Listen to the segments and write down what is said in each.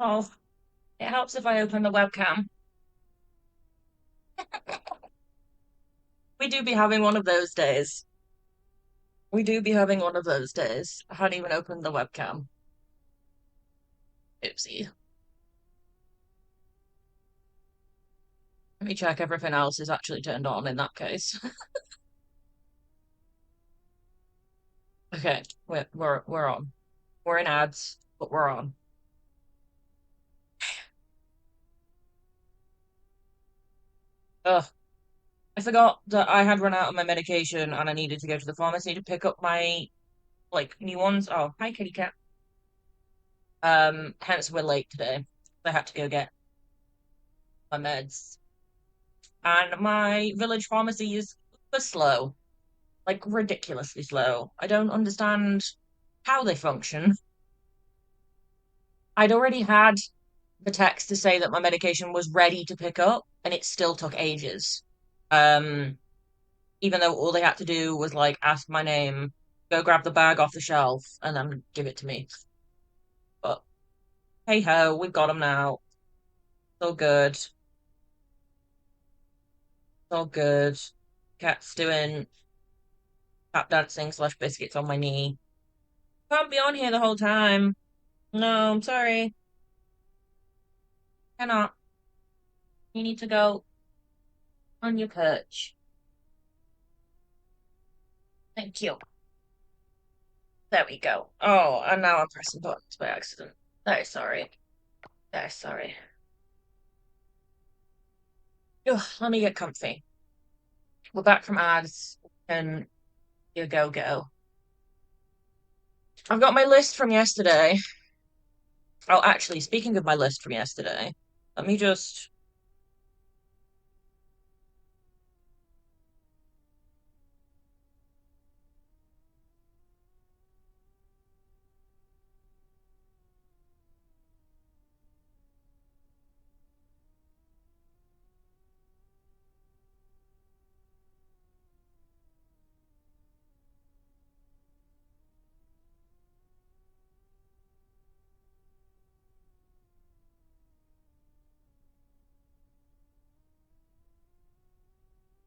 Oh, it helps if I open the webcam. We do be having one of those days. We do be having one of those days. I hadn't even opened the webcam. Oopsie. Let me check everything else is actually turned on in that case. Okay, we're on. We're in ads, but we're on. Ugh. I forgot that I had run out of my medication and I needed to go to the pharmacy to pick up my new ones. Oh, hi kitty cat. Hence we're late today. I had to go get my meds. And my village pharmacy is super slow. Like ridiculously slow. I don't understand how they function. I'd already had the text to say that my medication was ready to pick up, and it still took ages. Um, Even though all they had to do was like ask my name, go grab the bag off the shelf, and then give it to me. But hey ho, we've got them now. It's all good. It's all good. Cat's doing tap dancing slash biscuits on my knee. Can't be on here the whole time. No, I'm sorry. Cannot. You need to go on your perch. Thank you. There we go. Oh, and now I'm pressing buttons by accident. Very sorry. Very sorry. Ugh, let me get comfy. We're back from ads and you go. I've got my list from yesterday. Oh, actually, speaking of my list from yesterday, let me just.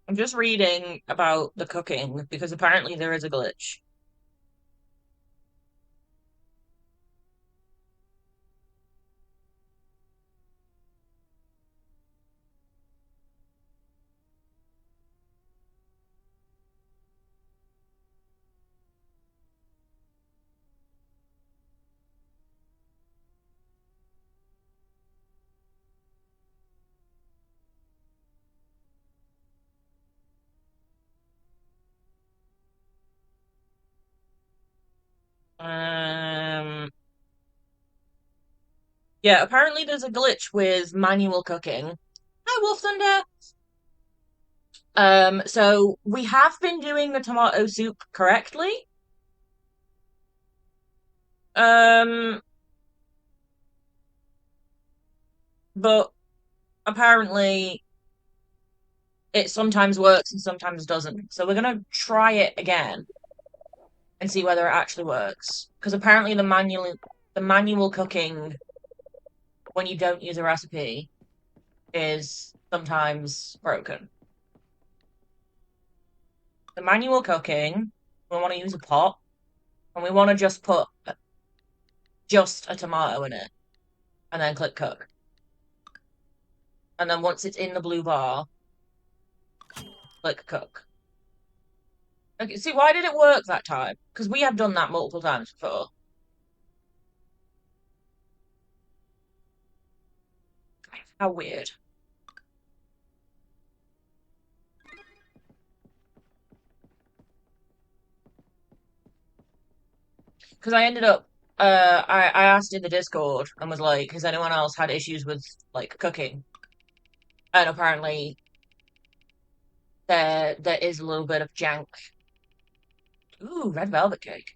I'm just reading about the cooking because apparently there is a glitch. Um, yeah, apparently there's a glitch with manual cooking. Hi, Wolf Thunder. So we have been doing the tomato soup correctly. Um, but apparently it sometimes works and sometimes doesn't. So we're gonna try it again and see whether it actually works. Because apparently the manual cooking when you don't use a recipe is sometimes broken. The manual cooking, we want to use a pot and we want to just put just a tomato in it and then click cook. And then once it's in the blue bar, click cook. Okay, see, why did it work that time? Because we have done that multiple times before. How weird. Because I ended up, I asked in the Discord and was like, has anyone else had issues with like cooking? And apparently there is a little bit of jank. Ooh, red velvet cake.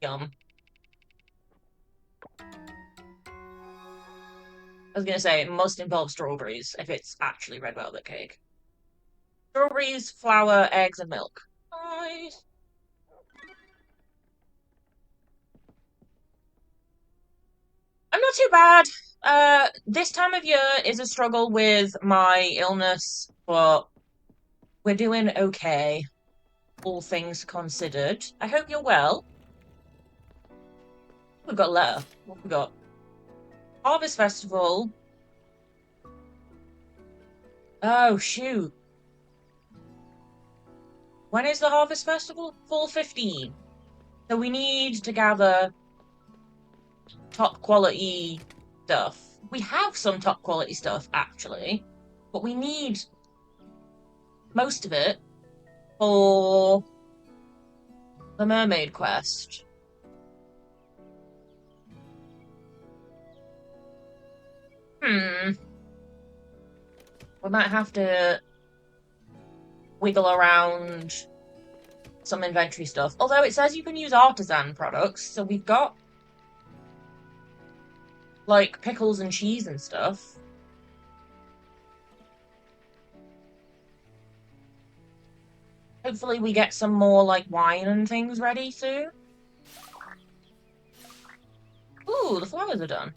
Yum. I was gonna say it must involve strawberries if it's actually red velvet cake. Strawberries, flour, eggs, and milk. Nice. I'm not too bad. This time of year is a struggle with my illness, but we're doing okay, all things considered. I hope you're well. We've got a letter. What have we got? Harvest Festival. Oh, shoot. When is the Harvest Festival? Fall 15. So we need to gather top quality stuff. We have some top quality stuff, actually, but we need most of it for the Mermaid Quest. Hmm. We might have to wiggle around some inventory stuff. Although it says you can use artisan products, so we've got like pickles and cheese and stuff. Hopefully we get some more like wine and things ready soon. Ooh, the flowers are done.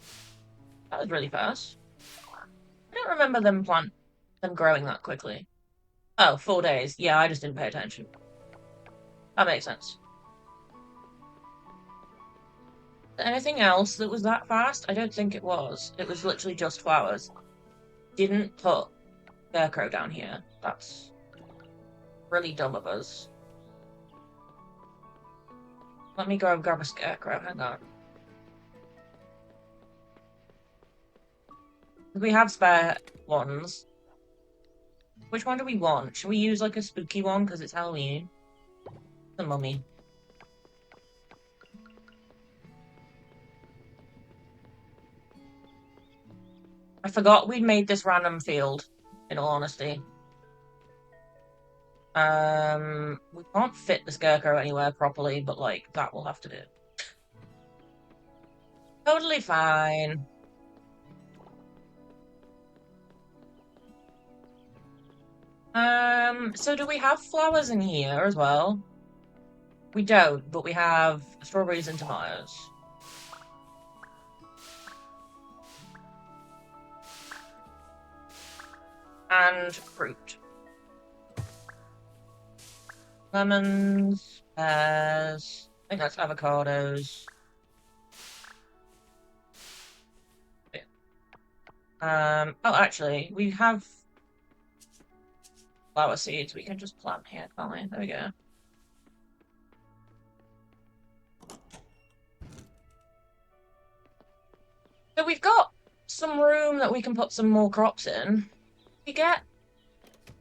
That was really fast. I don't remember them growing that quickly. Oh, 4 days. Yeah, I just didn't pay attention. That makes sense. Anything else that was that fast? I don't think it was. It was literally just flowers. Didn't put Scarecrow down here. That's really dumb of us. Let me go and grab a Scarecrow. Hang on. We have spare ones. Which one do we want? Should we use like a spooky one because it's Halloween? The mummy. I forgot we'd made this random field, in all honesty. We can't fit the Scarecrow anywhere properly, but like, that will have to do. Totally fine. So do we have flowers in here as well? We don't, but we have strawberries and tomatoes. And fruit. Lemons, pears, I think that's avocados. Oh, actually, we have flower seeds we can just plant here, can't we? There we go. So we've got some room that we can put some more crops in. We get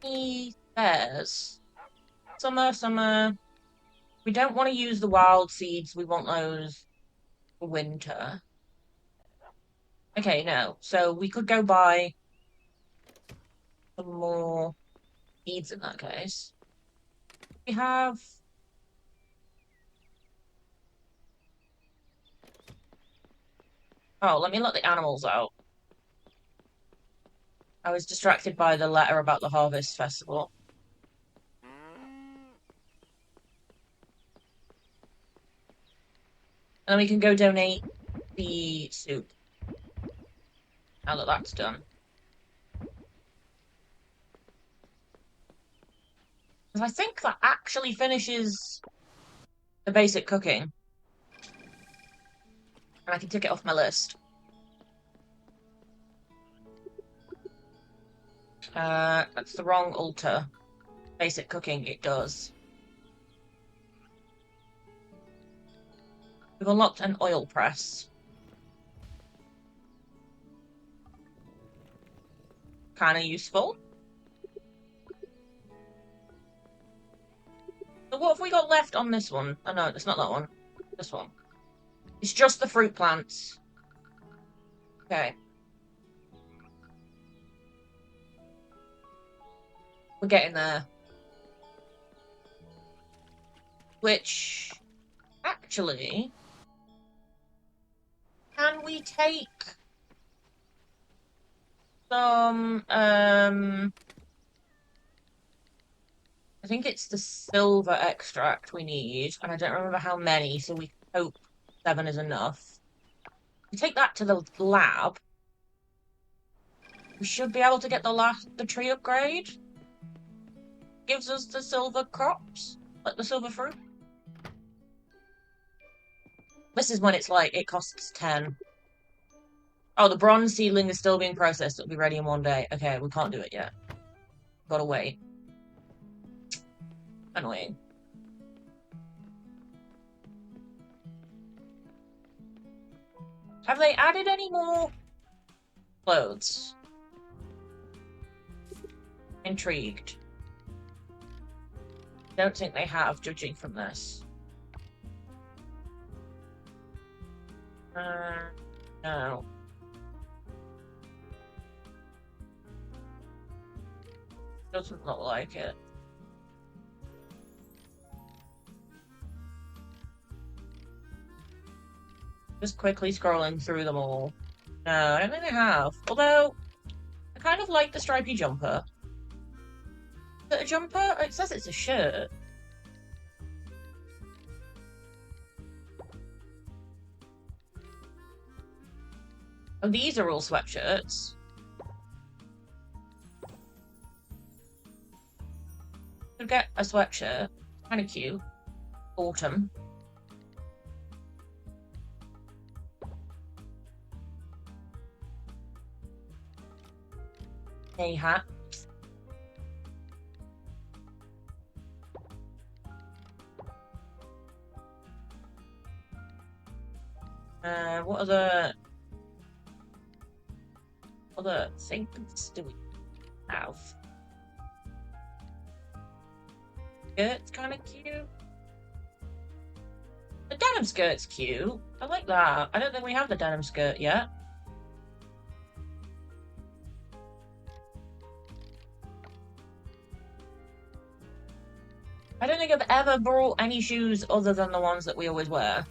the pears. Summer. We don't want to use the wild seeds. We want those for winter. Okay, no. So we could go buy some more seeds in that case. We have... Oh, let me let the animals out. I was distracted by the letter about the Harvest Festival. And then we can go donate the soup. Now that that's done. Because I think that actually finishes the basic cooking. And I can tick it off my list. That's the wrong altar. Basic cooking, it does. We've unlocked an oil press. Kinda useful. So what have we got left on this one? Oh no, it's not that one. This one. It's just the fruit plants. Okay. We're getting there. Which, actually, can we take some, I think it's the silver extract we need, and I don't remember how many, so we hope 7 is enough. We take that to the lab. We should be able to get the tree upgrade. Gives us the silver crops, like the silver fruit. This is when it's like, it costs 10. Oh, the bronze seedling is still being processed. It'll be ready in 1 day. Okay, we can't do it yet. Gotta wait. Annoying. Have they added any more clothes? Intrigued. Don't think they have, judging from this. No. Doesn't look like it. Just quickly scrolling through them all. No, I don't think they have. Although, I kind of like the stripy jumper. Is it a jumper? It says it's a shirt. Oh, these are all sweatshirts. Could get a sweatshirt. Kind of cute. Autumn. A hat. What other things do we have? Skirt's kind of cute. The denim skirt's cute. I like that. I don't think we have the denim skirt yet. I don't think I've ever brought any shoes other than the ones that we always wear.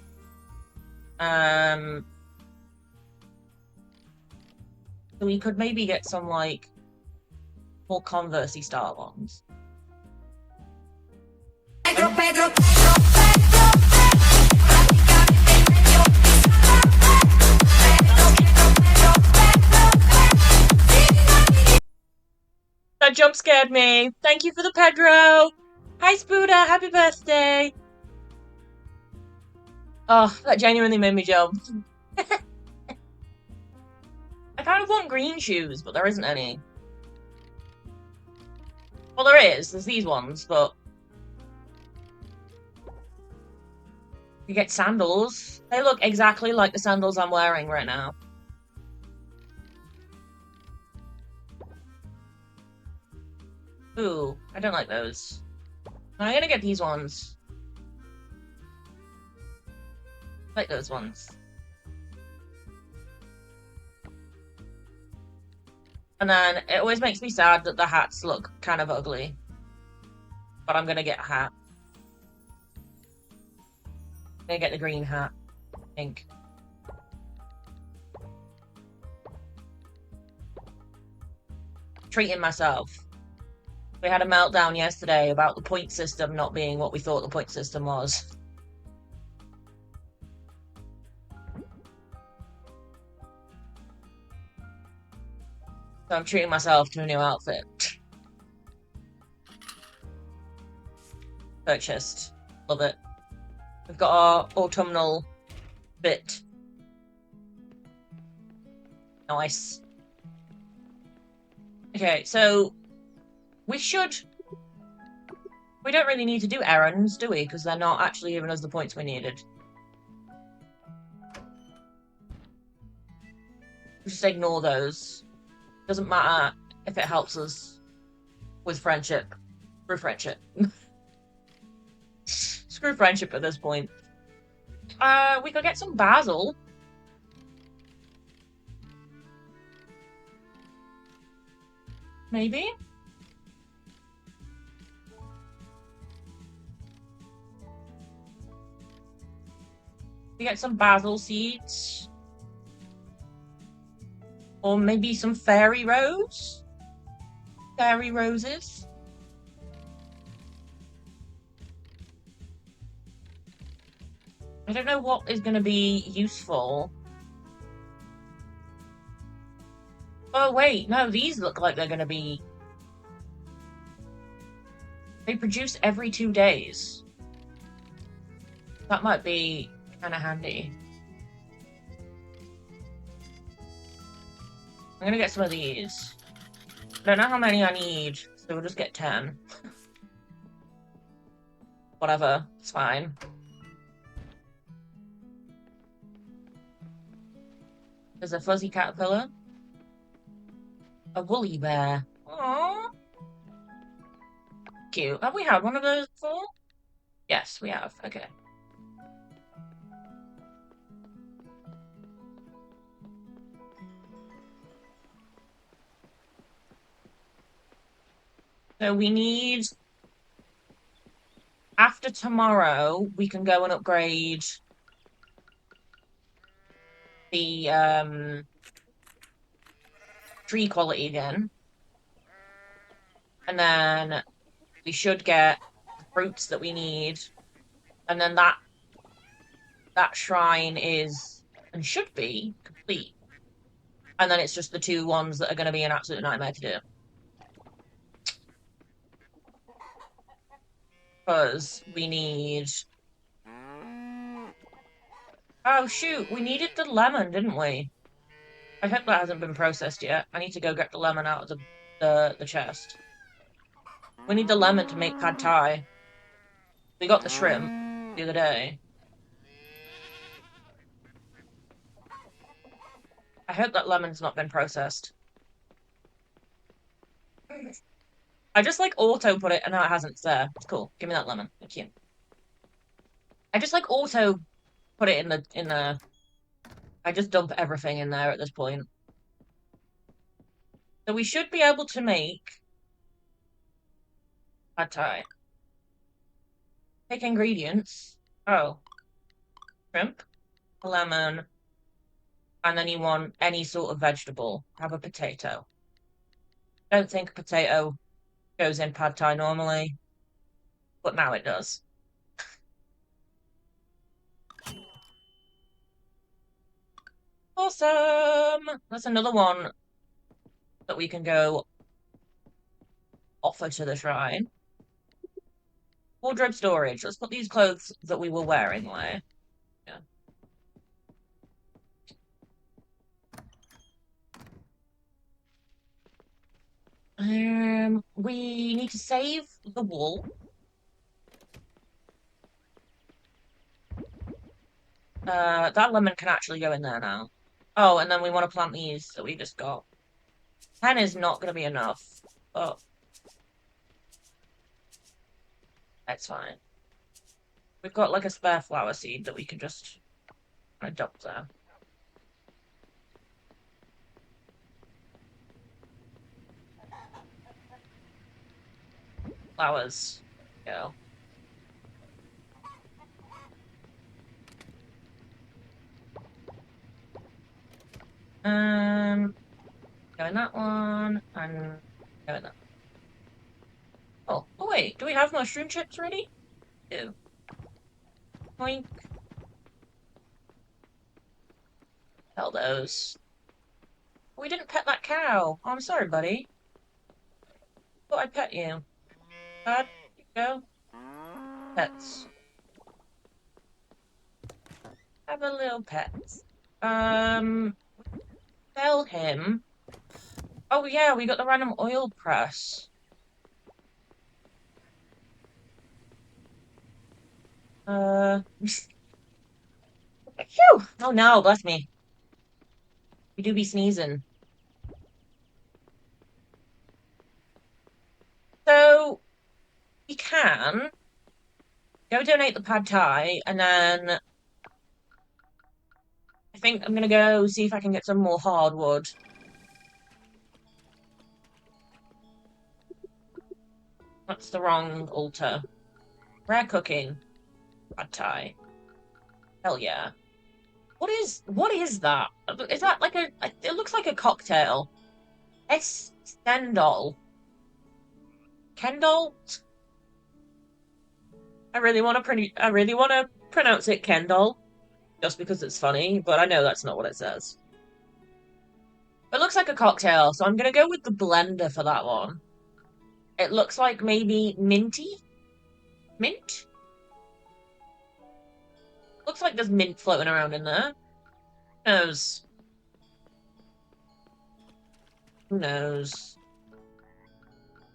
So we could maybe get some, like, more Converse-y style ones. Pedro. That jump scared me. Thank you for the Pedro. Hi, Spooda. Happy birthday. Oh, that genuinely made me jump. I kind of want green shoes, but there isn't any. Well, there is. There's these ones, but... You get sandals. They look exactly like the sandals I'm wearing right now. Ooh, I don't like those. I'm gonna get these ones. I like those ones. And then it always makes me sad that the hats look kind of ugly. But I'm gonna get a hat. I'm gonna get the green hat. I think. Treating myself. We had a meltdown yesterday about the point system not being what we thought the point system was. So I'm treating myself to a new outfit. Purchased. Love it. We've got our autumnal bit. Nice. Okay, so we don't really need to do errands, do we? Because they're not actually giving us the points we needed. Just ignore those. Doesn't matter if it helps us with friendship. Screw friendship. Screw friendship at this point. We could get some basil. Maybe? We get some basil seeds. Or maybe some fairy rose? Fairy roses? I don't know what is going to be useful. Oh, wait, no, these look like they're going to be... They produce every 2 days. That might be kind of handy. I'm gonna get some of these. I don't know how many I need, so we'll just get 10. Whatever, it's fine. There's a fuzzy caterpillar. A woolly bear. Aww. Cute. Have we had one of those before? Yes, we have. Okay. So we need... After tomorrow, we can go and upgrade the tree quality again. And then we should get the fruits that we need. And then that shrine is, and should be, complete. And then it's just the 2 ones that are going to be an absolute nightmare to do. Because we need... Oh, shoot, we needed the lemon, didn't we? I hope that hasn't been processed yet. I need to go get the lemon out of the chest. We need the lemon to make pad thai. We got the shrimp the other day. I hope that lemon's not been processed. I just like auto put it and now it hasn't. It's there. It's cool. Give me that lemon. Thank you. I just like auto put it in the I just dump everything in there at this point. So we should be able to make pad thai. Pick ingredients. Oh. Shrimp, lemon, and then you want any sort of vegetable. Have a potato. Don't think a potato goes in pad thai normally, but now it does. Awesome! That's another one that we can go offer to the shrine. Wardrobe storage. Let's put these clothes that we were wearing away. Yeah. We need to save the wool. That lemon can actually go in there now. Oh, and then we want to plant these that we just got. 10 is not going to be enough, but that's fine. We've got like a spare flower seed that we can just kind of dump there. Flowers. Go. Go in that one, and go in that. Oh, wait, do we have mushroom chips ready? Do. Boink. Sell those. We didn't pet that cow. Oh, I'm sorry, buddy. Thought I'd pet you. Bud, go. Pets. Have a little pet. Sell him. Oh yeah, we got the random oil press. Phew! Oh no, bless me. We do be sneezing. So, we can go donate the pad thai, and then I think I'm gonna go see if I can get some more hardwood. That's the wrong altar. Rare cooking. Pad thai. Hell yeah. What is that? Is that like a? It looks like a cocktail. Estendal. Kendall. I really want to pronounce it Kendall, just because it's funny. But I know that's not what it says. It looks like a cocktail, so I'm gonna go with the blender for that one. It looks like maybe minty mint. Looks like there's mint floating around in there. Who knows? Who knows?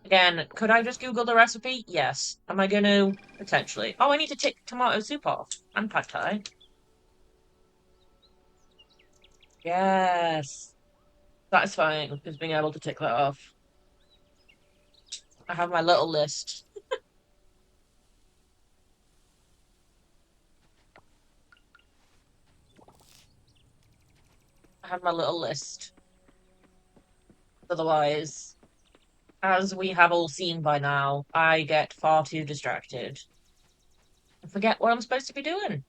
Again, could I just Google the recipe? Yes. Am I going to? Potentially. Oh, I need to tick tomato soup off. And pad thai. Yes. Satisfying, is being able to tick that off. I have my little list. I have my little list. Otherwise, as we have all seen by now, I get far too distracted. I forget what I'm supposed to be doing.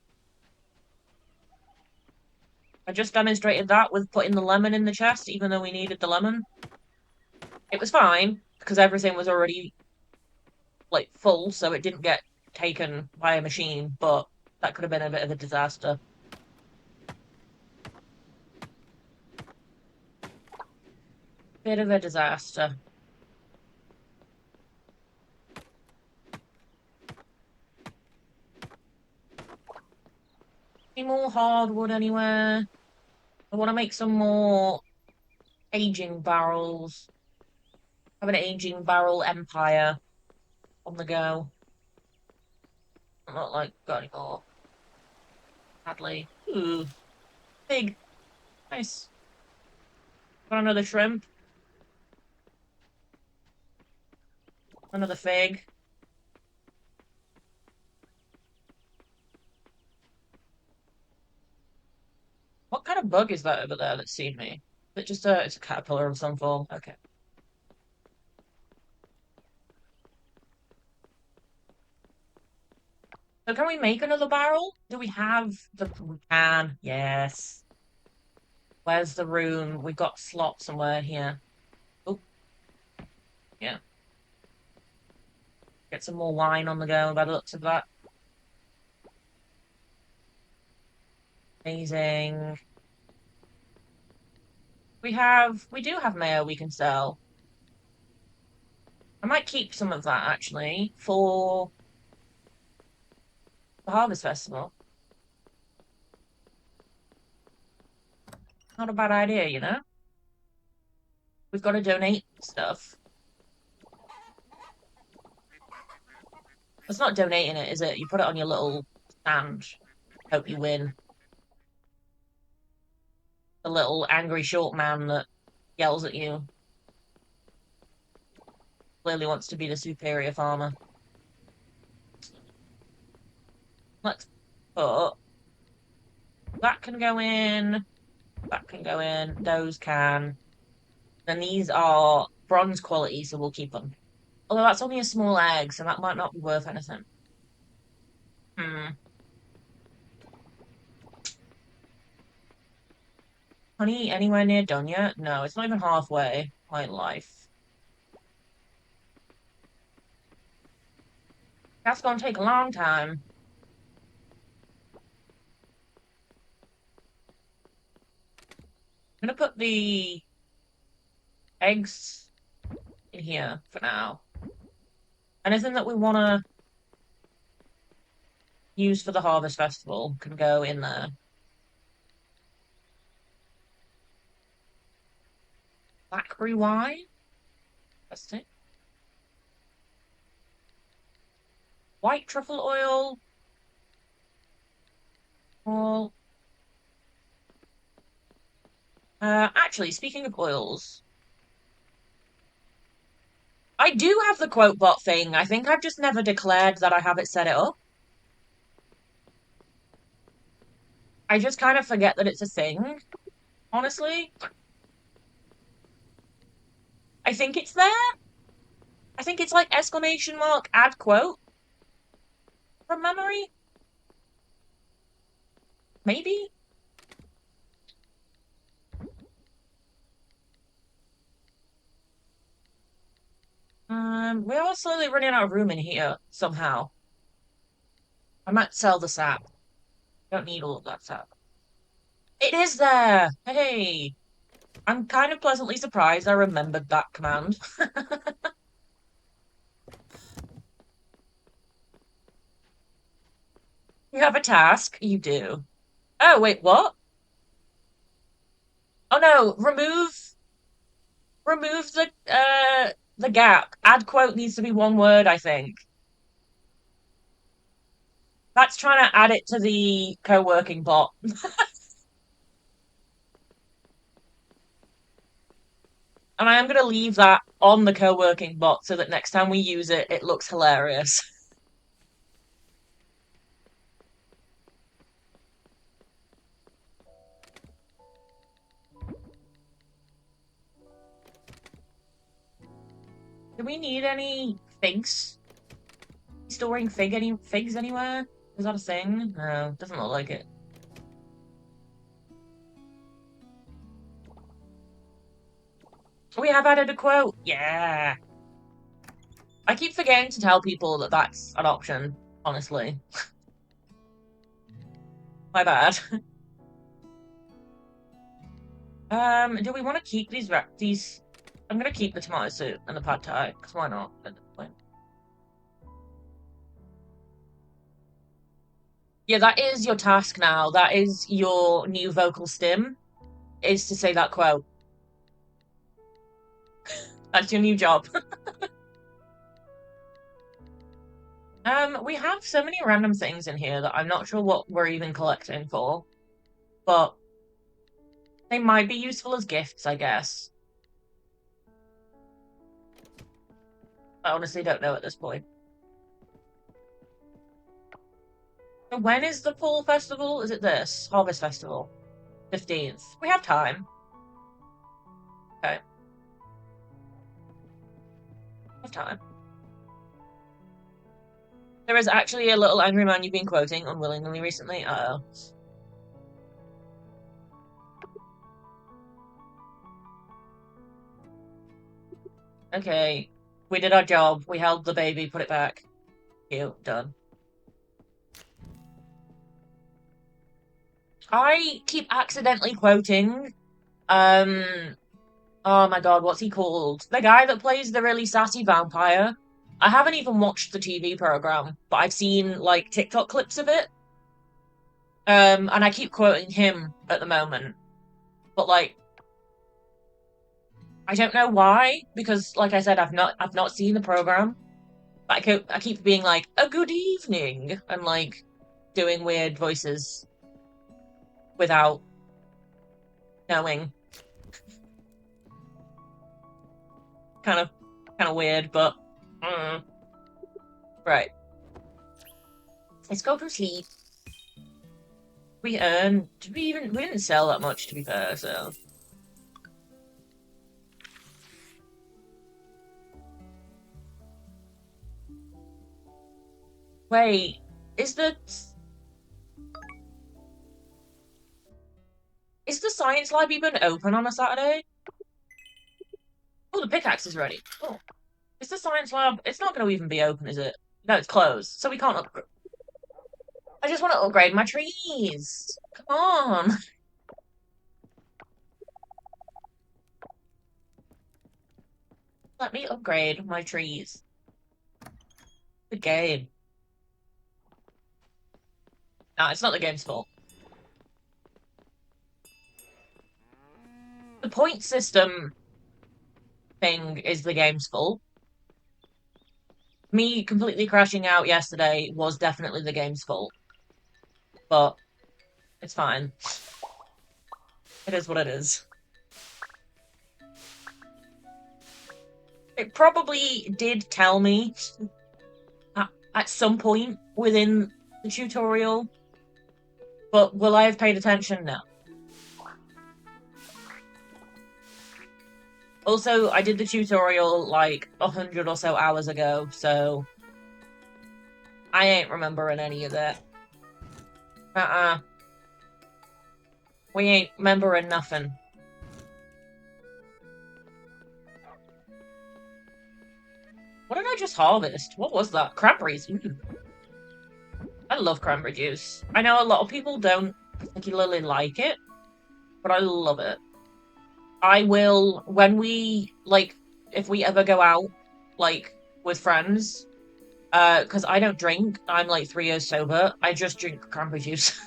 I just demonstrated that with putting the lemon in the chest, even though we needed the lemon. It was fine, because everything was already, like, full, so it didn't get taken by a machine, but that could have been a bit of a disaster. Bit of a disaster. Any more hardwood anywhere? I want to make some more aging barrels. Have an aging barrel empire on the go. I'm not like got any more. Sadly. Ooh, pig. Nice. Got another shrimp. Another fig. What kind of bug is that over there that's seen me? Is it just it's a caterpillar of some form? Okay. So can we make another barrel? Do we have the... We can. Yes. Where's the room? We've got slots somewhere here. Oh, yeah. Get some more wine on the go by the looks of that. Amazing. We do have mayo we can sell. I might keep some of that actually for the Harvest Festival. Not a bad idea, you know? We've got to donate stuff. It's not donating it, is it? You put it on your little stand. Hope you win. The little angry short man that yells at you. Clearly wants to be the superior farmer. Let's put... That can go in. That can go in. Those can. And these are bronze quality, so we'll keep them. Although that's only a small egg, so that might not be worth anything. Hmm. Honey, anywhere near done yet? No, it's not even halfway. My life. That's gonna take a long time. I'm gonna put the eggs in here for now. Anything that we wanna use for the Harvest Festival can go in there. Blackberry wine? That's it. White truffle oil. Well, actually, speaking of oils, I do have the quote bot thing. I think I've just never declared that I have it set it up. I just kind of forget that it's a thing, honestly. I think it's there. I think it's like exclamation mark add quote from memory. Maybe. We are slowly running out of room in here, somehow. I might sell the sap. Don't need all of that sap. It is there! Hey! I'm kind of pleasantly surprised I remembered that command. You have a task? You do. Oh, wait, what? Oh no, remove the gap. Add quote needs to be one word, I think. That's trying to add it to the co-working bot. And I am going to leave that on the co-working bot so that next time we use it, it looks hilarious. Do we need any figs? Storing figs anywhere? Is that a thing? No, doesn't look like it. We have added a quote. Yeah. I keep forgetting to tell people that that's an option, honestly. My bad. Do we want to keep these? I'm gonna keep the tomato soup and the pad thai, because why not at this point? Yeah, that is your task now. That is your new vocal stim, is to say that quote. That's your new job. We have so many random things in here that I'm not sure what we're even collecting for, but they might be useful as gifts, I guess. I honestly don't know at this point. So when is the fall festival? Is it this? Harvest Festival. 15th. We have time. Okay. We have time. There is actually a little angry man you've been quoting unwillingly recently. Uh-oh. Okay. We did our job. We held the baby, put it back. Cute. Done. I keep accidentally quoting, um, oh my god, what's he called? The guy that plays the really sassy vampire. I haven't even watched the TV program, but I've seen, like, TikTok clips of it. And I keep quoting him at the moment. But, like, I don't know why, because, like I said, I've not seen the program. But I keep being like, a good evening, and, like, doing weird voices without knowing. Kind of, kind of weird, but right. Let's go to sleep. We earned. We didn't sell that much, to be fair. So wait, is the is the science lab even open on a Saturday? Oh, the pickaxe is ready. Oh, is the science lab? It's not going to even be open, is it? No, it's closed, so we can't upgrade. I just want to upgrade my trees. Come on. Let me upgrade my trees. The game. No, it's not the game's fault. The point system thing is the game's fault. Me completely crashing out yesterday was definitely the game's fault. But it's fine. It is what it is. It probably did tell me at some point within the tutorial, but will I have paid attention? No. Also, I did the tutorial like 100 or so hours ago, so I ain't remembering any of that. Uh-uh. We ain't remembering nothing. What did I just harvest? What was that? Cranberries. Ooh. I love cranberry juice. I know a lot of people don't particularly like it, but I love it. I will, when we, like, if we ever go out, like, with friends, because I don't drink, I'm like 3 years sober, I just drink cranberry juice.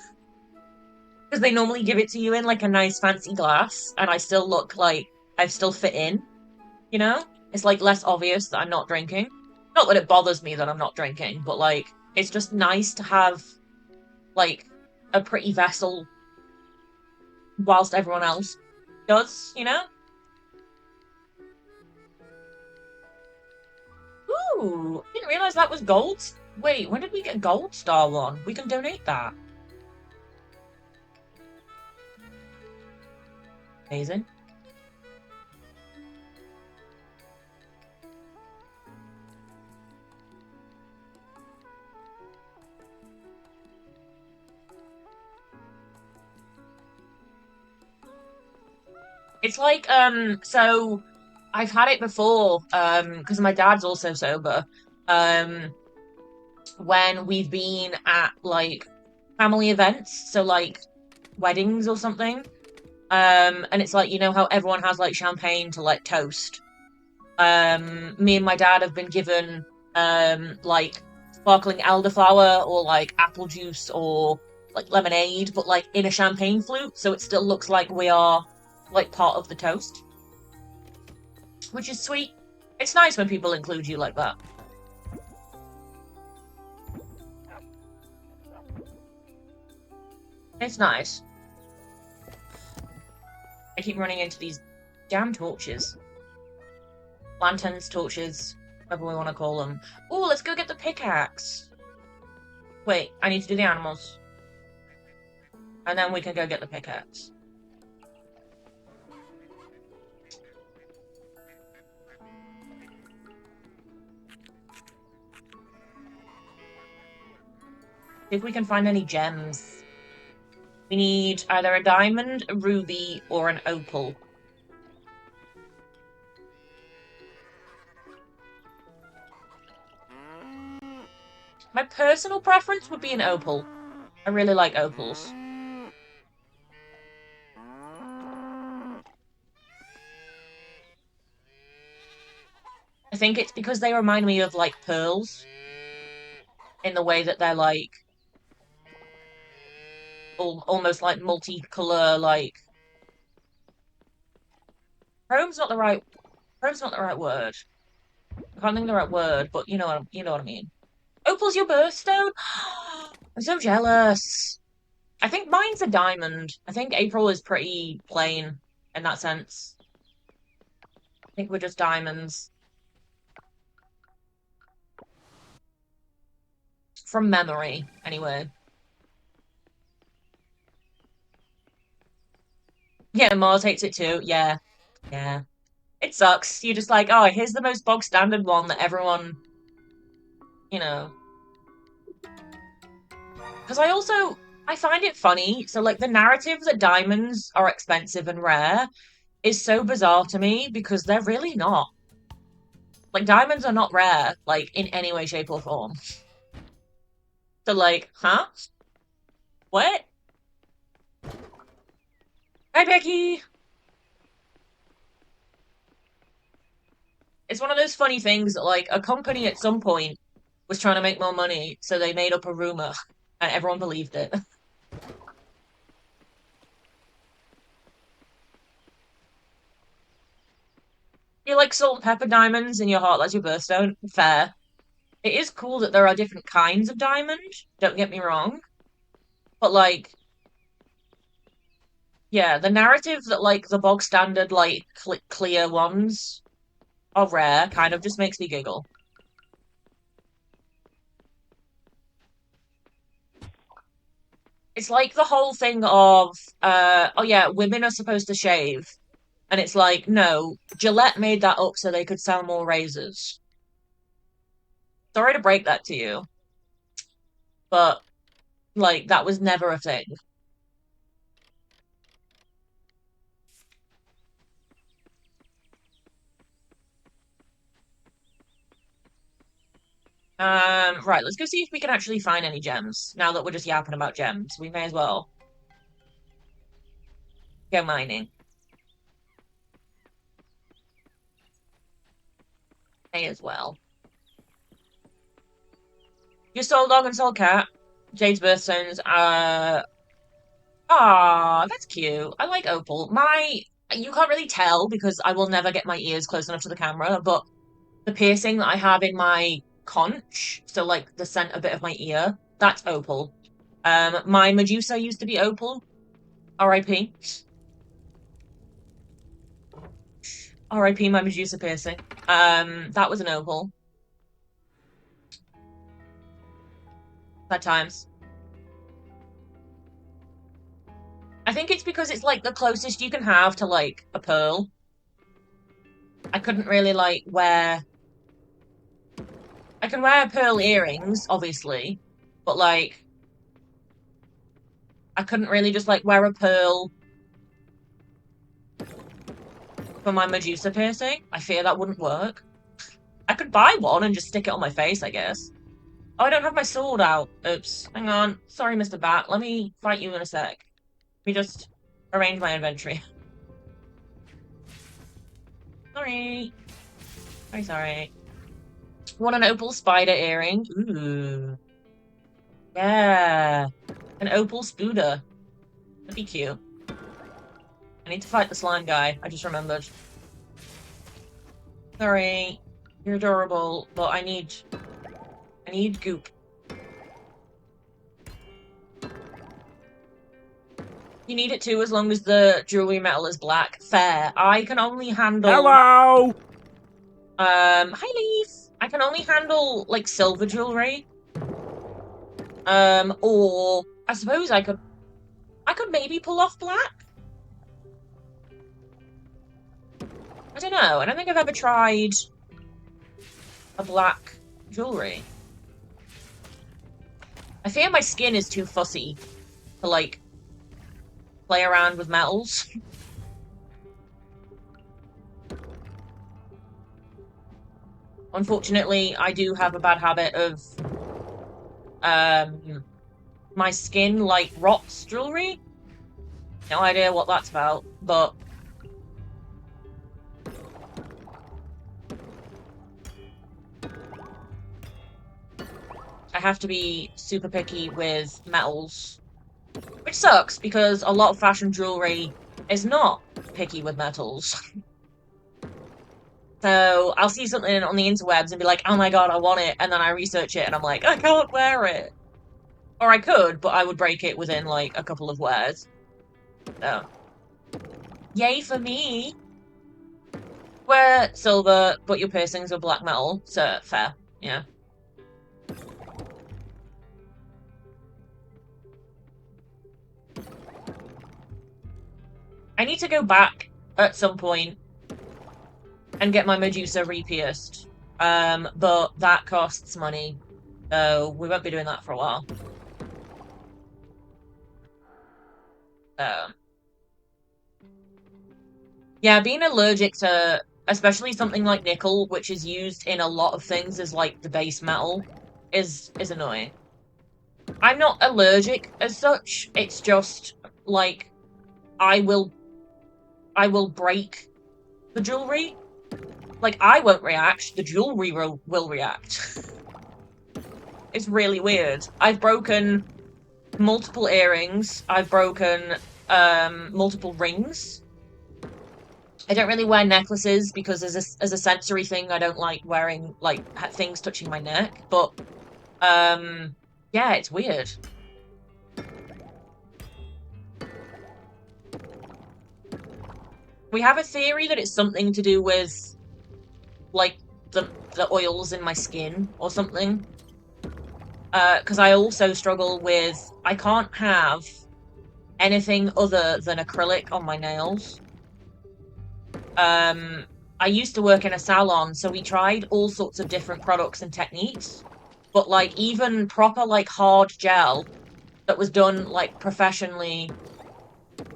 Because they normally give it to you in, like, a nice fancy glass, and I still look like I still fit in, you know? It's, like, less obvious that I'm not drinking. Not that it bothers me that I'm not drinking, but, like, it's just nice to have, like, a pretty vessel whilst everyone else does, you know? Ooh, didn't realize that was gold. Wait, when did we get gold star one? We can donate that. Amazing. It's like, so I've had it before, because my dad's also sober. Um, when we've been at like family events, so like weddings or something. And it's like, you know how everyone has like champagne to like toast. Me and my dad have been given like sparkling elderflower or like apple juice or like lemonade, but like in a champagne flute, so it still looks like we are like part of the toast, which is sweet. It's nice when people include you like that. It's nice. I keep running into these damn torches. Lanterns, torches, whatever we want to call them. Oh, let's go get the pickaxe. Wait, I need to do the animals. And then we can go get the pickaxe. See if we can find any gems. We need either a diamond, a ruby, or an opal. My personal preference would be an opal. I really like opals. I think it's because they remind me of like pearls in the way that they're like almost like multicolor, like chrome's not the right chrome's not the right word. I can't think of the right word, but you know what I mean. Opal's your birthstone? I'm so jealous. I think mine's a diamond. I think April is pretty plain in that sense. I think we're just diamonds. From memory, anyway. Yeah, Mars hates it too. Yeah, yeah. It sucks. You're just like, oh, here's the most bog standard one that everyone, you know. Because I find it funny. So, like, the narrative that diamonds are expensive and rare is so bizarre to me because they're really not. Like, diamonds are not rare, like, in any way, shape, or form. So, like, huh? What? Hi, Becky. It's one of those funny things that, like, a company at some point was trying to make more money, so they made up a rumor, and everyone believed it. You like salt and pepper diamonds in your heart, that's your birthstone. Fair. It is cool that there are different kinds of diamond, don't get me wrong. But, like, yeah, the narrative that, like, the bog standard, like, clear ones are rare kind of just makes me giggle. It's like the whole thing of, oh yeah, women are supposed to shave. And it's like, no, Gillette made that up so they could sell more razors. Sorry to break that to you, but like that was never a thing. Right, let's go see if we can actually find any gems. Now that we're just yapping about gems, we may as well go mining. May as well. You soul dog and soul cat. Jade's birthstones. That's cute. I like Opal. You can't really tell because I will never get my ears close enough to the camera, but the piercing that I have in my conch, so like the center bit of my ear, that's Opal. My Medusa used to be Opal. R.I.P. R.I.P. my Medusa piercing. That was an Opal. At times. I think it's because it's like the closest you can have to like a pearl. I couldn't really like wear. I can wear pearl earrings, obviously, but like I couldn't really just like wear a pearl for my Medusa piercing. I fear that wouldn't work. I could buy one and just stick it on my face, I guess. Oh, I don't have my sword out. Oops. Hang on. Sorry, Mr. Bat. Let me fight you in a sec. Let me just arrange my inventory. Sorry. Sorry. Want an opal spider earring? Ooh. Yeah. An opal spooder. That'd be cute. I need to fight the slime guy. I just remembered. Sorry. You're adorable, but I need goop. You need it too, as long as the jewelry metal is black. Fair. I can only handle. Hello. Hi, Leaf. I can only handle like silver jewelry. Or I suppose I could maybe pull off black. I don't know. I don't think I've ever tried a black jewelry. I fear my skin is too fussy to like play around with metals. Unfortunately, I do have a bad habit of my skin like rots jewelry. No idea what that's about, but I have to be super picky with metals, which sucks because a lot of fashion jewelry is not picky with metals. So I'll see something on the interwebs and be like, oh my god, I want it, and then I research it and I'm like, I can't wear it. Or I could, but I would break it within like a couple of wears. So yay for me. Wear silver, but your piercings are black metal, so fair. Yeah. I need to go back at some point and get my Medusa re-pierced. But that costs money, so we won't be doing that for a while. Yeah, being allergic to especially something like nickel, which is used in a lot of things as like the base metal, is annoying. I'm not allergic as such. It's just like I will break the jewelry. Like I won't react, the jewelry will react. It's really weird. I've broken multiple earrings. I've broken multiple rings. I don't really wear necklaces because as a sensory thing, I don't like wearing like things touching my neck. But yeah, it's weird. We have a theory that it's something to do with like the oils in my skin or something. Because I also struggle with I can't have anything other than acrylic on my nails. I used to work in a salon, so we tried all sorts of different products and techniques. But like even proper like hard gel that was done like professionally,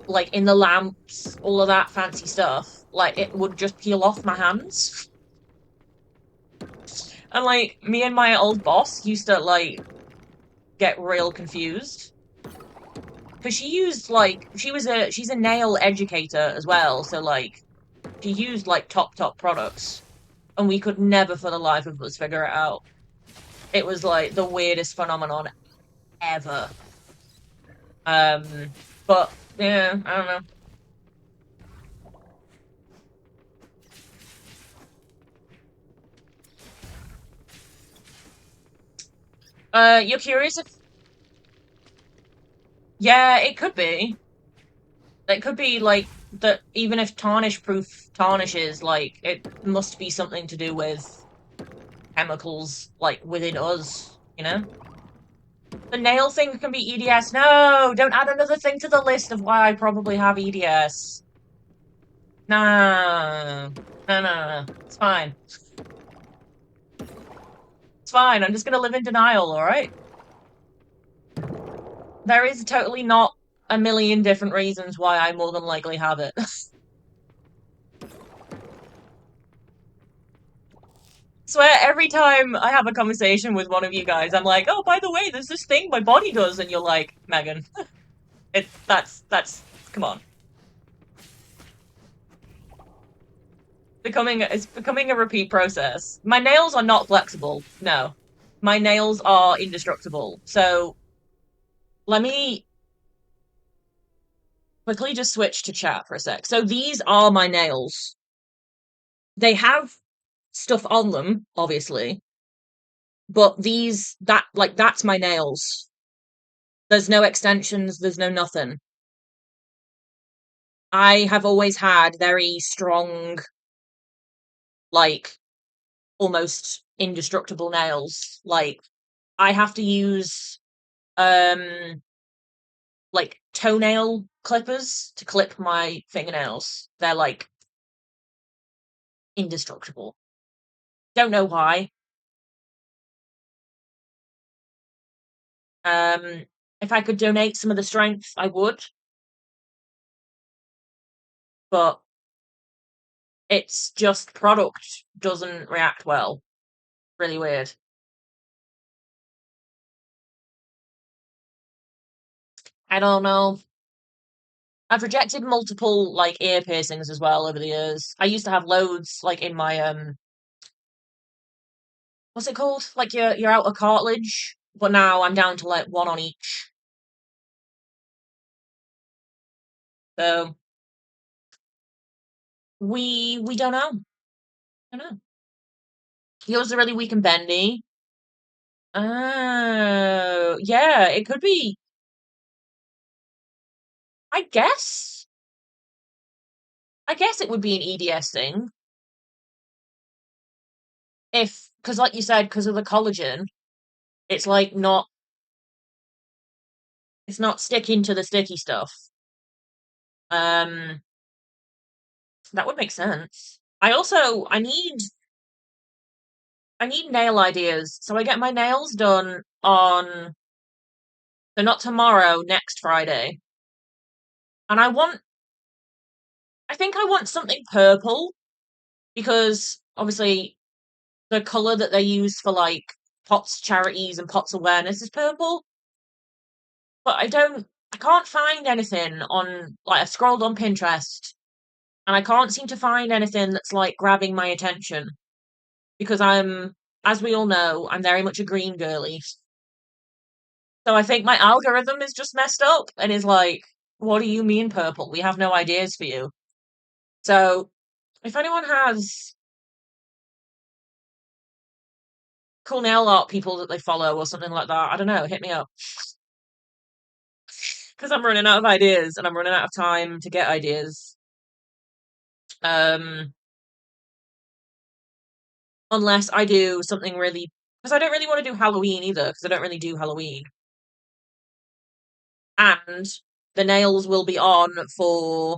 like in the lamps, all of that fancy stuff, like it would just peel off my hands. And like me and my old boss used to like get real confused because she used like she's a nail educator as well, so like she used like top products, and we could never for the life of us figure it out. It was like the weirdest phenomenon ever. But yeah, I don't know. You're curious if yeah, it could be. It could be like that even if tarnish proof tarnishes, like it must be something to do with chemicals like within us, you know? The nail thing can be EDS. No, don't add another thing to the list of why I probably have EDS. No, no. It's fine. It's fine. I'm just gonna live in denial, alright? There is totally not a million different reasons why I more than likely have it. Swear every time I have a conversation with one of you guys, I'm like, oh, by the way, there's this thing my body does, and you're like, Megan, that's come on. It's becoming a repeat process. My nails are not flexible. No. My nails are indestructible. So let me quickly just switch to chat for a sec. So these are my nails. They have stuff on them, obviously, but that's my nails. There's no extensions, there's no nothing. I have always had very strong, like almost indestructible nails. Like I have to use um like toenail clippers to clip my fingernails. They're like indestructible. Don't know why. Um if I could donate some of the strength, I would, but it's just product doesn't react well. Really weird. I don't know. I've rejected multiple like ear piercings as well over the years. I used to have loads like in my what's it called? Like your outer cartilage. But now I'm down to like one on each. So we don't know. Don't know. Yours are really weak and bendy. Oh yeah, it could be. I guess. I guess it would be an EDS thing. If because like you said, because of the collagen, it's like not it's not sticking to the sticky stuff. Um that would make sense. I need nail ideas. So I get my nails done on so not tomorrow, next Friday. And I think I want something purple because obviously the color that they use for like POTS charities and POTS awareness is purple. But I can't find anything on like I've scrolled on Pinterest and I can't seem to find anything that's like grabbing my attention because as we all know, I'm very much a green girly. So I think my algorithm is just messed up and is like, what do you mean purple? We have no ideas for you. So if anyone has cool nail art people that they follow or something like that, I don't know, hit me up. Because I'm running out of ideas and I'm running out of time to get ideas. Um, unless I do something really, because I don't really want to do Halloween either, because I don't really do Halloween. And the nails will be on for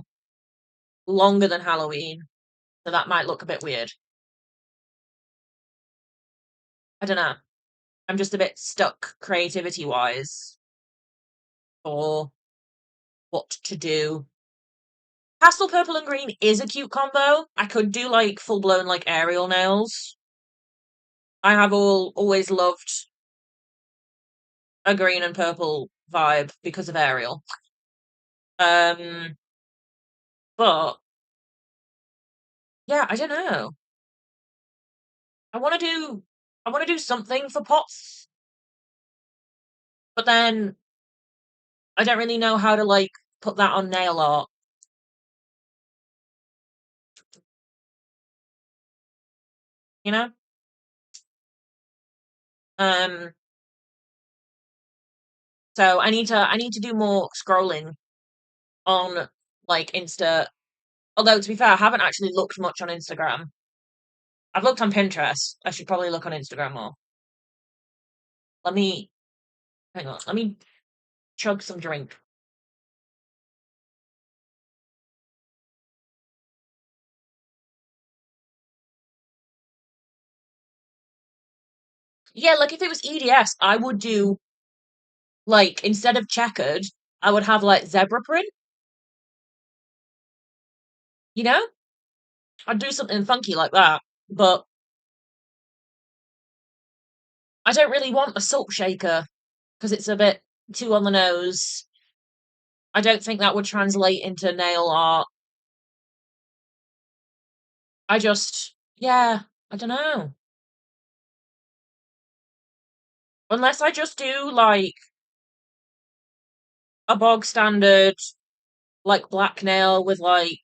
longer than Halloween, so that might look a bit weird. I don't know. I'm just a bit stuck creativity wise for what to do. Pastel purple and green is a cute combo. I could do like full blown like aerial nails. I have always loved a green and purple vibe because of Ariel. Um, but yeah, I don't know. I want to do I want to do something for pots, but then I don't really know how to like put that on nail art, you know? Um, so I need to do more scrolling on like Insta. Although to be fair, I haven't actually looked much on Instagram. I've looked on Pinterest. I should probably look on Instagram more. Let me hang on. Let me chug some drink. Yeah, like if it was EDS, I would do like instead of checkered, I would have like zebra print, you know? I'd do something funky like that. But I don't really want a salt shaker because it's a bit too on the nose. I don't think that would translate into nail art. Yeah, I don't know. Unless I just do like a bog standard, like black nail with like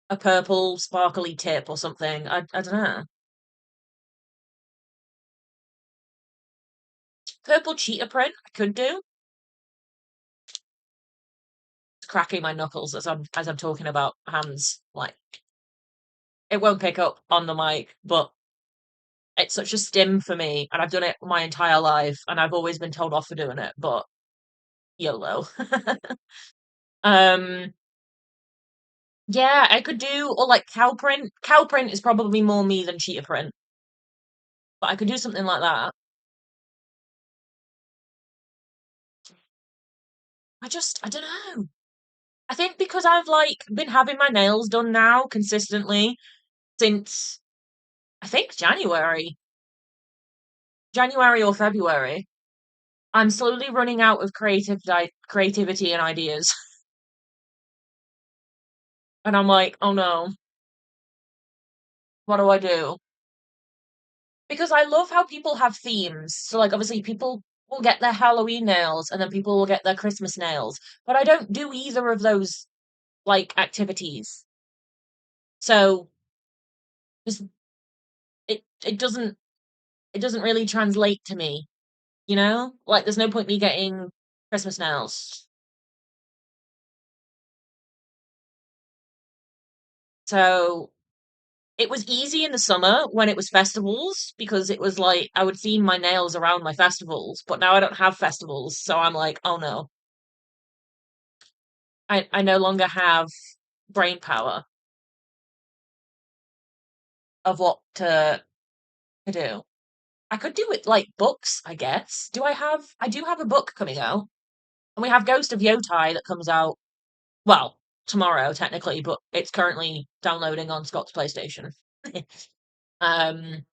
a purple sparkly tip or something. I don't know. Purple cheetah print, I could do. It's cracking my knuckles as I'm talking about hands. Like it won't pick up on the mic, but it's such a stim for me, and I've done it my entire life, and I've always been told off for doing it, but YOLO. um, yeah, I could do or like cow print. Cow print is probably more me than cheetah print, but I could do something like that. I don't know. I think because I've like been having my nails done now consistently since I think January or February. I'm slowly running out of creativity and ideas, and I'm like, oh no, what do I do? Because I love how people have themes. So like obviously people will get their Halloween nails and then people will get their Christmas nails. But I don't do either of those like activities. So just it it doesn't really translate to me, you know? Like there's no point me getting Christmas nails. So it was easy in the summer when it was festivals because it was like I would theme my nails around my festivals, but now I don't have festivals, so I'm like, oh no. I no longer have brain power of what to do. I could do it like books, I guess. I do have a book coming out. And we have Ghost of Yotai that comes out well, tomorrow technically, but it's currently downloading on Scott's PlayStation. um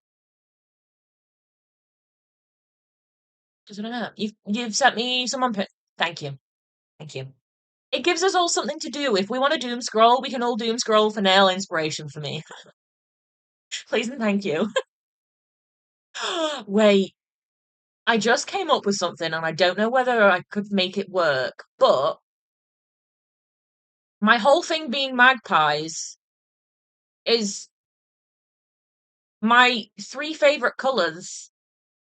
because I don't know. You've sent me some unpick. Thank you. Thank you. It gives us all something to do. If we want to doom scroll, we can all doom scroll for nail inspiration for me. Please and thank you. Wait, I just came up with something and I don't know whether I could make it work, but my whole thing being magpies is my three favorite colors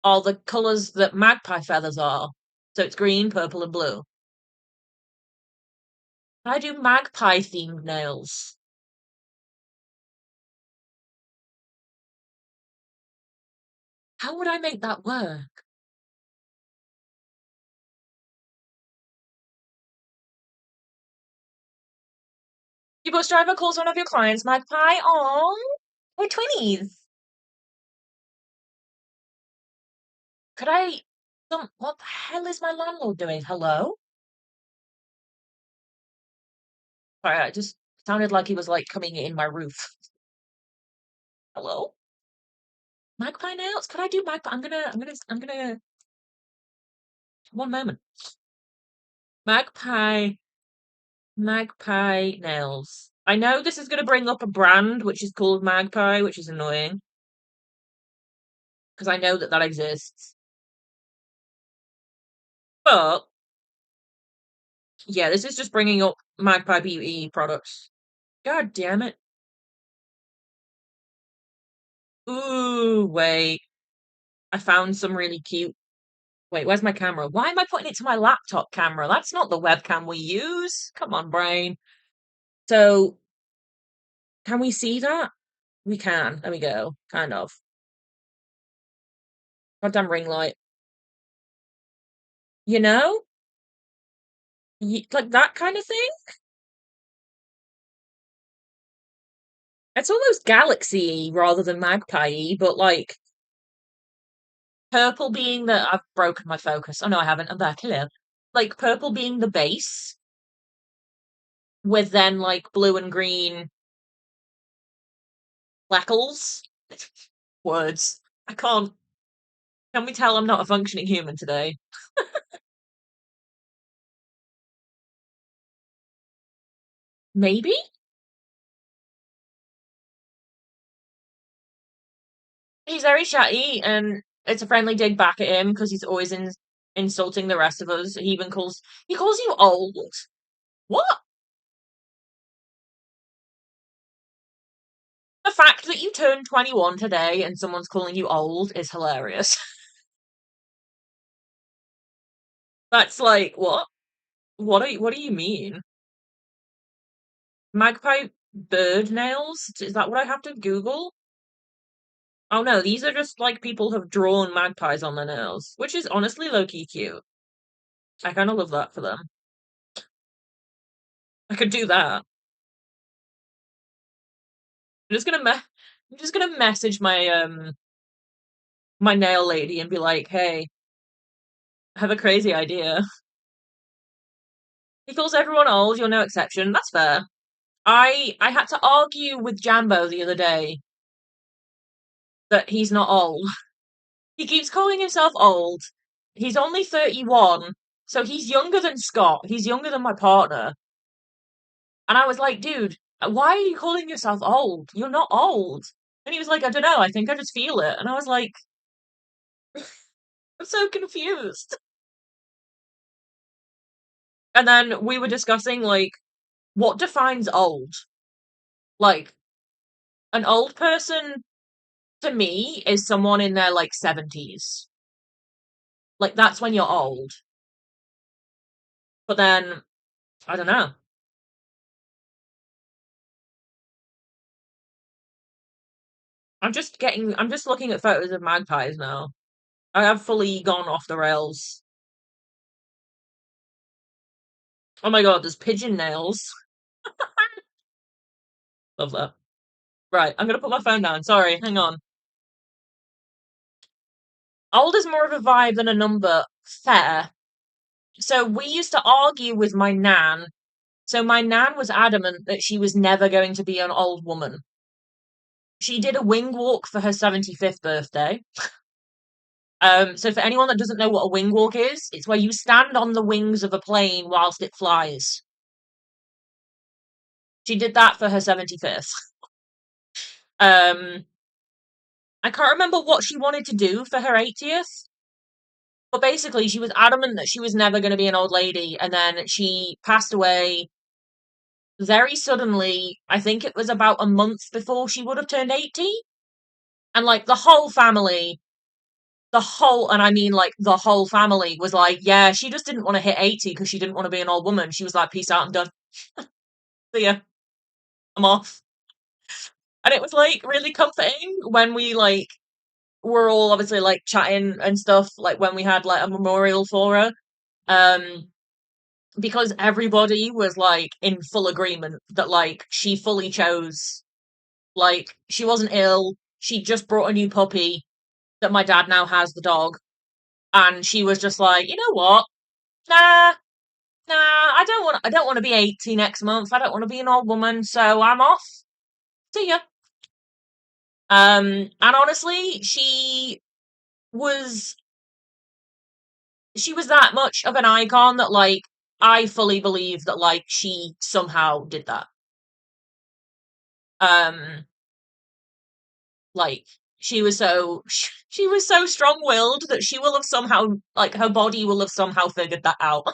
are the colors that magpie feathers are. So it's green, purple, and blue. I do magpie themed nails. How would I make that work? Your bus driver calls one of your clients magpie. Oh, we're twinnies. Could I? What the hell is my landlord doing? Hello? Sorry, I just sounded like he was like coming in my roof. Hello? Magpie nails? Could I do magpie? I'm gonna. One moment. Magpie, magpie nails. I know this is gonna bring up a brand which is called Magpie, which is annoying because I know that that exists. But yeah, this is just bringing up Magpie Beauty products. God damn it. Ooh, wait. I found some really cute. Wait, where's my camera? Why am I putting it to my laptop camera? That's not the webcam we use. Come on, brain. So, can we see that? We can. There we go. Kind of. Goddamn ring light. You know? Like that kind of thing? It's almost galaxy rather than magpie, but like purple being the. I've broken my focus. Oh no, I haven't. I'm back. Hello. Like purple being the base, with then like blue and green fleckles. Words. I can't. Can we tell I'm not a functioning human today? Maybe? He's very chatty, and it's a friendly dig back at him because he's always insulting the rest of us. He calls you old. What? The fact that you turned 21 today and someone's calling you old is hilarious. That's like, what? What do you mean? Magpie bird nails? Is that what I have to Google? Oh no, these are just like people have drawn magpies on their nails, which is honestly low-key cute. I kind of love that for them. I could do that. I'm just gonna I'm just gonna message my nail lady and be like, "Hey, I have a crazy idea." He calls everyone old, you're no exception. That's fair. I had to argue with Jambo the other day that he's not old. He keeps calling himself old. He's only 31, so he's younger than Scott. He's younger than my partner. And I was like, dude, why are you calling yourself old? You're not old. And he was like, I don't know, I think I just feel it. And I was like, I'm so confused. And then we were discussing, like, what defines old? Like, an old person to me is someone in their, like, 70s. Like, that's when you're old. But then, I don't know. I'm just looking at photos of magpies now. I have fully gone off the rails. Oh my god, there's pigeon nails. Love that. Right, I'm gonna put my phone down. Sorry, hang on. Old is more of a vibe than a number. Fair. So we used to argue with my nan. So my nan was adamant that she was never going to be an old woman. She did a wing walk for her 75th birthday. So for anyone that doesn't know what a wing walk is, it's where you stand on the wings of a plane whilst it flies. She did that for her 75th. Um, I can't remember what she wanted to do for her 80th, but basically she was adamant that she was never going to be an old lady, and then she passed away very suddenly. I think it was about a month before she would have turned 80. And like and I mean like the whole family was like, yeah, she just didn't want to hit 80 because she didn't want to be an old woman. She was like, peace out, I'm done. See ya, I'm off. And it was like really comforting when we like were all obviously like chatting and stuff, like when we had like a memorial for her. Um, because everybody was like in full agreement that like she fully chose, like she wasn't ill, she just brought a new puppy that my dad now has, the dog, and she was just like, you know what, nah, I don't want to be 80 next month, I don't want to be an old woman, so I'm off. See ya. And honestly, was she was that much of an icon that like I fully believe that like she somehow did that. Um like she was so strong-willed that she will have somehow like her body will have somehow figured that out.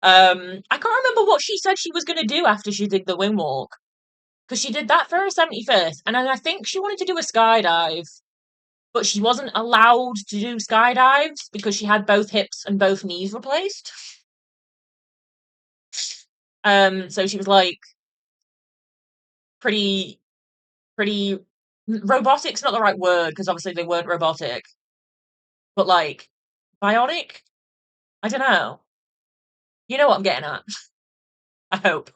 I can't remember what she said she was going to do after she did the wing walk because she did that for her 75th and then I think she wanted to do a skydive, but she wasn't allowed to do skydives because she had both hips and both knees replaced. So she was like pretty, pretty. Robotic's not the right word because obviously they weren't robotic, but like bionic. I don't know. You know what I'm getting at. I hope.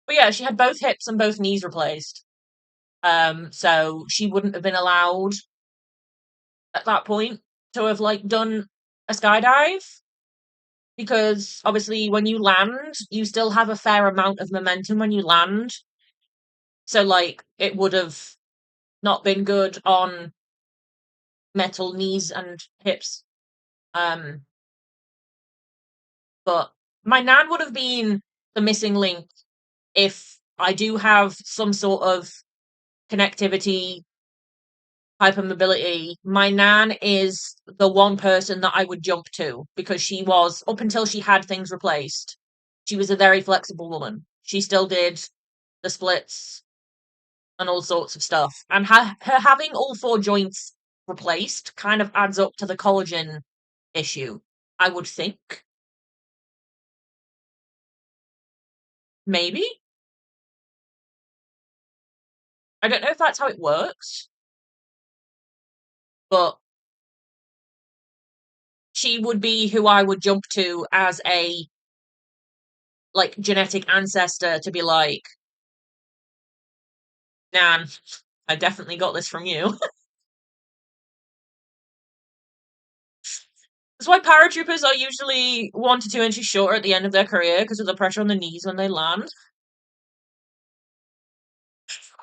But yeah, she had both hips and both knees replaced. So she wouldn't have been allowed at that point to have like done a skydive because obviously when you land, you still have a fair amount of momentum when you land. So like it would have not been good on metal knees and hips. Um, but my nan would have been the missing link if I do have some sort of connectivity, hypermobility. My nan is the one person that I would jump to because she was, up until she had things replaced, she was a very flexible woman. She still did the splits and all sorts of stuff. And her having all four joints replaced kind of adds up to the collagen issue, I would think. Maybe. I don't know if that's how it works, but she would be who I would jump to as a like genetic ancestor to be like, Nan, I definitely got this from you. That's why paratroopers are usually 1 to 2 inches shorter at the end of their career because of the pressure on the knees when they land.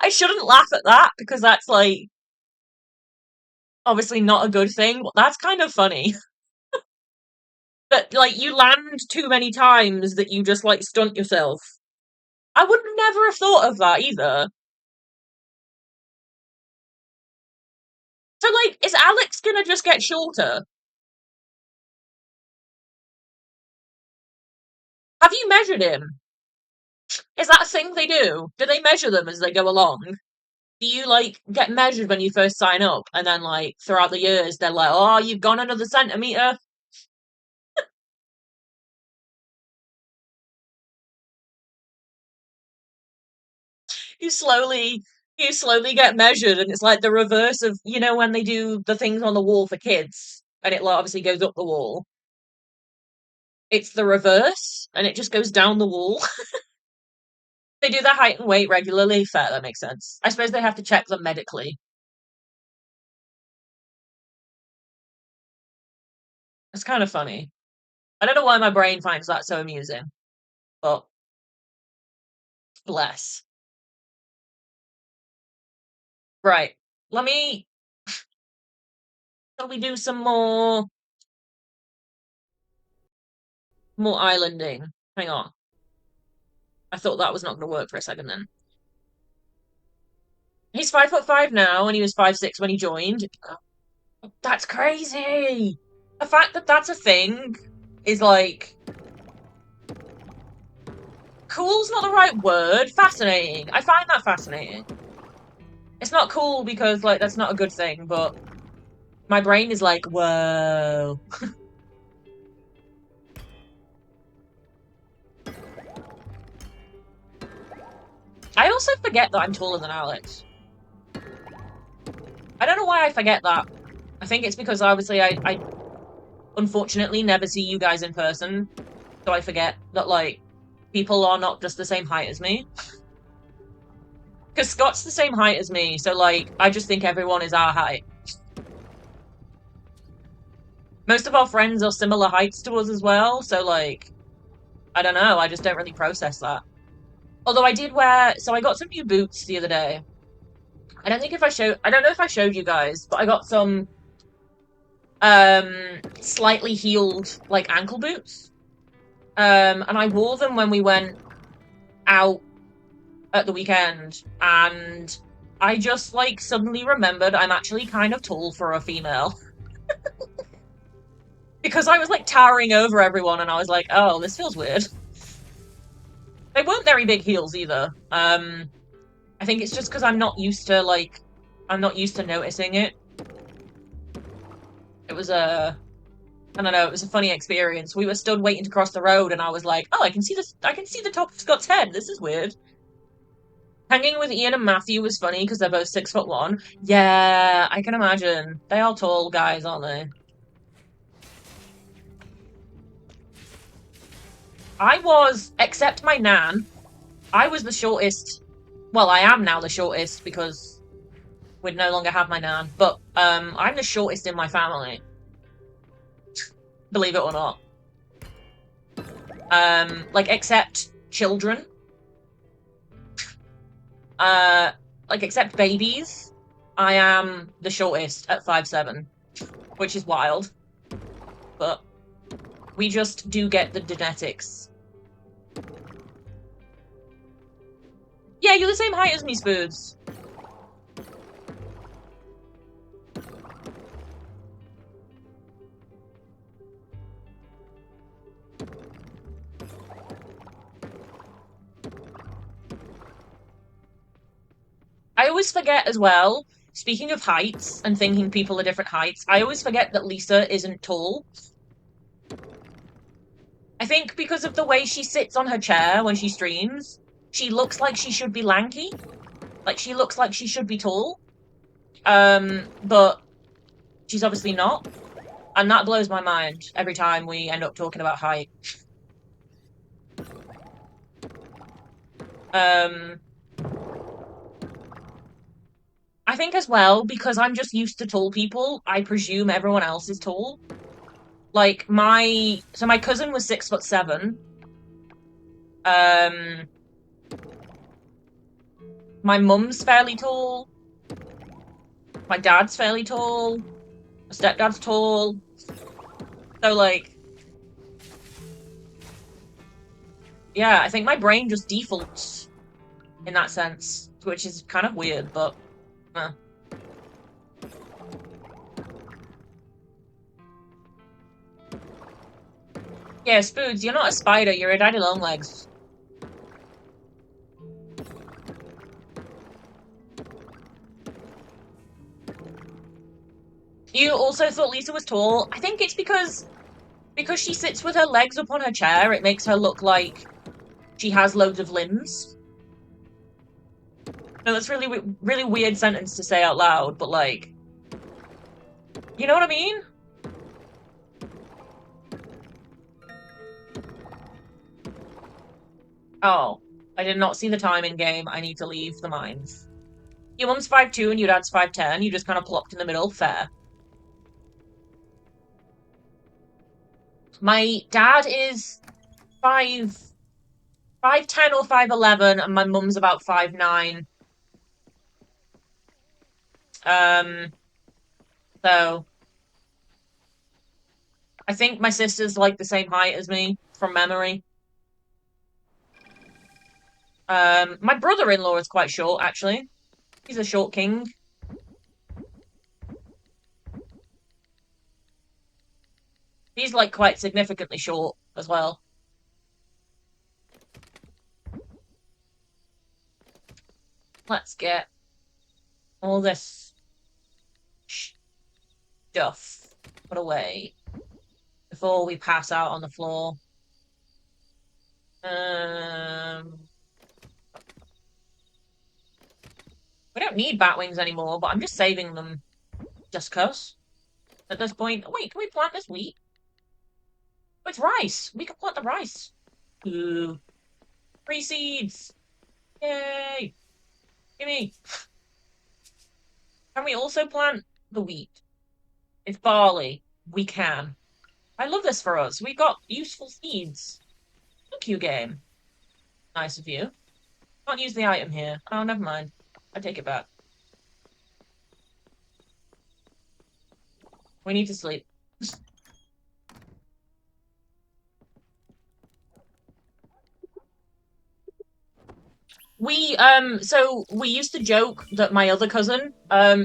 I shouldn't laugh at that because that's like obviously not a good thing, but that's kind of funny. That like you land too many times that you just like stunt yourself. I would never have thought of that either. So like, is Alex gonna just get shorter? Have you measured him? Is that a thing they do? Do they measure them as they go along? Do you like get measured when you first sign up and then like throughout the years they're like, oh, you've gone another centimeter? You slowly you slowly get measured and it's like the reverse of when they do the things on the wall for kids and it like obviously goes up the wall. It's the reverse and it just goes down the wall. They do their height and weight regularly. Fair, that makes sense. I suppose they have to check them medically. It's kind of funny. I don't know why my brain finds that so amusing, but bless. Right. Let me. Shall we do some more islanding? Hang on. I thought that was not going to work for a second. Then he's 5'5" now, and he was 5'6" when he joined. That's crazy. The fact that that's a thing is like cool's not the right word. Fascinating. I find that fascinating. It's not cool because like that's not a good thing, but my brain is like, whoa. I also forget that I'm taller than Alex. I don't know why I forget that. I think it's because obviously I unfortunately never see you guys in person, so I forget that like people are not just the same height as me. Because Scott's the same height as me, so like I just think everyone is our height. Most of our friends are similar heights to us as well, so like I don't know, I just don't really process that. Although I did wear, so I got some new boots the other day. I don't know if I showed you guys, but I got some slightly heeled like ankle boots. And I wore them when we went out at the weekend, and I just like suddenly remembered I'm actually kind of tall for a female. Because I was like towering over everyone and I was like, oh, this feels weird. They weren't very big heels either. I think it's just because I'm not used to noticing it. It was I don't know, it was a funny experience. We were stood waiting to cross the road and I was like, oh, I can see the top of Scott's head. This is weird. Hanging with Ian and Matthew was funny because they're both 6'1". Yeah, I can imagine. They are tall guys, aren't they? I was, except my nan, I was the shortest. Well, I am now the shortest because we'd no longer have my nan. But I'm the shortest in my family, believe it or not. Like except children. Like except babies, I am the shortest at 5'7", which is wild. But we just do get the genetics. Yeah, you're the same height as me, Spoods. I always forget as well, speaking of heights and thinking people are different heights, I always forget that Lisa isn't tall. I think because of the way she sits on her chair when she streams, she looks like she should be lanky. Like, she looks like she should be tall. But she's obviously not. And that blows my mind every time we end up talking about height. Um, I think as well, because I'm just used to tall people, I presume everyone else is tall. Like, my cousin was 6'7". Um, my mum's fairly tall. My dad's fairly tall. My stepdad's tall. So, like, yeah, I think my brain just defaults in that sense, which is kind of weird, but yeah, Spoods, you're not a spider, you're a daddy long legs. You also thought Lisa was tall. I think it's because she sits with her legs up on her chair, it makes her look like she has loads of limbs. No, that's really weird sentence to say out loud, but like, you know what I mean? Oh, I did not see the time in game. I need to leave the mines. Your mum's 5'2" and your dad's 5'10". You just kind of plopped in the middle. Fair. My dad is 5'10" or 5'11", and my mum's about 5'9". So I think my sister's like the same height as me from memory. My brother-in-law is quite short, actually. He's a short king. He's like quite significantly short as well. Let's get all this stuff put away before we pass out on the floor. We don't need bat wings anymore, but I'm just saving them just cause. At this point, wait, can we plant this wheat? Oh, it's rice. We can plant the rice. Ooh, free seeds. Yay! Gimme. Can we also plant the wheat? It's barley. We can. I love this for us. We got useful seeds. Thank you, game. Nice of you. Can't use the item here. Oh, never mind. I take it back. We need to sleep. So we used to joke that my other cousin,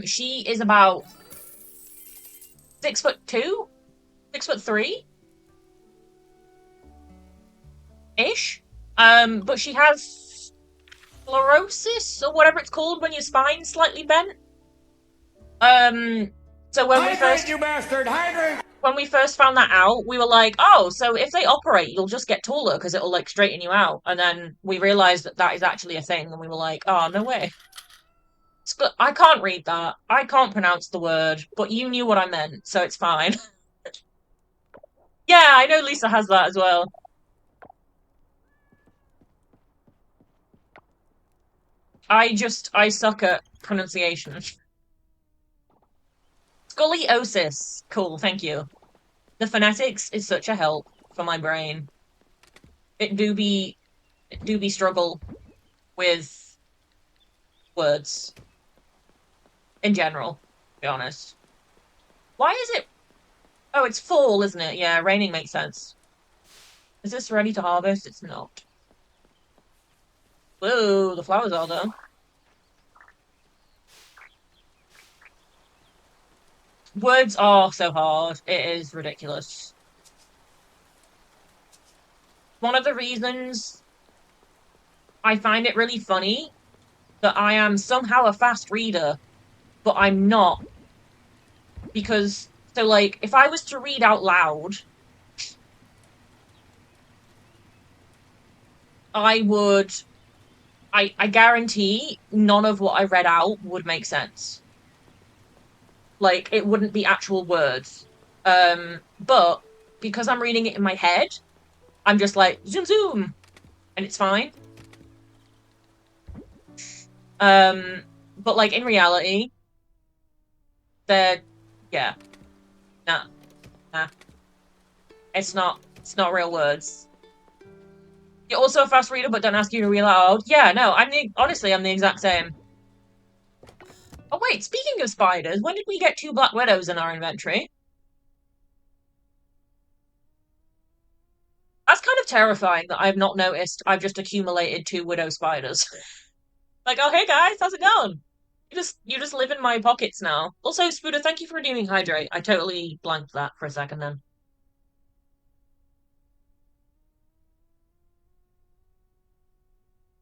she is about 6'2", 6'3" ish. But she has sclerosis or whatever it's called when your spine's slightly bent. Um, so Hydrate, you bastard! Hydrate! when we first found that out, we were like, oh, so if they operate, you'll just get taller because it'll like straighten you out. And then we realized that that is actually a thing, and we were like, oh, no way. I can't read that. I can't pronounce the word, but you knew what I meant, so it's fine. Yeah, I know Lisa has that as well. I suck at pronunciation. Scoliosis. Cool, thank you. The phonetics is such a help for my brain. It do be struggle with words in general, to be honest. Why is it? Oh, it's fall, isn't it? Yeah, raining makes sense. Is this ready to harvest? It's not. Whoa, the flowers are done. Words are so hard. It is ridiculous. One of the reasons I find it really funny that I am somehow a fast reader, but I'm not. Because, so like, if I was to read out loud, I would, I guarantee none of what I read out would make sense. Like, it wouldn't be actual words. But because I'm reading it in my head, I'm just like, zoom zoom, and it's fine. But like in reality, they're, yeah, nah, nah. It's not real words. You're also a fast reader, but don't ask you to read aloud. Yeah, no, honestly, I'm the exact same. Oh wait, speaking of spiders, when did we get 2 Black Widows in our inventory? That's kind of terrifying that I've not noticed I've just accumulated 2 widow spiders. Like, oh hey guys, how's it going? You just live in my pockets now. Also, Spooder, thank you for redeeming Hydrate. I totally blanked that for a second then.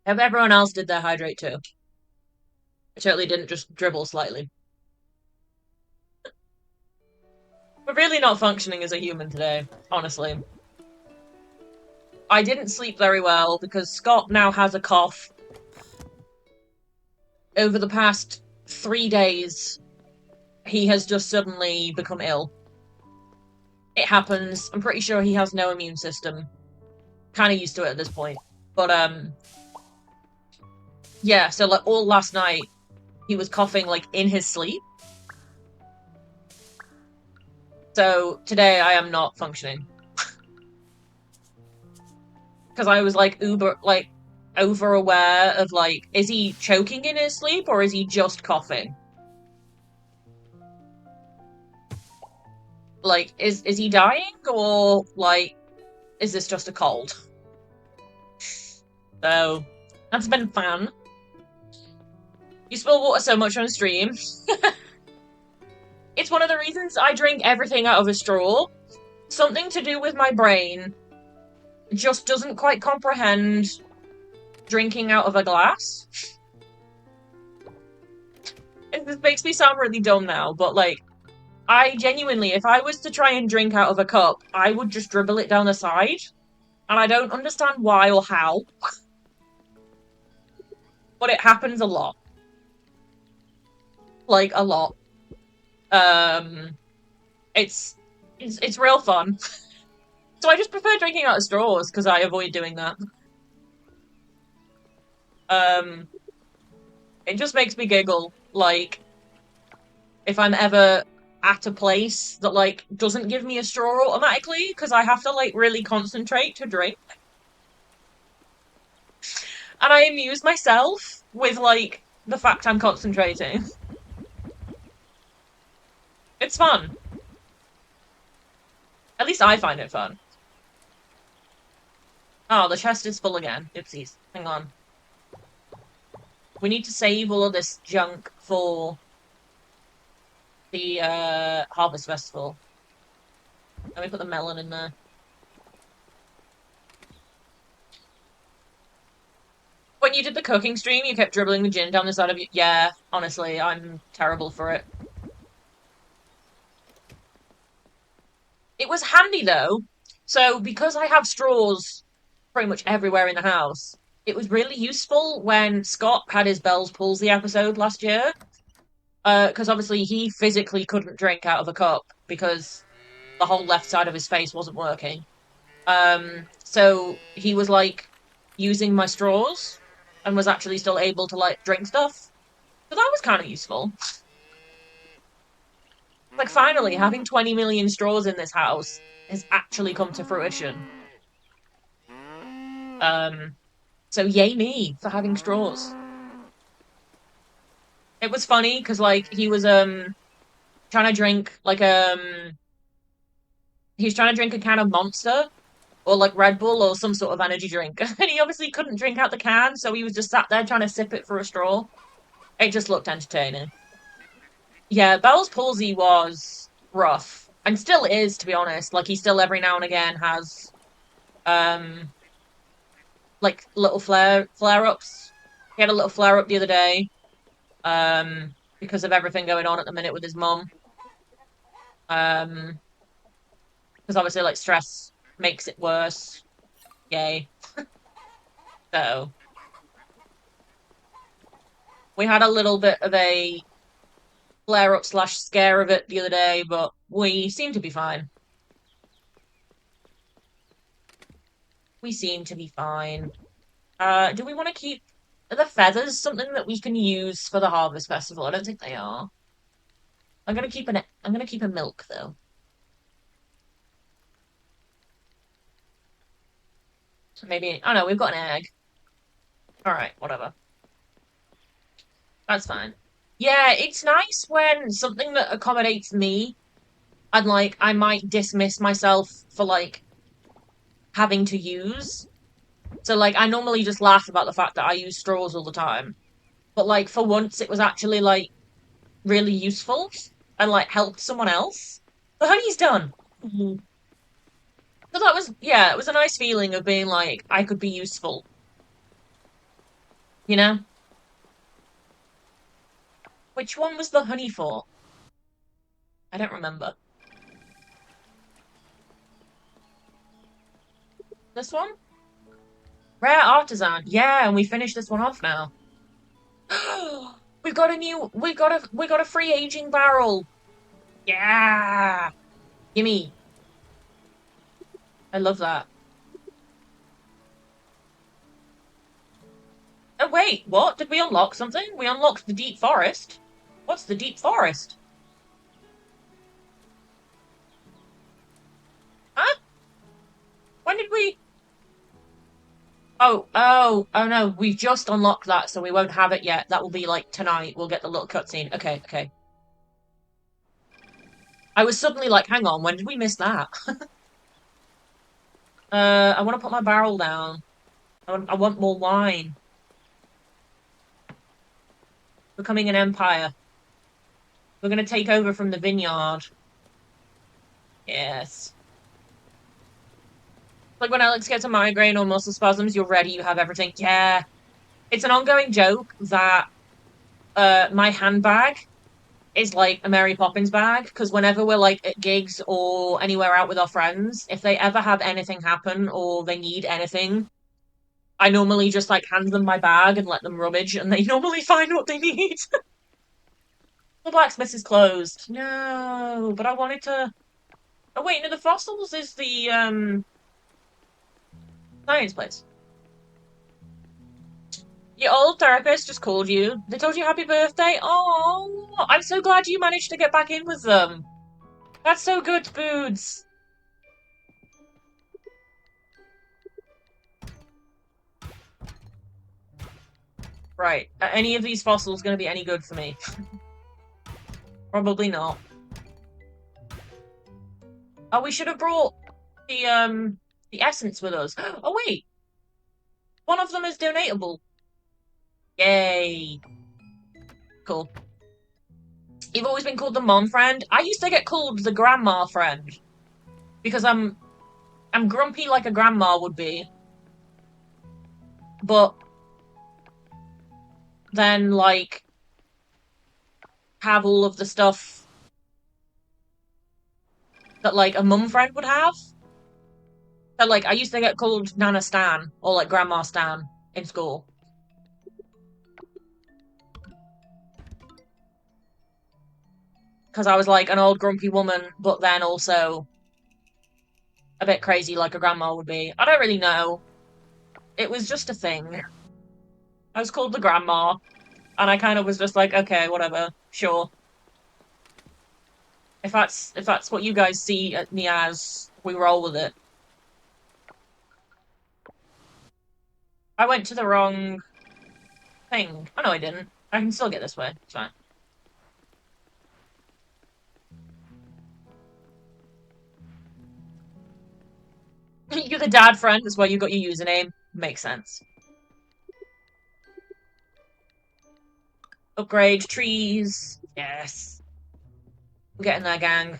Hope everyone else did their Hydrate too. I totally didn't just dribble slightly. We're really not functioning as a human today, honestly. I didn't sleep very well because Scott now has a cough. Over the past 3 days, he has just suddenly become ill. It happens. I'm pretty sure he has no immune system. Kind of used to it at this point. But, yeah, so, like, all last night, he was coughing, like, in his sleep. So, today I am not functioning. Because I was, like, over aware of, like, is he choking in his sleep, or is he just coughing? Like, is he dying, or, like, is this just a cold? So, that's been fun. You spill water so much on stream. It's one of the reasons I drink everything out of a straw. Something to do with my brain just doesn't quite comprehend drinking out of a glass. This makes me sound really dumb now, but, like, I genuinely, if I was to try and drink out of a cup, I would just dribble it down the side. And I don't understand why or how. But it happens a lot. Like, a lot. It's real fun. So I just prefer drinking out of straws, because I avoid doing that. It just makes me giggle. Like, if I'm ever at a place that, like, doesn't give me a straw automatically, because I have to, like, really concentrate to drink. And I amuse myself with, like, the fact I'm concentrating. It's fun. At least I find it fun. Oh, the chest is full again. Oopsies. Hang on. We need to save all of this junk for the Harvest Festival. Let me put the melon in there. When you did the cooking stream, you kept dribbling the gin down the side of you. Yeah, honestly, I'm terrible for it. It was handy though. So because I have straws pretty much everywhere in the house, it was really useful when Scott had his Bell's Palsy episode last year. Because obviously he physically couldn't drink out of a cup because the whole left side of his face wasn't working. So he was like using my straws and was actually still able to like drink stuff. So that was kind of useful. Like finally having 20 million straws in this house has actually come to fruition. So yay me for having straws. It was funny because like he was trying to drink like he was trying to drink a can of Monster or like Red Bull or some sort of energy drink. And he obviously couldn't drink out the can, so he was just sat there trying to sip it through a straw. It just looked entertaining. Yeah, Bell's palsy was rough. And still is, to be honest. Like he still every now and again has um like little flare ups. He had a little flare up the other day, because of everything going on at the minute with his mum. Because obviously like stress makes it worse. Yay. So we had a little bit of a flare up slash scare of it the other day, but we seem to be fine. We seem to be fine. Do we want to keep are the feathers something that we can use for the Harvest Festival? I don't think they are. I'm gonna keep a milk though. So maybe oh no, we've got an egg. Alright, whatever. That's fine. Yeah, it's nice when something that accommodates me and like I might dismiss myself for like having to use. So like I normally just laugh about the fact that I use straws all the time. But like for once it was actually like really useful and like helped someone else. The honey's done. Mhm. So that was yeah, it was a nice feeling of being like I could be useful, you know? Which one was the honey for? I don't remember. This one? Rare artisan. Yeah, and we finished this one off now. We got a free aging barrel. Yeah. Gimme. I love that. Oh wait, what? Did we unlock something? We unlocked the deep forest. What's the deep forest? Huh? When did we oh no, we've just unlocked that, so we won't have it yet. That will be like tonight. We'll get the little cutscene. Okay, okay. I was suddenly like, hang on, when did we miss that? I want to put my barrel down. I want more wine. Becoming an empire. We're gonna take over from the vineyard. Yes. Like when Alex gets a migraine or muscle spasms, you're ready, you have everything. Yeah. It's an ongoing joke that my handbag is like a Mary Poppins bag, because whenever we're like at gigs or anywhere out with our friends, if they ever have anything happen or they need anything, I normally just like hand them my bag and let them rummage and they normally find what they need. The blacksmith is closed. No, but I wanted to oh wait, no, the fossils is the science place. Your old therapist just called you. They told you happy birthday. Oh, I'm so glad you managed to get back in with them. That's so good, Boods. Right. Are any of these fossils going to be any good for me? Probably not. Oh, we should have brought the essence with us. Oh wait, one of them is donatable. Yay. Cool. You've always been called the mom friend. I used to get called the grandma friend because I'm grumpy like a grandma would be, but then like have all of the stuff that like a mum friend would have. So like I used to get called Nana Stan or like Grandma Stan in school. Because I was like an old grumpy woman, but then also a bit crazy like a grandma would be. I don't really know. It was just a thing. I was called the grandma, and I kind of was just like, okay, whatever, sure. If that's what you guys see me as, we roll with it. I went to the wrong thing. Oh no, I didn't. I can still get this way. It's fine. You're the dad friend. That's why you got your username. Makes sense. Upgrade trees. Yes. We're getting there, gang.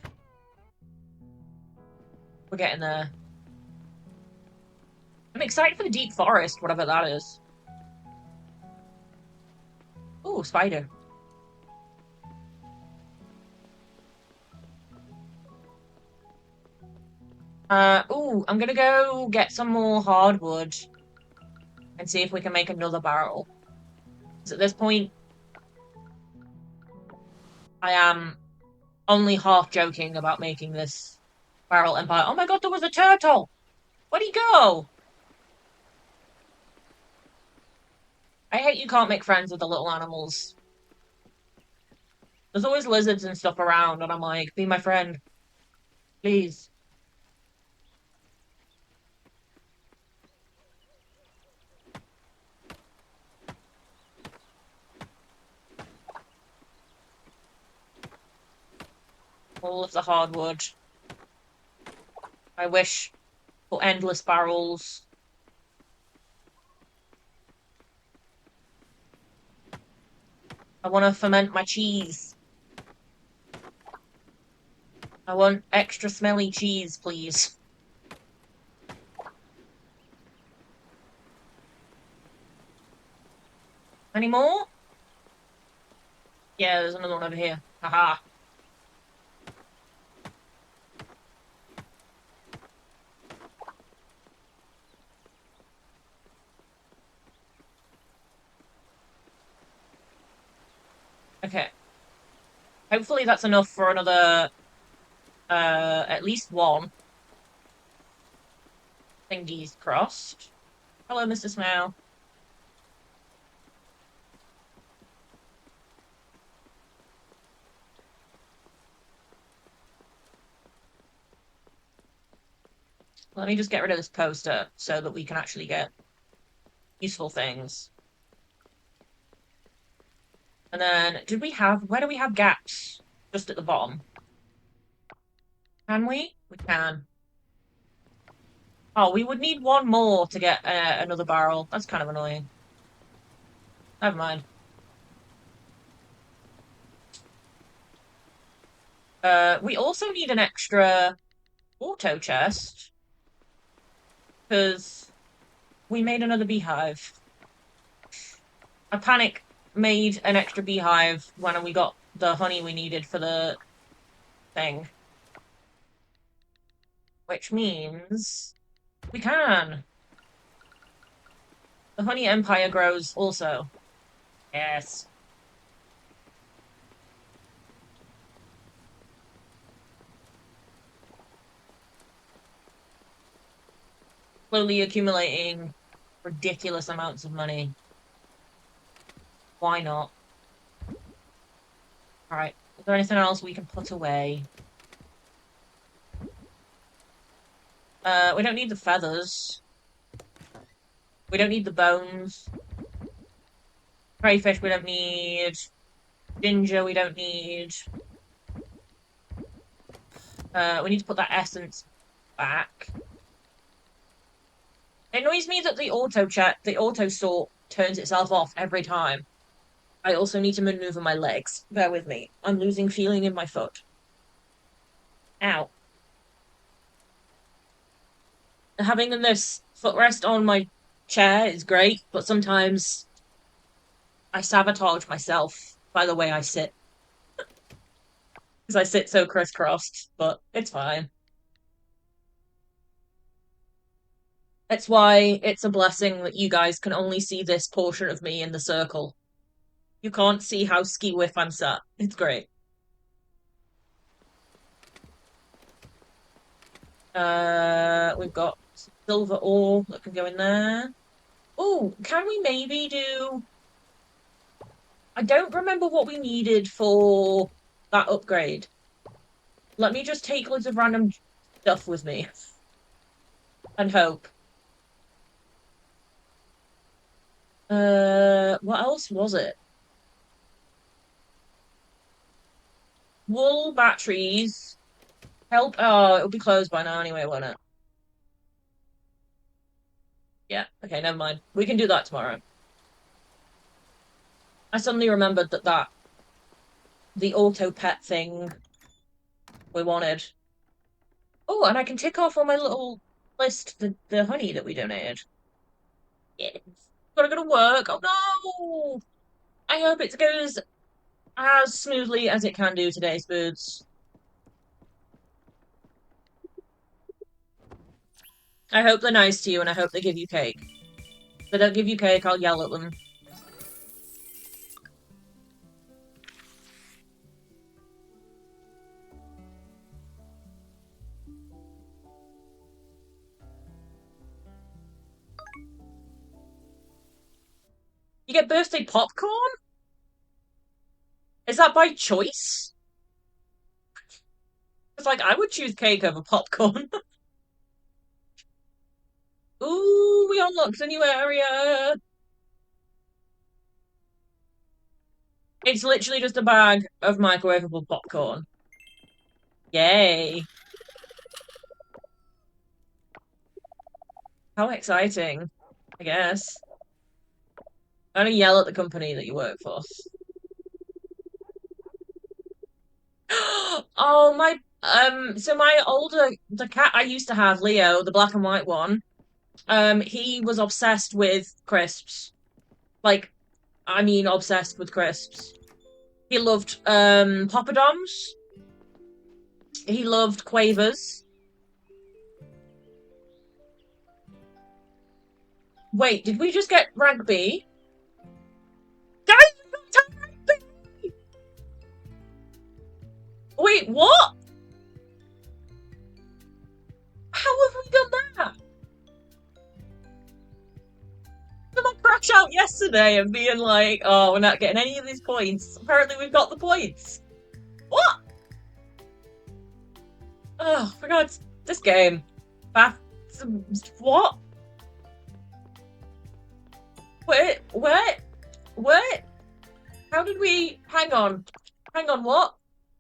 We're getting there. I'm excited for the deep forest, whatever that is. Ooh, spider. Ooh, I'm gonna go get some more hardwood and see if we can make another barrel. Because at this point, I am only half joking about making this barrel empire. Oh my god, there was a turtle! Where'd he go? I hate you can't make friends with the little animals. There's always lizards and stuff around, and I'm like, be my friend. Please. All of the hardwood. I wish for endless barrels. I want to ferment my cheese. I want extra smelly cheese, please. Any more? Yeah, there's another one over here. Haha. Okay. Hopefully that's enough for another, at least one. Thingies crossed. Hello, Mr. Smile. Let me just get rid of this poster so that we can actually get useful things. And then, where do we have gaps? Just at the bottom. Can we? We can. Oh, we would need one more to get another barrel. That's kind of annoying. Never mind. We also need an extra auto chest. Because we made another beehive. I panic made an extra beehive when we got the honey we needed for the thing. Which means we can. The honey empire grows also. Yes. Slowly accumulating ridiculous amounts of money. Why not? Alright. Is there anything else we can put away? We don't need the feathers. We don't need the bones. Crayfish we don't need. Ginger we don't need. We need to put that essence back. It annoys me that the auto sort turns itself off every time. I also need to maneuver my legs. Bear with me. I'm losing feeling in my foot. Ow. Having this footrest on my chair is great, but sometimes I sabotage myself by the way I sit. Because I sit so crisscrossed, but it's fine. That's why it's a blessing that you guys can only see this portion of me in the circle. You can't see how ski-whiff I'm sat. It's great. We've got silver ore that can go in there. Oh, can we maybe do... I don't remember what we needed for that upgrade. Let me just take loads of random stuff with me. And hope. What else was it? Wool, batteries, help. Oh, it'll be closed by now anyway, won't it? Yeah, okay, never mind. We can do that tomorrow. I suddenly remembered that the auto pet thing we wanted. Oh, and I can tick off on my little list the honey that we donated. Yeah. Gotta go to work. Oh no! I hope it goes as smoothly as it can do today, Spoods. I hope they're nice to you and I hope they give you cake. If they don't give you cake, I'll yell at them. You get birthday popcorn? Is that by choice? It's like, I would choose cake over popcorn. Ooh, we unlocked a new area. It's literally just a bag of microwavable popcorn. Yay. How exciting, I guess. I'm gonna yell at the company that you work for. Oh, so my the cat I used to have, Leo, the black and white one, he was obsessed with crisps. Like, I mean, obsessed with crisps. He loved, Poppadoms. He loved Quavers. Wait, did we just get rank B? Guys, we got rank B! Wait, what? How have we done that? Someone crash out yesterday and being like, oh, we're not getting any of these points. Apparently we've got the points. What? Oh, my God, this game. What? Wait. How did we... Hang on, what?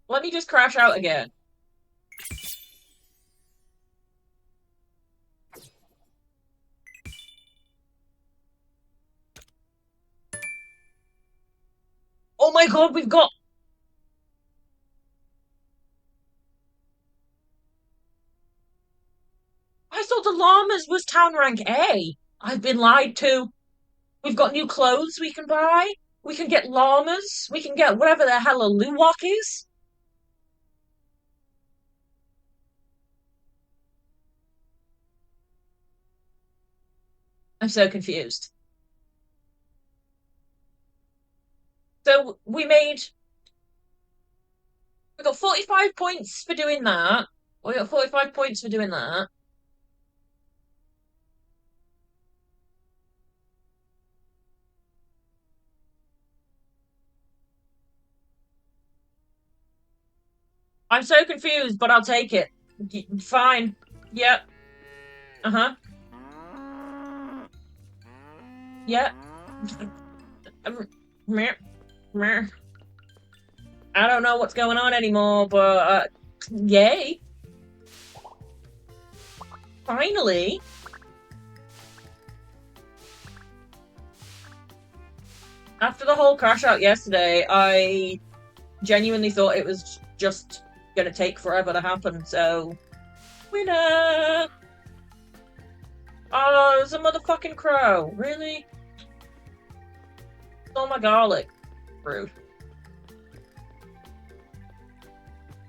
Let me just crash out again. Oh my God, we've got... I thought the llamas was town rank A. I've been lied to. We've got new clothes we can buy. We can get llamas. We can get whatever the hell a luwak is. I'm so confused. So we got 45 points for doing that. We got 45 points for doing that. I'm so confused, but I'll take it. Fine. Yep. Uh-huh. Yep. Meh, meh. I don't know what's going on anymore, but yay. Finally. After the whole crash out yesterday, I genuinely thought it was just gonna take forever to happen, so... Winner! Oh, there's a motherfucking crow. Really? Stole my garlic. Rude.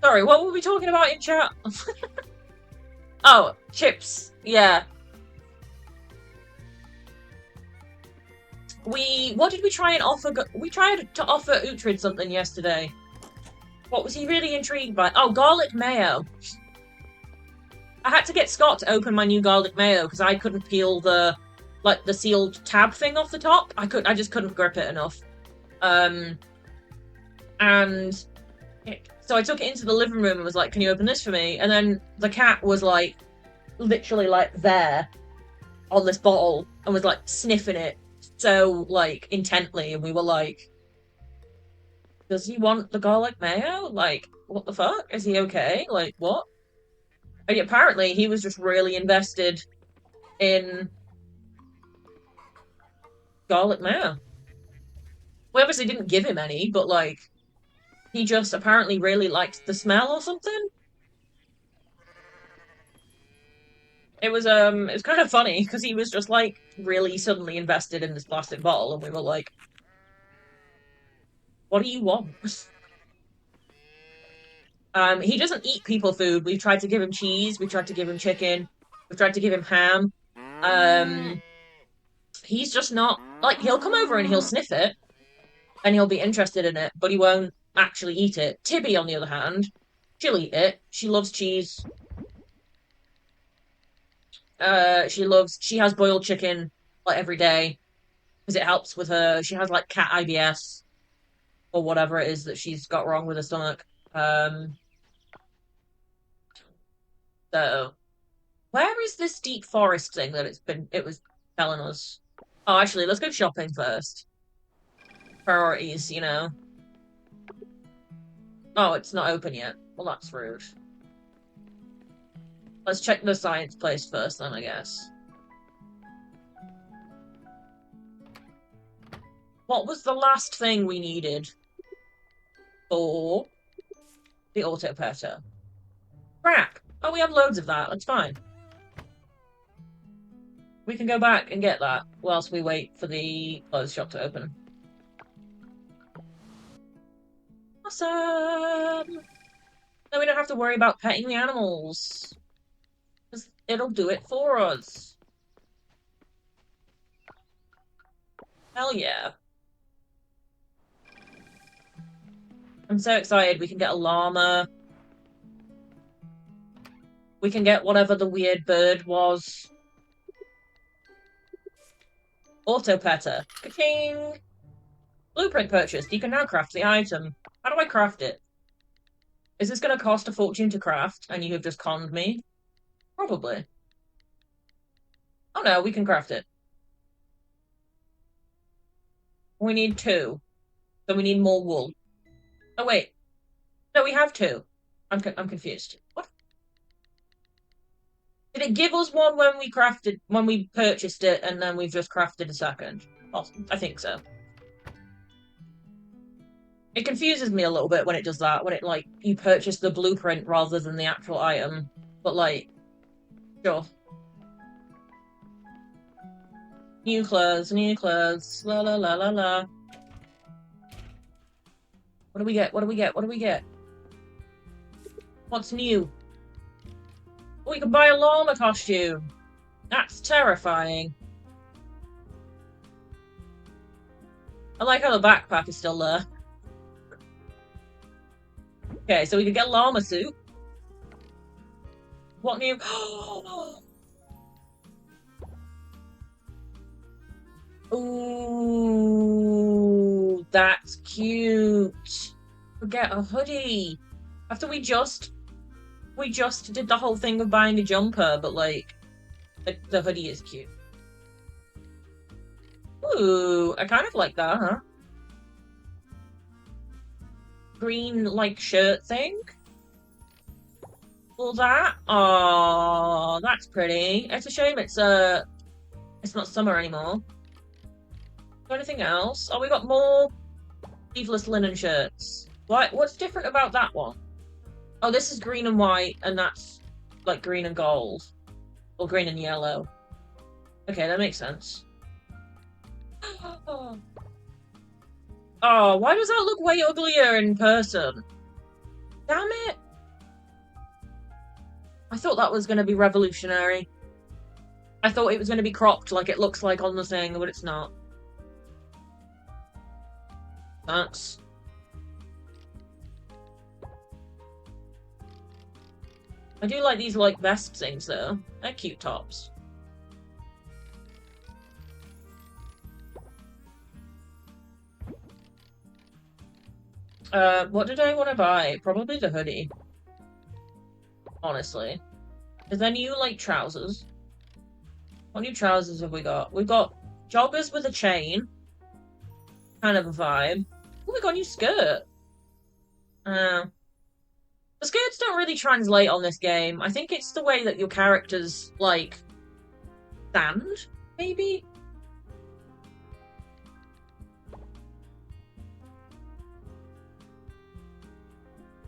Sorry, what were we talking about in chat? Oh, chips. Yeah. What did we try and offer? We tried to offer Uhtred something yesterday. What was he really intrigued by? Oh, garlic mayo. I had to get Scott to open my new garlic mayo because I couldn't peel the sealed tab thing off the top. I just couldn't grip it enough. So I took it into the living room and was like, "Can you open this for me?" And then the cat was like, literally like there on this bottle and was like sniffing it so like intently, and we were like, "Does he want the garlic mayo? Like, what the fuck? Is he okay? Like, what?" And apparently he was just really invested in garlic mayo. We obviously didn't give him any, but like, he just apparently really liked the smell or something. It was kind of funny because he was just like really suddenly invested in this plastic bottle, and we were like, "What do you want?" He doesn't eat people food. We've tried to give him cheese. We've tried to give him chicken. We've tried to give him ham. He's just not like, he'll come over and he'll sniff it and he'll be interested in it, but he won't actually eat it. Tibby, on the other hand, she'll eat it. She loves cheese. She has boiled chicken like every day because it helps with her. She has like cat IBS or whatever it is that she's got wrong with her stomach. So where is this deep forest thing that it was telling us? Oh, actually, let's go shopping first. Priorities, you know. Oh, it's not open yet. Well, that's rude. Let's check the science place first, then, I guess. What was the last thing we needed for the auto petter? Crap! Oh, we have loads of that. That's fine. We can go back and get that whilst we wait for the clothes shop to open. Awesome! Then we don't have to worry about petting the animals. It'll do it for us. Hell yeah. I'm so excited. We can get a llama. We can get whatever the weird bird was. Auto petter. Ka-ching! Blueprint purchased. You can now craft the item. How do I craft it? Is this going to cost a fortune to craft and you have just conned me? Probably. Oh no, we can craft it. We need 2. So we need more wool. Oh wait. No, we have 2. I'm confused. What? Did it give us one when we purchased it, and then we've just crafted a second? Well, I think so. It confuses me a little bit when it does that, when it, like, you purchase the blueprint rather than the actual item. But, like, sure. New clothes, la la la la la. What do we get? What do we get? What do we get? What's new? Oh, you can buy a llama costume! That's terrifying. I like how the backpack is still there. Okay, so we can get a llama suit. What new? Ooh, that's cute. We'll get a hoodie. After we just did the whole thing of buying a jumper, but like the hoodie is cute. Ooh, I kind of like that, huh? green, like, shirt thing. All that. Oh, that's pretty. It's a shame it's not summer anymore. Anything else? Oh, we got more sleeveless linen shirts. What's different about that one? Oh, this is green and white, and that's like green and gold. Or green and yellow. Okay, that makes sense. Oh, why does that look way uglier in person? Damn it! I thought that was going to be revolutionary. I thought it was going to be cropped like it looks like on the thing, but it's not. Thanks. I do like these, like, vest things, though. They're cute tops. What did I want to buy? Probably the hoodie. Honestly. Is there new, like, trousers? What new trousers have we got? We've got joggers with a chain. Kind of a vibe. Oh, we got a new skirt. The skirts don't really translate on this game. I think it's the way that your characters, like, stand, maybe?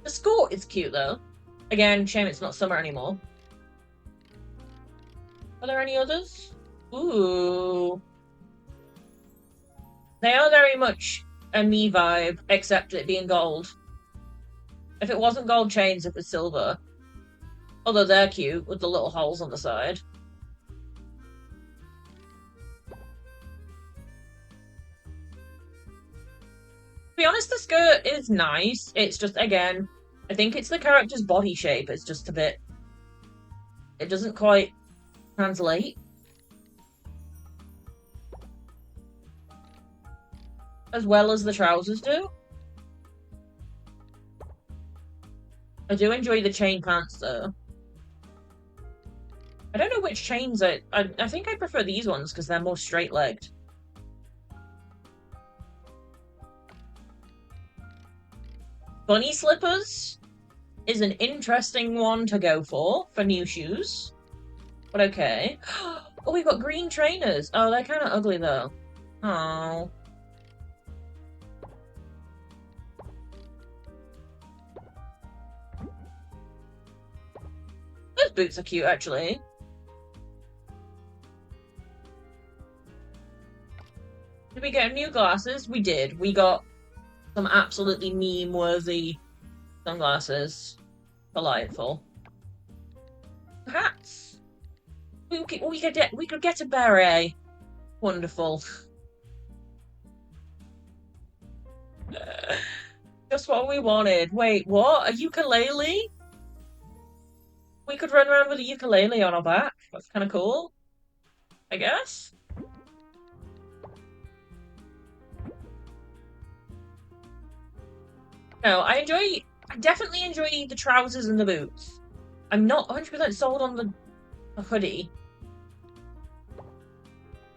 The skirt is cute, though. Again, shame it's not summer anymore. Are there any others? Ooh. They are very much a me vibe, except it being gold. If it wasn't gold chains, it was silver. Although they're cute, with the little holes on the side. To be honest, the skirt is nice. It's just, again, I think it's the character's body shape. It's just a bit... It doesn't quite translate. As well as the trousers do. I do enjoy the chain pants, though. I don't know which chains I think I prefer these ones, because they're more straight-legged. Bunny slippers is an interesting one to go for new shoes. But okay. Oh, we got green trainers. Oh, they're kind of ugly, though. Oh. Those boots are cute, actually. Did we get new glasses? We did. We got some absolutely meme-worthy sunglasses. Delightful. Hats. We could get a beret. Wonderful. Just what we wanted. Wait, what? A ukulele? We could run around with a ukulele on our back. That's kind of cool. I guess? No, I definitely enjoy the trousers and the boots. I'm not 100% sold on the hoodie.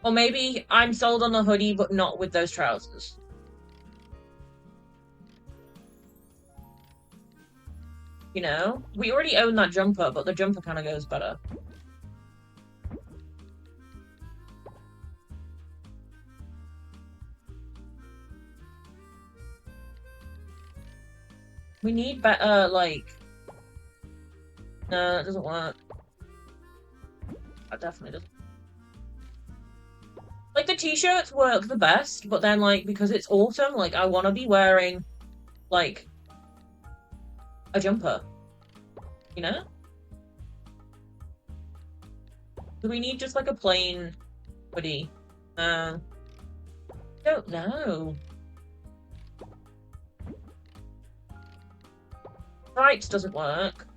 Or maybe I'm sold on the hoodie, but not with those trousers. You know? We already own that jumper, but the jumper kind of goes better. We need better, like... No, it doesn't work. That definitely doesn't. Like, the t-shirts work the best, but then, like, because it's autumn, like, I want to be wearing, like, a jumper. You know? Do we need just, like, a plain hoodie? I don't know. Stripes doesn't work.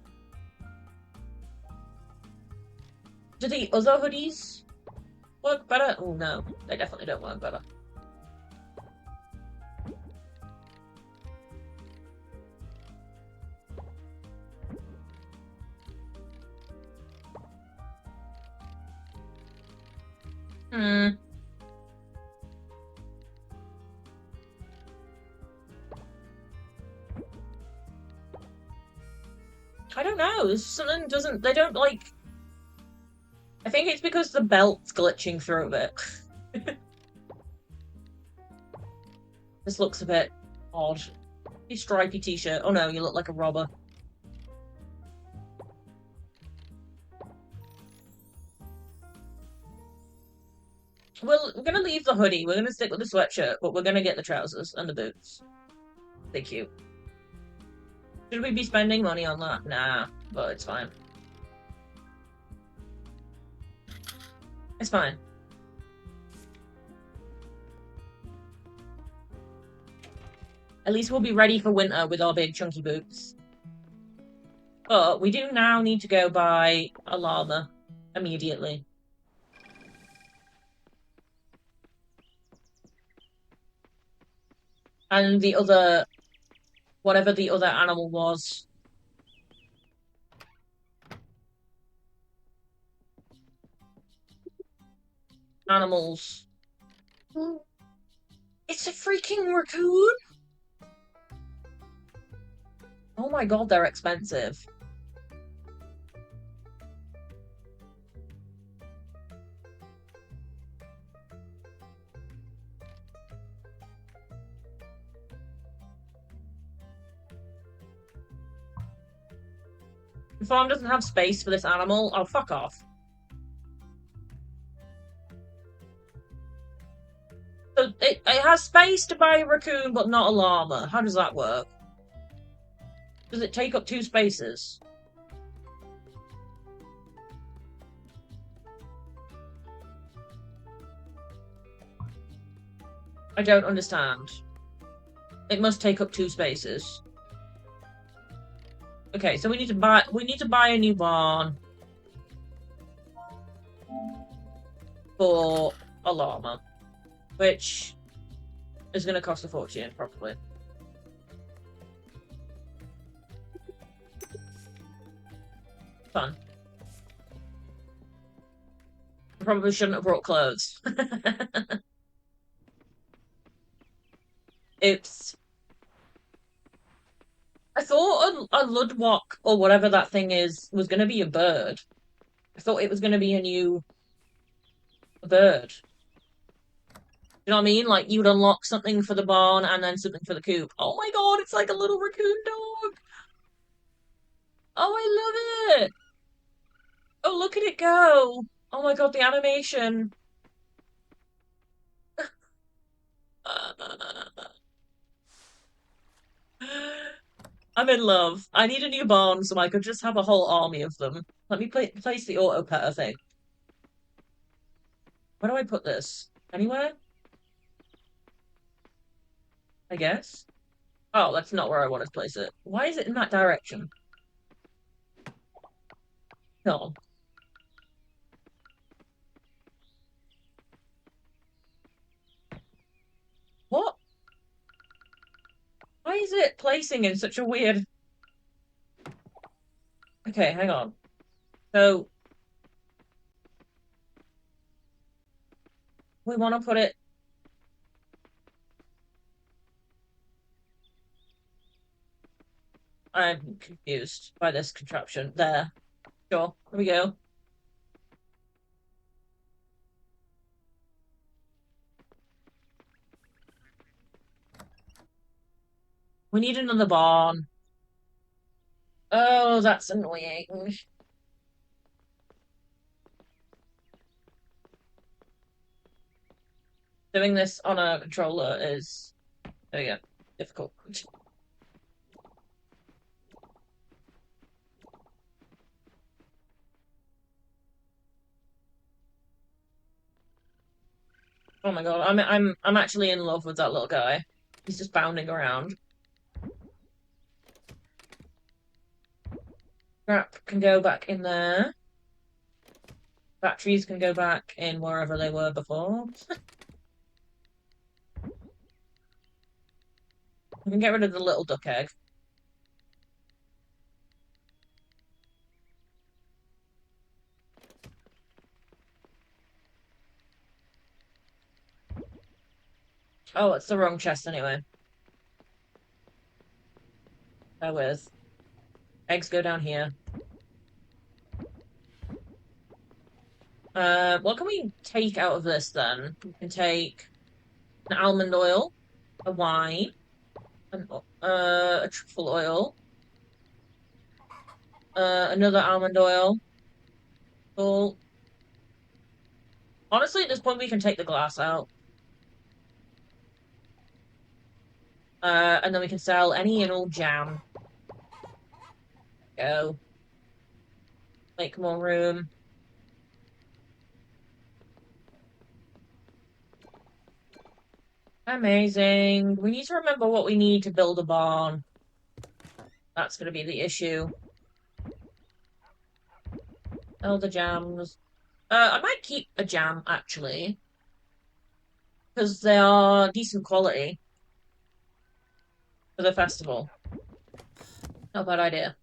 Do the other hoodies work better? Oh, no. They definitely don't work better. Hmm. don't know. Something doesn't. They don't like. I think it's because the belt's glitching through it. This looks a bit odd. A stripy t-shirt. Oh no, you look like a robber. Well, we're gonna leave the hoodie. We're gonna stick with the sweatshirt, but we're gonna get the trousers and the boots. They're cute. Should we be spending money on that? Nah, but it's fine. It's fine. At least we'll be ready for winter with our big chunky boots. But we do now need to go buy a llama immediately. And the other, whatever the other animal was. Animals. It's a freaking raccoon! Oh my god, they're expensive. The farm doesn't have space for this animal. Oh, fuck off. So it has space to buy a raccoon, but not a llama. How does that work? Does it take up 2 spaces? I don't understand. It must take up 2 spaces. Okay, so we need to buy a new barn for a llama, which is going to cost a fortune, probably. Fun. I probably shouldn't have brought clothes. Oops. I thought a Ludwok, or whatever that thing is, was going to be a bird. I thought it was going to be a new bird. You know what I mean? Like, you'd unlock something for the barn and then something for the coop. Oh my god, it's like a little raccoon dog! Oh, I love it! Oh, look at it go! Oh my god, the animation. I'm in love. I need a new barn so I could just have a whole army of them. Let me place the auto petter thing. Where do I put this? Anywhere? I guess? Oh, that's not where I want to place it. Why is it in that direction? No. What? Why is it placing in such a weird... Okay, hang on. So... we want to put it... I'm confused by this contraption. There. Sure. Here we go. We need another barn. Oh, that's annoying. Doing this on a controller is... there we go. Difficult. Oh my god, I'm actually in love with that little guy. He's just bounding around. Scrap can go back in there. Batteries can go back in wherever they were before. We can get rid of the little duck egg. Oh, it's the wrong chest anyway. Bear with. Eggs go down here. What can we take out of this then? We can take an almond oil, a wine, a truffle oil, another almond oil. Well, honestly, at this point, we can take the glass out. And then we can sell any and all jam. Go. Make more room. Amazing. We need to remember what we need to build a barn. That's going to be the issue. Elder jams. I might keep a jam, actually. Because they are decent quality for the festival. Not a bad idea.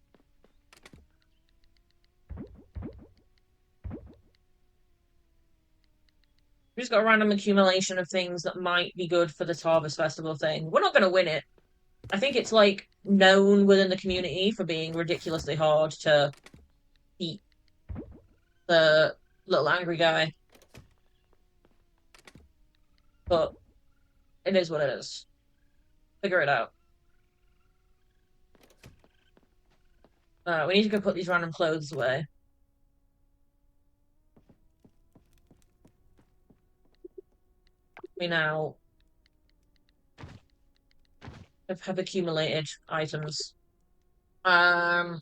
We just got a random accumulation of things that might be good for this Harvest Festival thing. We're not going to win it. I think it's, like, known within the community for being ridiculously hard to beat the little angry guy. But it is what it is. Figure it out. We need to go put these random clothes away. We now have accumulated items. I'm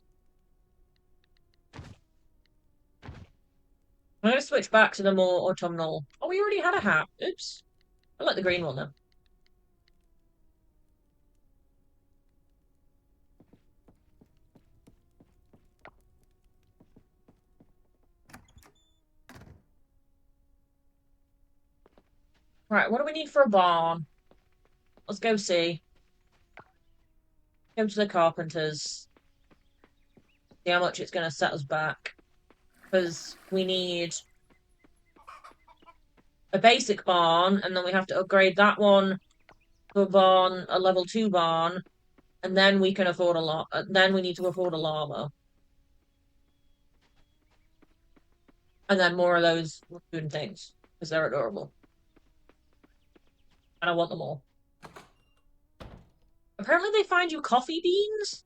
gonna switch back to the more autumnal. Oh, we already had a hat. Oops. I like the green one though. Right, what do we need for a barn? Let's go see. Go to the carpenters. See how much it's gonna set us back. Because we need a basic barn, and then we have to upgrade that one to a barn, a level 2 barn, and then we can afford a lot. Then we need to afford a llama. And then more of those raccoon things, because they're adorable. And I want them all. Apparently they find you coffee beans?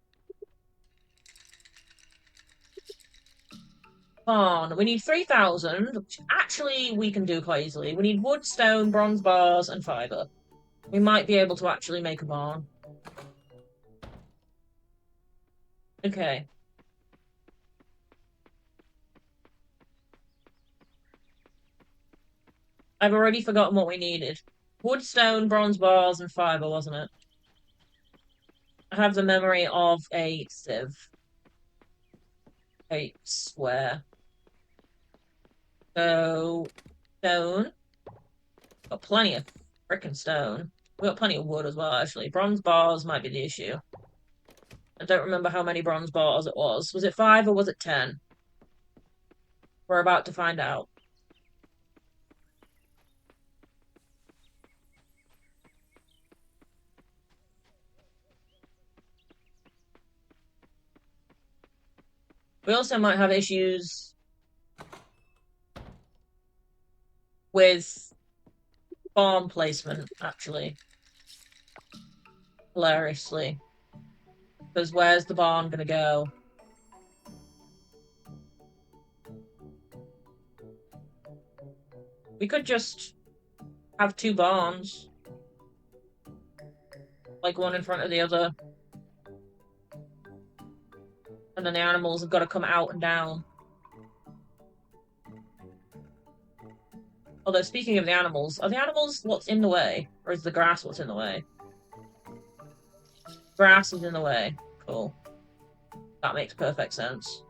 Barn. We need 3,000, which actually we can do quite easily. We need wood, stone, bronze bars, and fiber. We might be able to actually make a barn. Okay. I've already forgotten what we needed. Wood, stone, bronze bars, and fiber, wasn't it? I have the memory of a sieve. I swear. So, stone. Got plenty of frickin' stone. We got plenty of wood as well, actually. Bronze bars might be the issue. I don't remember how many bronze bars it was. Was it 5 or was it 10? We're about to find out. We also might have issues with farm placement, actually. Hilariously. Because where's the barn gonna go? We could just have 2 barns. Like one in front of the other. And then the animals have got to come out and down. Although, speaking of the animals, are the animals what's in the way? Or is the grass what's in the way? Grass is in the way. Cool. That makes perfect sense.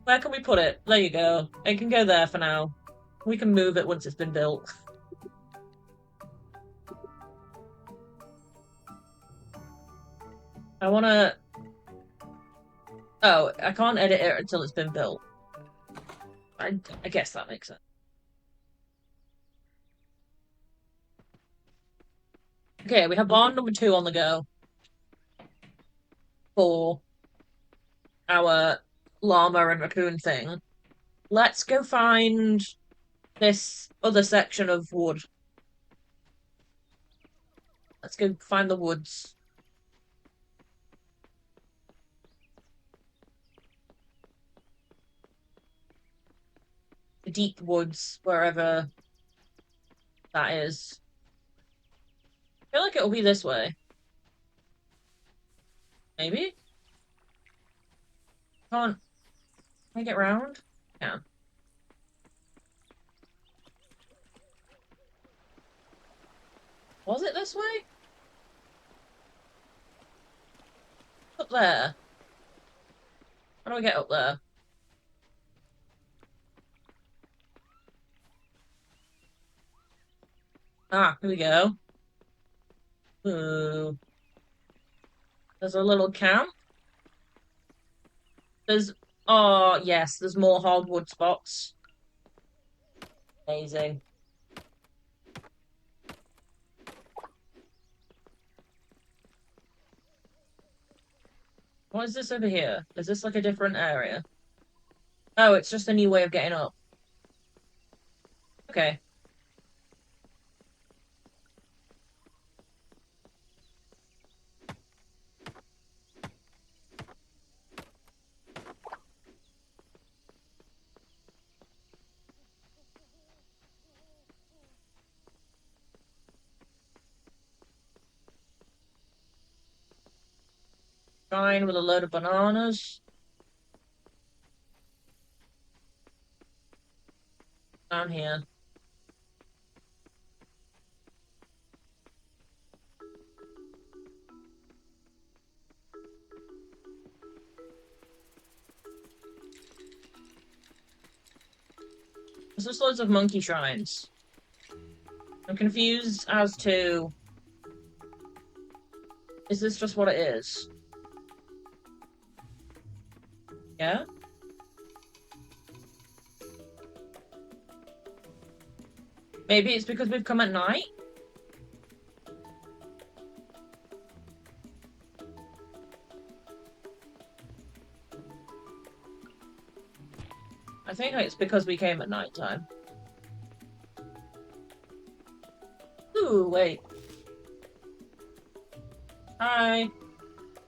Where can we put it? There you go. It can go there for now. We can move it once it's been built. I wanna... Oh, I can't edit it until it's been built. I guess that makes sense. Okay, we have barn number 2 on the go. For our llama and raccoon thing. let's go find this other section of wood. Let's go find the woods. The deep woods, wherever that is. I feel like it'll be this way. Maybe? Can't I get round? Yeah. Was it this way? Up there. How do I get up there? Ah, here we go. Ooh. There's a little camp. There's oh yes, there's more hardwood spots. Amazing. What is this over here? Is this like a different area? Oh, it's just a new way of getting up. Okay. Shrine with a load of bananas. Down here. There's just loads of monkey shrines. I'm confused as to... Is this just what it is? Yeah? Maybe it's because we've come at night? I think it's because we came at night time. Ooh, wait. Hi.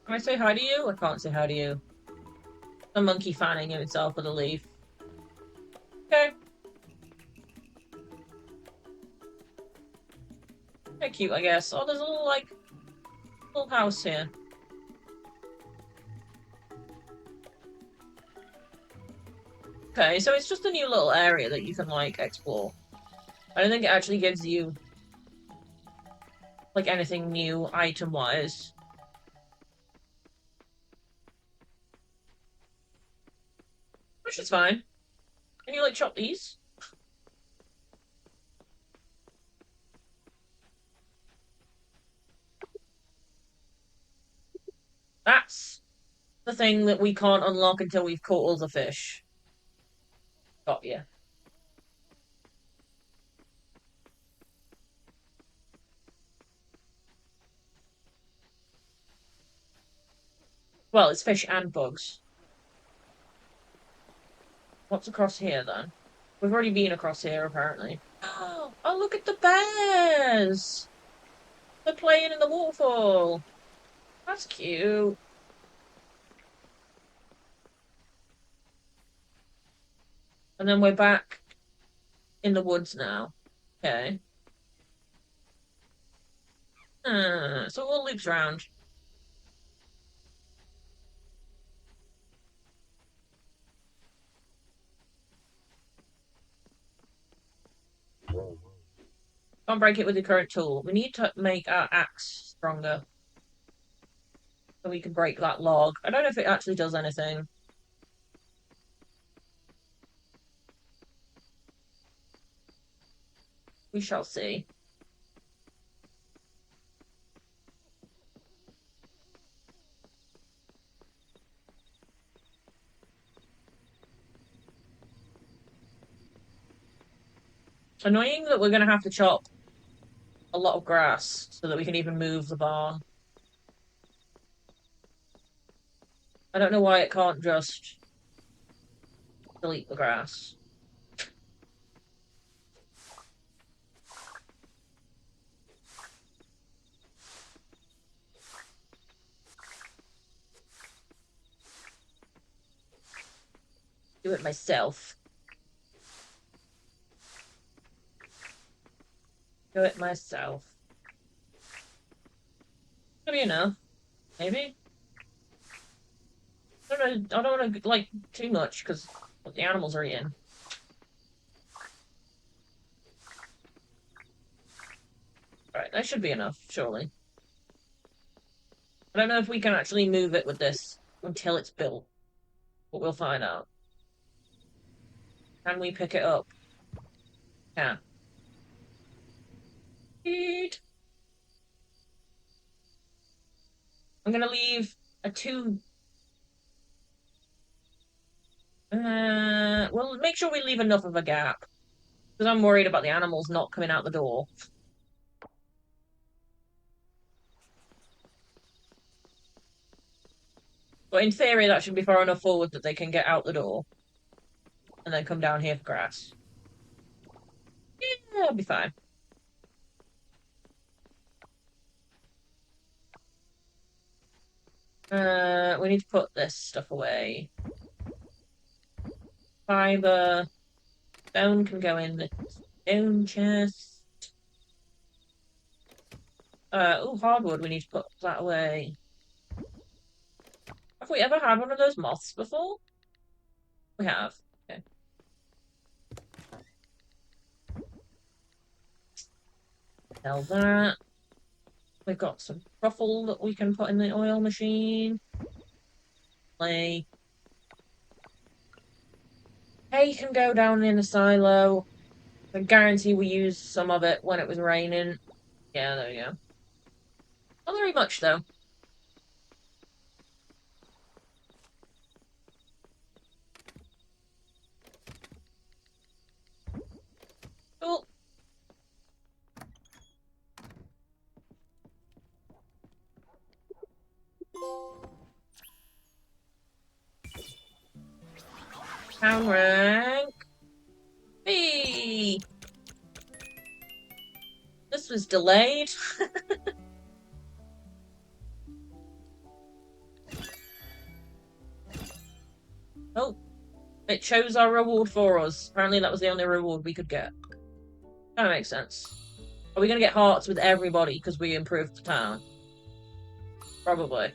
Can I say hi to you? I can't say hi to you. A monkey fanning himself with a leaf. Okay. They're cute, I guess. Oh, there's a little, like, little house here. Okay, so it's just a new little area that you can, like, explore. I don't think it actually gives you, like, anything new item-wise. Which is fine. Can you, like, chop these? That's the thing that we can't unlock until we've caught all the fish. Got you. Well, it's fish and bugs. What's across here, then? We've already been across here, apparently. Oh, look at the bears! They're playing in the waterfall. That's cute. And then we're back in the woods now. Okay. So it all loops around. Can't break it with the current tool. We need to make our axe stronger. So we can break that log. I don't know if it actually does anything. We shall see. Annoying that we're going to have to chop a lot of grass so that we can even move the barn. I don't know why it can't just... Delete the grass. Do it myself. Do it myself. Maybe enough. Maybe. I don't want to like too much because the animals are eating. Alright, that should be enough, surely. I don't know if we can actually move it with this until it's built, but we'll find out. Can we pick it up? Yeah. Eat. I'm gonna leave a two. Well, make sure we leave enough of a gap because I'm worried about the animals not coming out the door. But in theory, that should be far enough forward that they can get out the door and then come down here for grass. Yeah, it'll be fine. We need to put this stuff away. Fiber. Stone can go in the stone chest. Oh, hardwood, we need to put that away. Have we ever had one of those moths before? We have. Okay. Sell that. We've got some truffle that we can put in the oil machine. Play. Hay can go down in a silo. I guarantee we used some of it when it was raining. Yeah, there we go. Not very much, though. Cool. Town rank. Hey! This was delayed. Oh, it chose our reward for us. Apparently that was the only reward we could get. That makes sense. Are we gonna get hearts with everybody because we improved the town? Probably.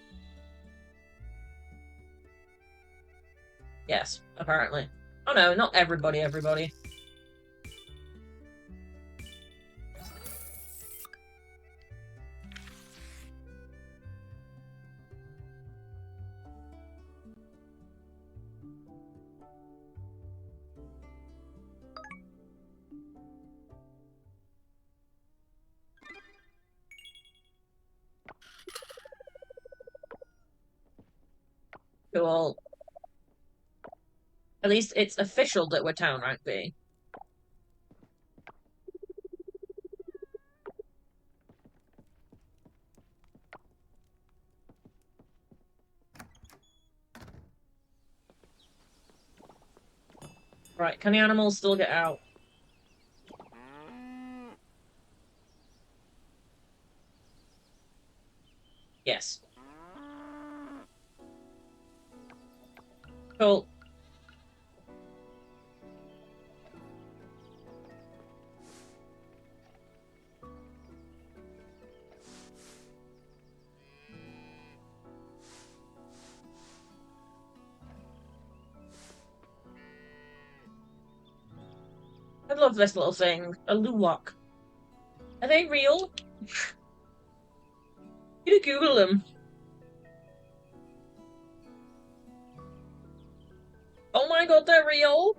Yes, apparently. Oh no, not everybody, everybody. Cool. At least it's official that we're town rank B. Right, can the animals still get out? Yes. Cool. I love this little thing. A luwak. Are they real? You Google them. Oh my god, they're real?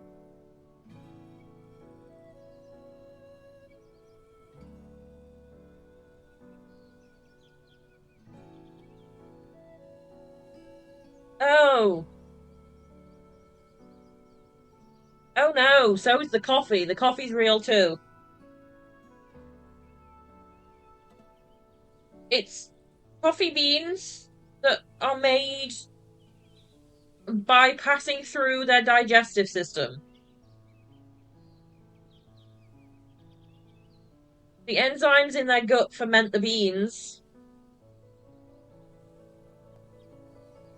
Oh. Oh no, so is the coffee. The coffee's real too. It's coffee beans that are made by passing through their digestive system. The enzymes in their gut ferment the beans,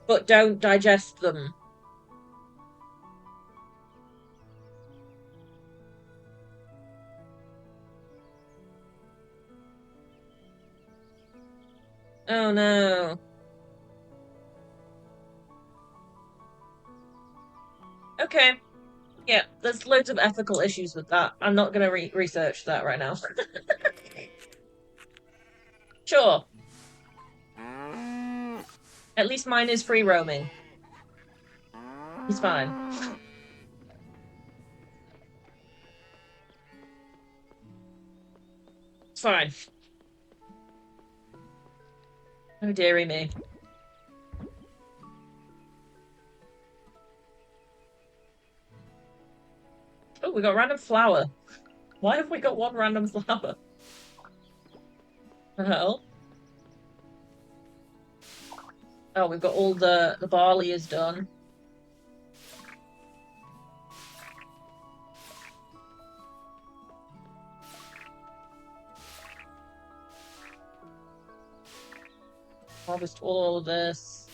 but don't digest them. Oh no. Okay. Yeah, there's loads of ethical issues with that. I'm not gonna research that right now. Sure. At least mine is free roaming. He's fine. It's fine. Oh dearie me. Oh, we got random flower. Why have we got one random flower? The hell? Oh, we've got all the barley is done. Harvest all of this.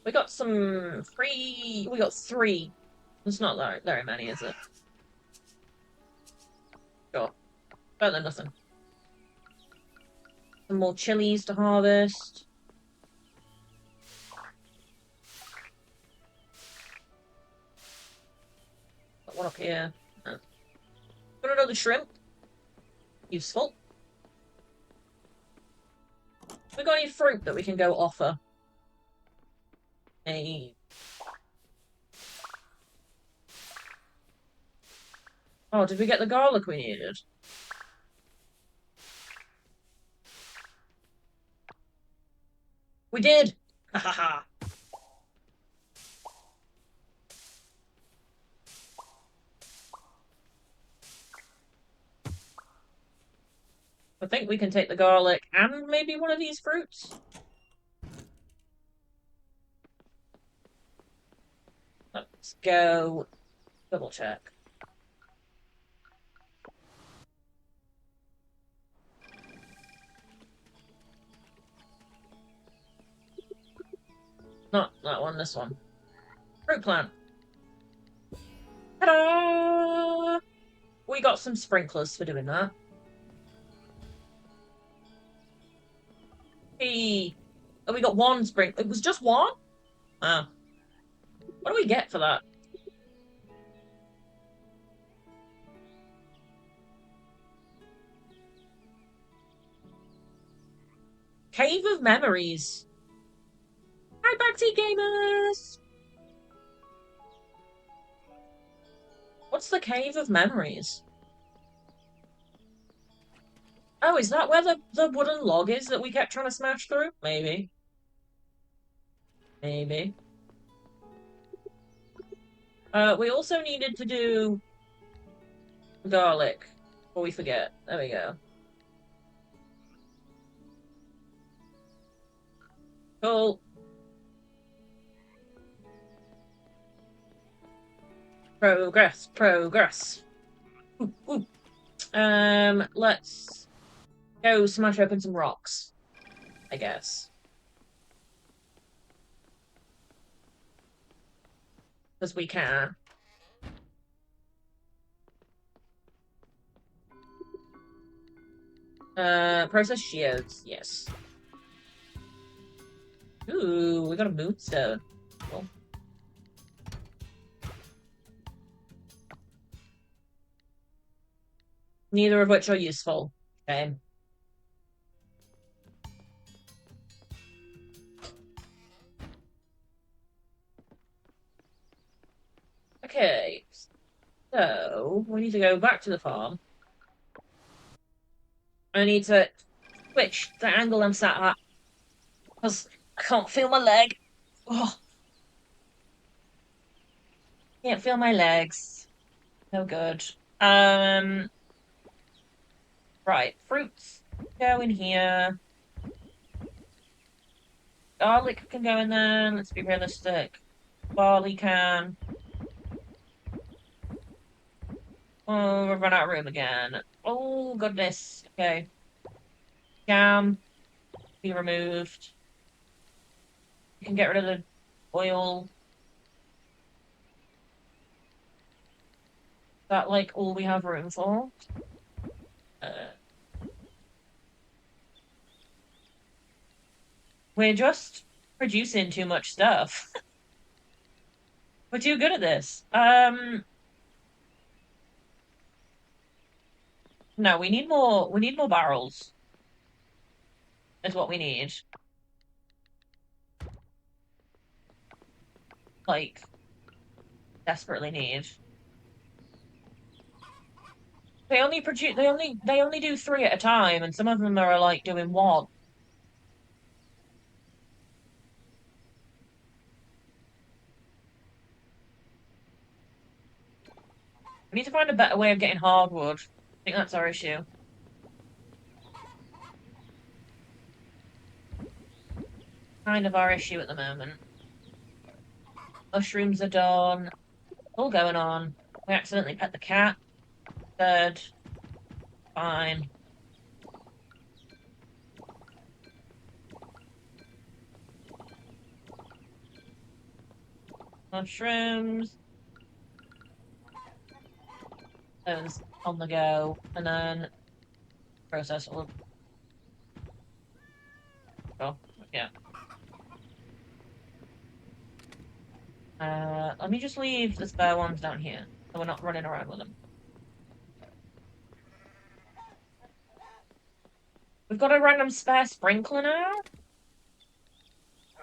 We got some free. We got 3. It's not very many, is it? Sure. Better than nothing. Some more chilies to harvest. Got one up here. Got another shrimp. Useful. We got any fruit that we can go offer? Hey. Oh, did we get the garlic we needed? We did! Ha ha ha. I think we can take the garlic and maybe one of these fruits. Let's go double check. Not that one, this one. Fruit plant. Ta-da! We got some sprinklers for doing that. Hey. Oh, we got one sprinkler. It was just one? Ah. What do we get for that? Cave of Memories. Hi, Backseat Gamers! What's the Cave of Memories? Oh, is that where the wooden log is that we kept trying to smash through? Maybe. Maybe. We also needed to do garlic. Before we forget. There we go. Cool. Progress, progress. Ooh, ooh. Let's go smash open some rocks, I guess. Because we can. Process shields, yes. Ooh, we got a moonstone. Cool. Neither of which are useful. Okay. Okay. So, we need to go back to the farm. I need to switch the angle I'm sat at. Because I can't feel my leg. Oh, can't feel my legs. No good. Right. Fruits go in here. Garlic can go in there. Let's be realistic. Barley can. Oh, we've run out of room again. Oh, goodness. Okay. Jam. Be removed. You can get rid of the oil. Is that, like, all we have room for? Uh, we're just producing too much stuff. We're too good at this. No, we need more barrels. Is what we need. Like, desperately need. They only do 3 at a time, and some of them are like doing one. We need to find a better way of getting hardwood. I think that's our issue. Kind of our issue at the moment. Mushrooms are done. All going on. We accidentally pet the cat. Third. Fine. Mushrooms. Those on the go. And then process all. Oh, yeah. Let me just leave the spare ones down here, so we're not running around with them. We've got a random spare sprinkler now?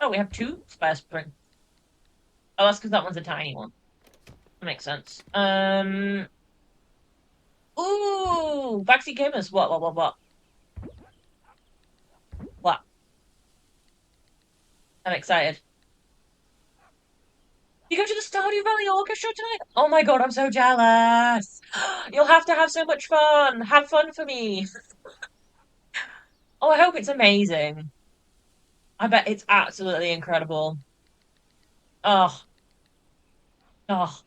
Oh, we have 2 spare sprinklers. Oh, that's because that one's a tiny one. That makes sense. Ooh! Backseat gamers. What? What? I'm excited. You go to the Stardew Valley Orchestra tonight? Oh my god, I'm so jealous! You'll have to have so much fun! Have fun for me! Oh, I hope it's amazing. I bet it's absolutely incredible. Oh, oh.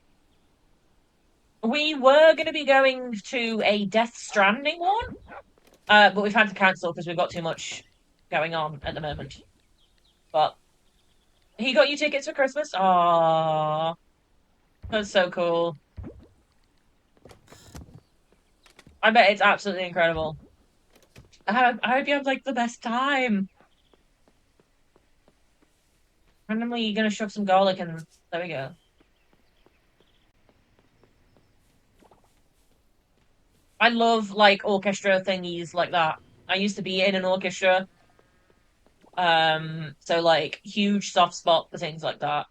We were going to be going to a Death Stranding one, but we've had to cancel because we've got too much going on at the moment. But he got you tickets for Christmas? Aww. That's so cool. I bet it's absolutely incredible. I hope you have, like, the best time. Randomly, you're gonna shove some garlic and there we go. I love, like, orchestra thingies like that. I used to be in an orchestra. So, like, huge soft spot for things like that.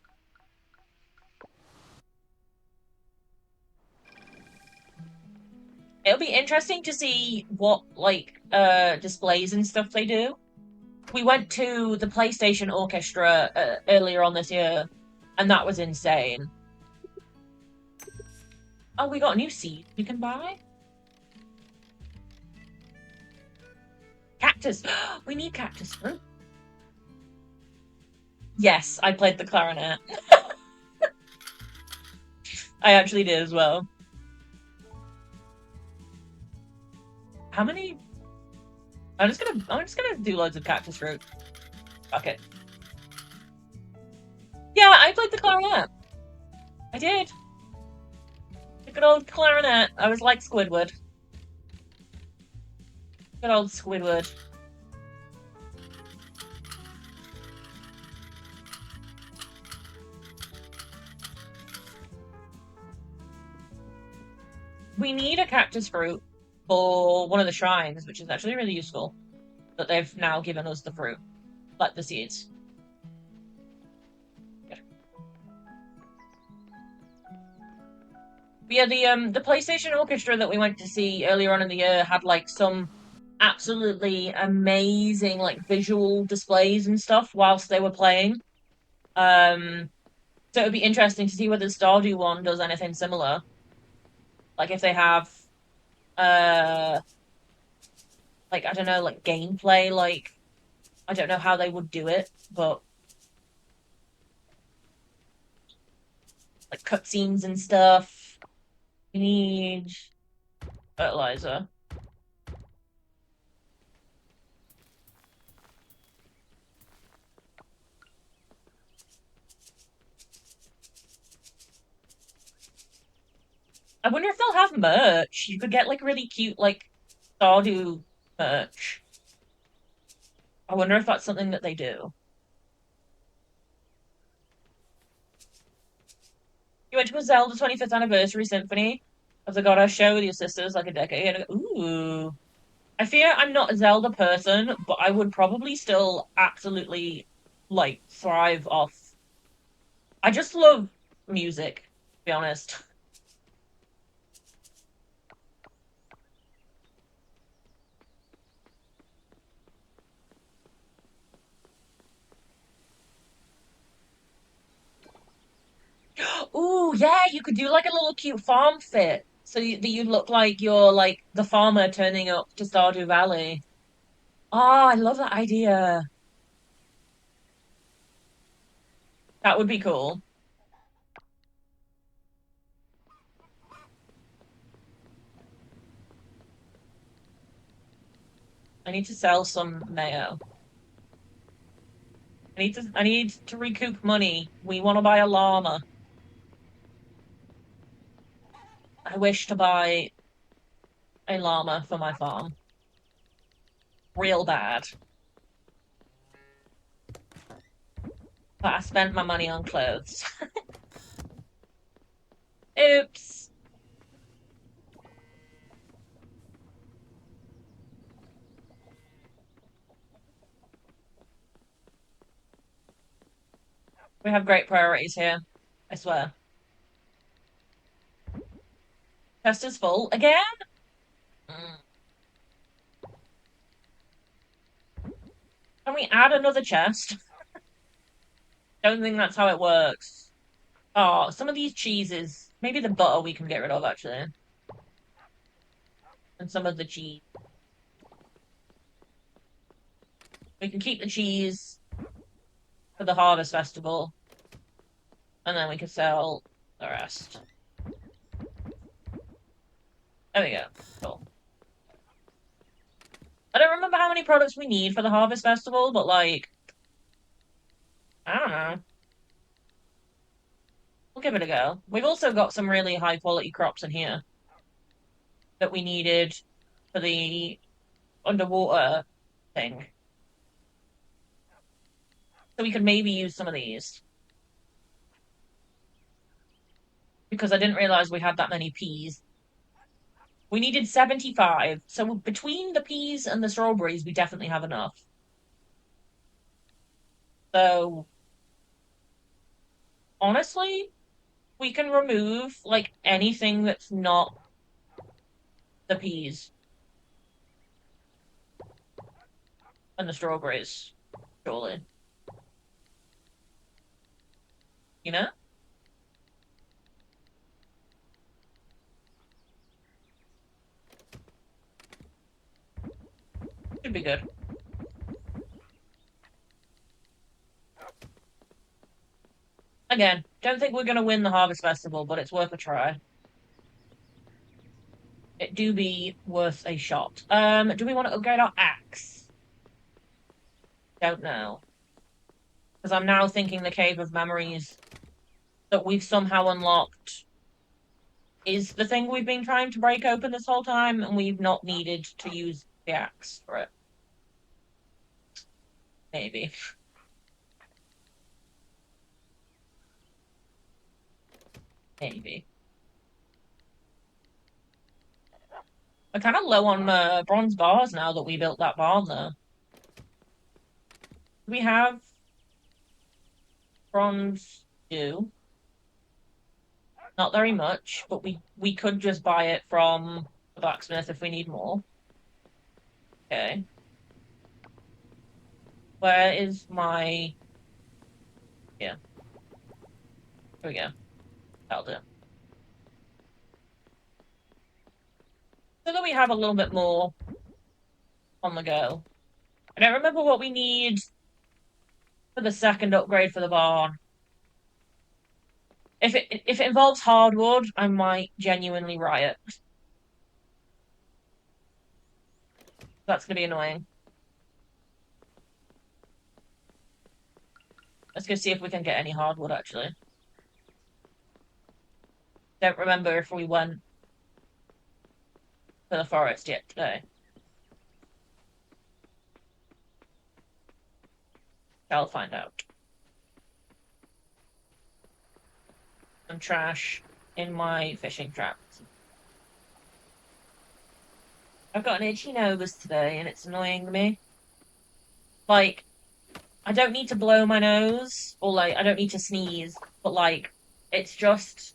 It'll be interesting to see what, like, displays and stuff they do. We went to the PlayStation Orchestra earlier on this year, and that was insane. Oh, we got a new seed you can buy? Cactus! We need cactus fruit. Yes, I played the clarinet. I actually did as well. How many? I'm just gonna do loads of cactus fruit. Fuck it. Yeah, I played the clarinet. I did. The good old clarinet. I was like Squidward. Good old Squidward. We need a cactus fruit for one of the shrines, which is actually really useful. That they've now given us the fruit, like the seeds. Good. But yeah, the PlayStation Orchestra that we went to see earlier on in the year had like some absolutely amazing like visual displays and stuff whilst they were playing. So it would be interesting to see whether the Stardew one does anything similar. Like if they have like I don't know, like gameplay, like I don't know how they would do it, but cutscenes and stuff. We need fertilizer. I wonder if they'll have merch. You could get like really cute like Stardew merch. I wonder if that's something that they do. You went to a Zelda 25th anniversary symphony of the Goddess show with your sisters like a decade ago. Ooh. I fear I'm not a Zelda person, but I would probably still absolutely like thrive off. I just love music, to be honest. Ooh, yeah, you could do like a little cute farm fit. So that you look like you're like the farmer turning up to Stardew Valley. Oh, I love that idea. That would be cool. I need to sell some mayo. I need to recoup money. We want to buy a llama. I wish to buy a llama for my farm. Real bad. But I spent my money on clothes. Oops. We have great priorities here. I swear. Chest is full. Again? Mm. Can we add another chest? Don't think that's how it works. Oh, some of these cheeses. Maybe the butter we can get rid of, actually. And some of the cheese. We can keep the cheese for the Harvest Festival. And then we can sell the rest. There we go. Cool. I don't remember how many products we need for the Harvest Festival, but like, I don't know. We'll give it a go. We've also got some really high quality crops in here that we needed for the underwater thing. So we could maybe use some of these. Because I didn't realize we had that many peas. We needed 75. So between the peas and the strawberries, we definitely have enough. So honestly, we can remove like anything that's not the peas and the strawberries, surely. You know? Should be good. Again, don't think we're gonna win the Harvest Festival, but it's worth a try. It do be worth a shot. Do we want to upgrade our axe? Don't know. Because I'm now thinking the Cave of Memories that we've somehow unlocked is the thing we've been trying to break open this whole time, and we've not needed to use the axe for it. Maybe. Maybe. We're kind of low on bronze bars now that we built that barn, though. Do we have bronze do? Not very much, but we could just buy it from the blacksmith if we need more. Okay. Where is my... Yeah. Here we go. That'll do. So that we have a little bit more on the go. I don't remember what we need for the second upgrade for the barn. If it involves hardwood, I might genuinely riot. That's gonna be annoying. Let's go see if we can get any hardwood, actually. Don't remember if we went to the forest yet today. I'll find out. Some trash in my fishing traps. I've got an itchy nose today, and it's annoying me. Like, I don't need to blow my nose, or like, I don't need to sneeze, but like, it's just,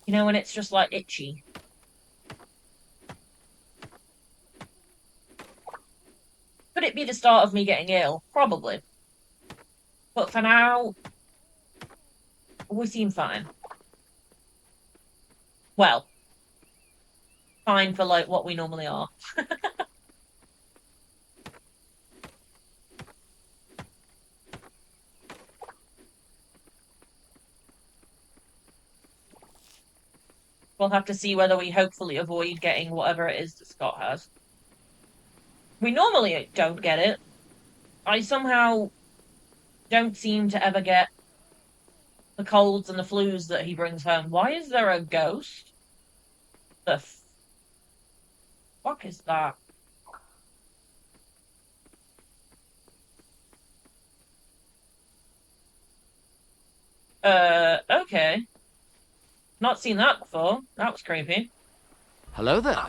when it's just like itchy. Could it be the start of me getting ill? Probably. But for now, we seem fine. Well, fine for like what we normally are. We'll have to see whether we hopefully avoid getting whatever it is that Scott has. We normally don't get it. I somehow don't seem to ever get the colds and the flus that he brings home. Why is there a ghost? The fuck is that? Okay. Not seen that before. That was creepy. Hello there.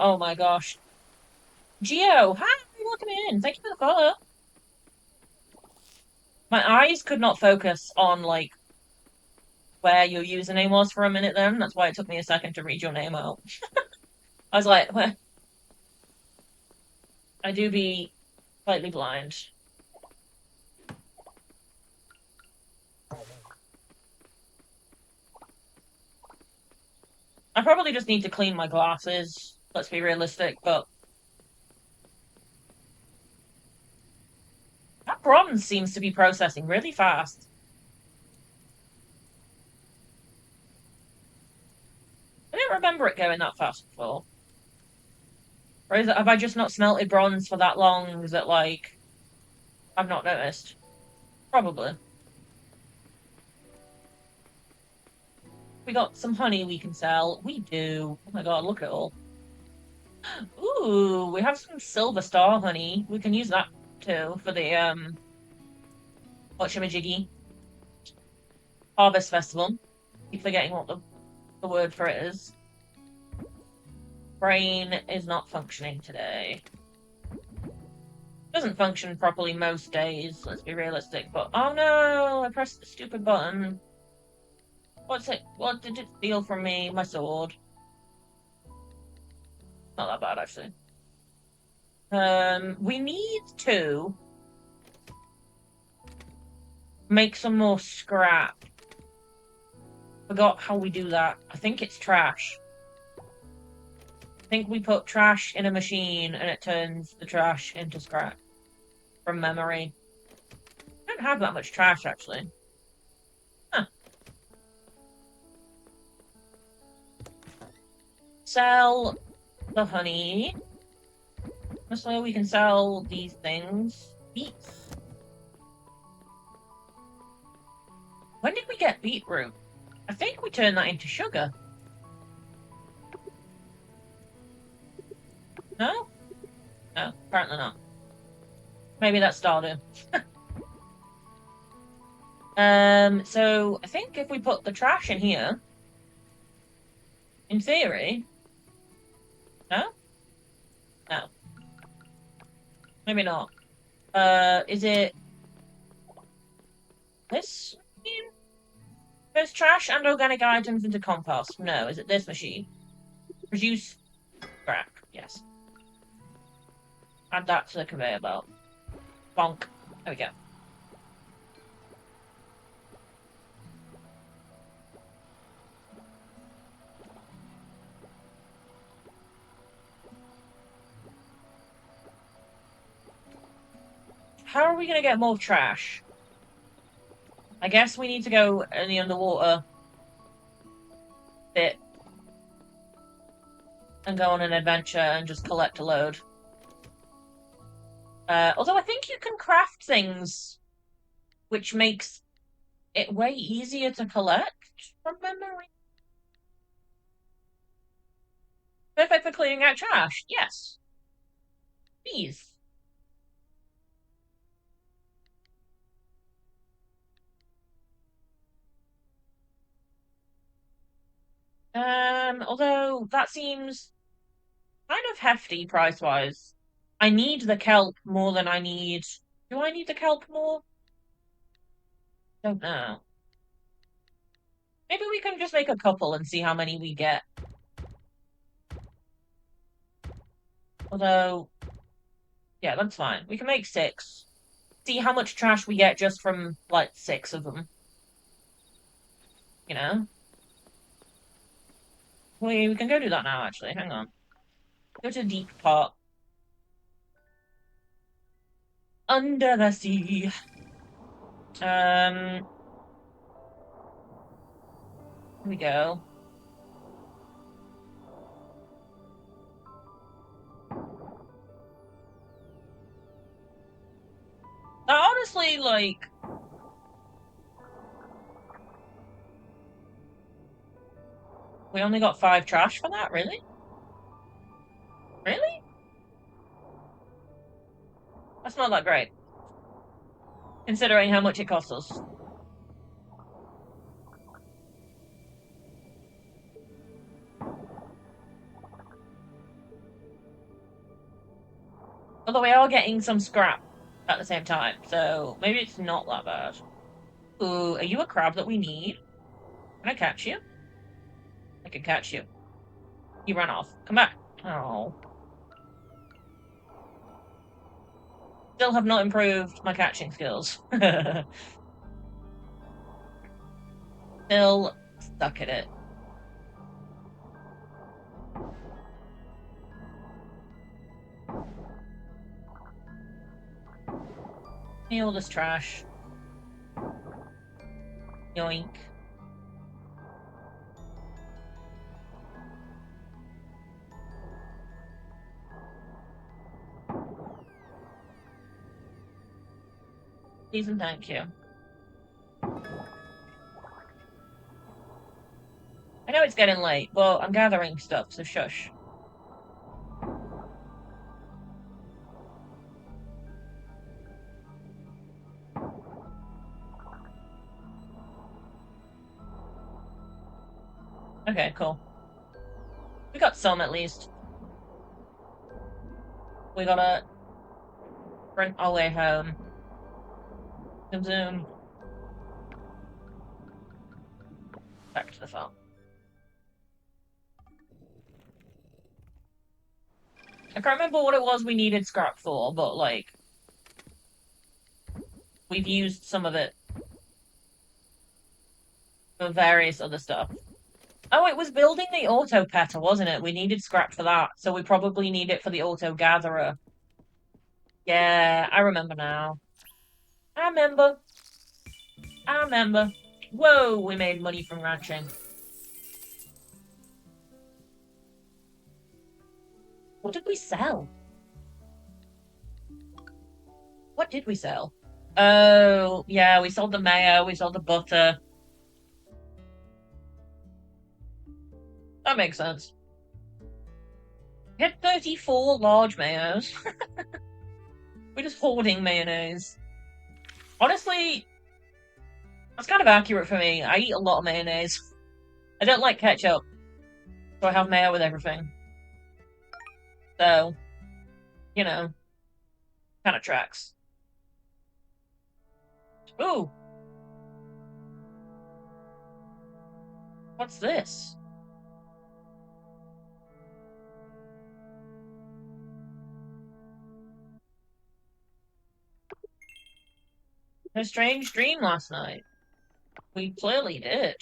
Oh my gosh. Geo, hi, welcome in. Thank you for the follow. My eyes could not focus on, like, where your username was for a minute then. That's why it took me a second to read your name out. I was like, where? I do be slightly blind. I probably just need to clean my glasses. Let's be realistic, but that bronze seems to be processing really fast. I don't remember it going that fast before. Or have I just not smelted bronze for that long that, like, I've not noticed? Probably. We got some honey we can sell. We do. Oh my god, look at it all. Ooh, we have some silver star honey. We can use that too for the whatchamajiggy harvest festival. Keep forgetting what the word for it is. Brain is not functioning today. Doesn't function properly most days, let's be realistic, but oh no, I pressed the stupid button. What's it? What did it steal from me? My sword. Not that bad, actually. We need to make some more scrap. Forgot how we do that. I think it's trash. I think we put trash in a machine and it turns the trash into scrap. From memory. I don't have that much trash, actually. Huh. Sell the honey. This way we can sell these things. Beets. When did we get beetroot? I think we turned that into sugar. No? No, apparently not. Maybe that's Stardew. So I think if we put the trash in here, in theory... No? No. Maybe not. Is it... this machine? Goes trash and organic items into compost. No, is it this machine? Produce scrap. Yes. Add that to the conveyor belt. Bonk. There we go. how are we gonna get more trash? I guess we need to go in the underwater bit and go on an adventure and just collect a load. Although I think you can craft things which makes it way easier to collect from memory. Perfect for clearing out trash. Yes. Bees. Although that seems kind of hefty price-wise. I need the kelp more than I need. Do I need the kelp more? Don't know. Maybe we can just make a couple and see how many we get. Although, yeah, that's fine. We can make 6. See how much trash we get just from, like, 6 of them. You know? We can go do that now, actually. Hang on. Go to deep part. Under the sea. Here we go. Honestly, like, we only got 5 trash for that? Really? Really? That's not that great. Considering how much it cost us. Although we are getting some scrap at the same time, so maybe it's not that bad. Ooh, are you a crab that we need? Can I catch you? I can catch you. You ran off. Come back. Oh. Still have not improved my catching skills. Still stuck at it. Me all this trash. Yoink. Please and thank you. I know it's getting late, but I'm gathering stuff, so shush. Okay, cool. We got some at least. We gotta sprint our way home. Zoom zoom. Back to the farm. I can't remember what it was we needed scrap for, but like we've used some of it for various other stuff. Oh, it was building the auto petter, wasn't it? We needed scrap for that, so we probably need it for the auto gatherer. Yeah, I remember now. I remember. I remember. Whoa, we made money from ranching. What did we sell? What did we sell? Oh, yeah, we sold the mayo, we sold the butter. That makes sense. We had 34 large mayos. We're just hoarding mayonnaise. Honestly, that's kind of accurate for me. I eat a lot of mayonnaise. I don't like ketchup, so I have mayo with everything. So, you know, kind of tracks. Ooh! What's this? A strange dream last night. We clearly did.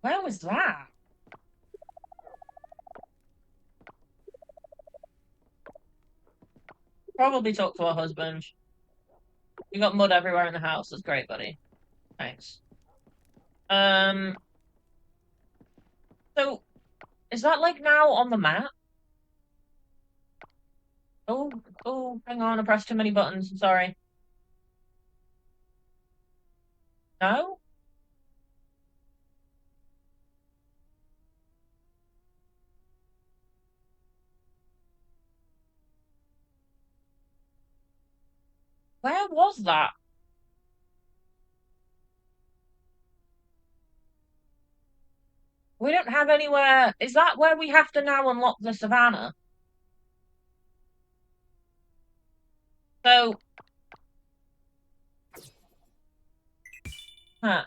Where was that? Probably talk to her husband. You got mud everywhere in the house. That's great, buddy. Thanks. Um, so is that like now on the map? Oh, oh, hang on, I pressed too many buttons. I'm sorry. No? Where was that? We don't have anywhere. Is that where we have to now unlock the savannah? So, huh,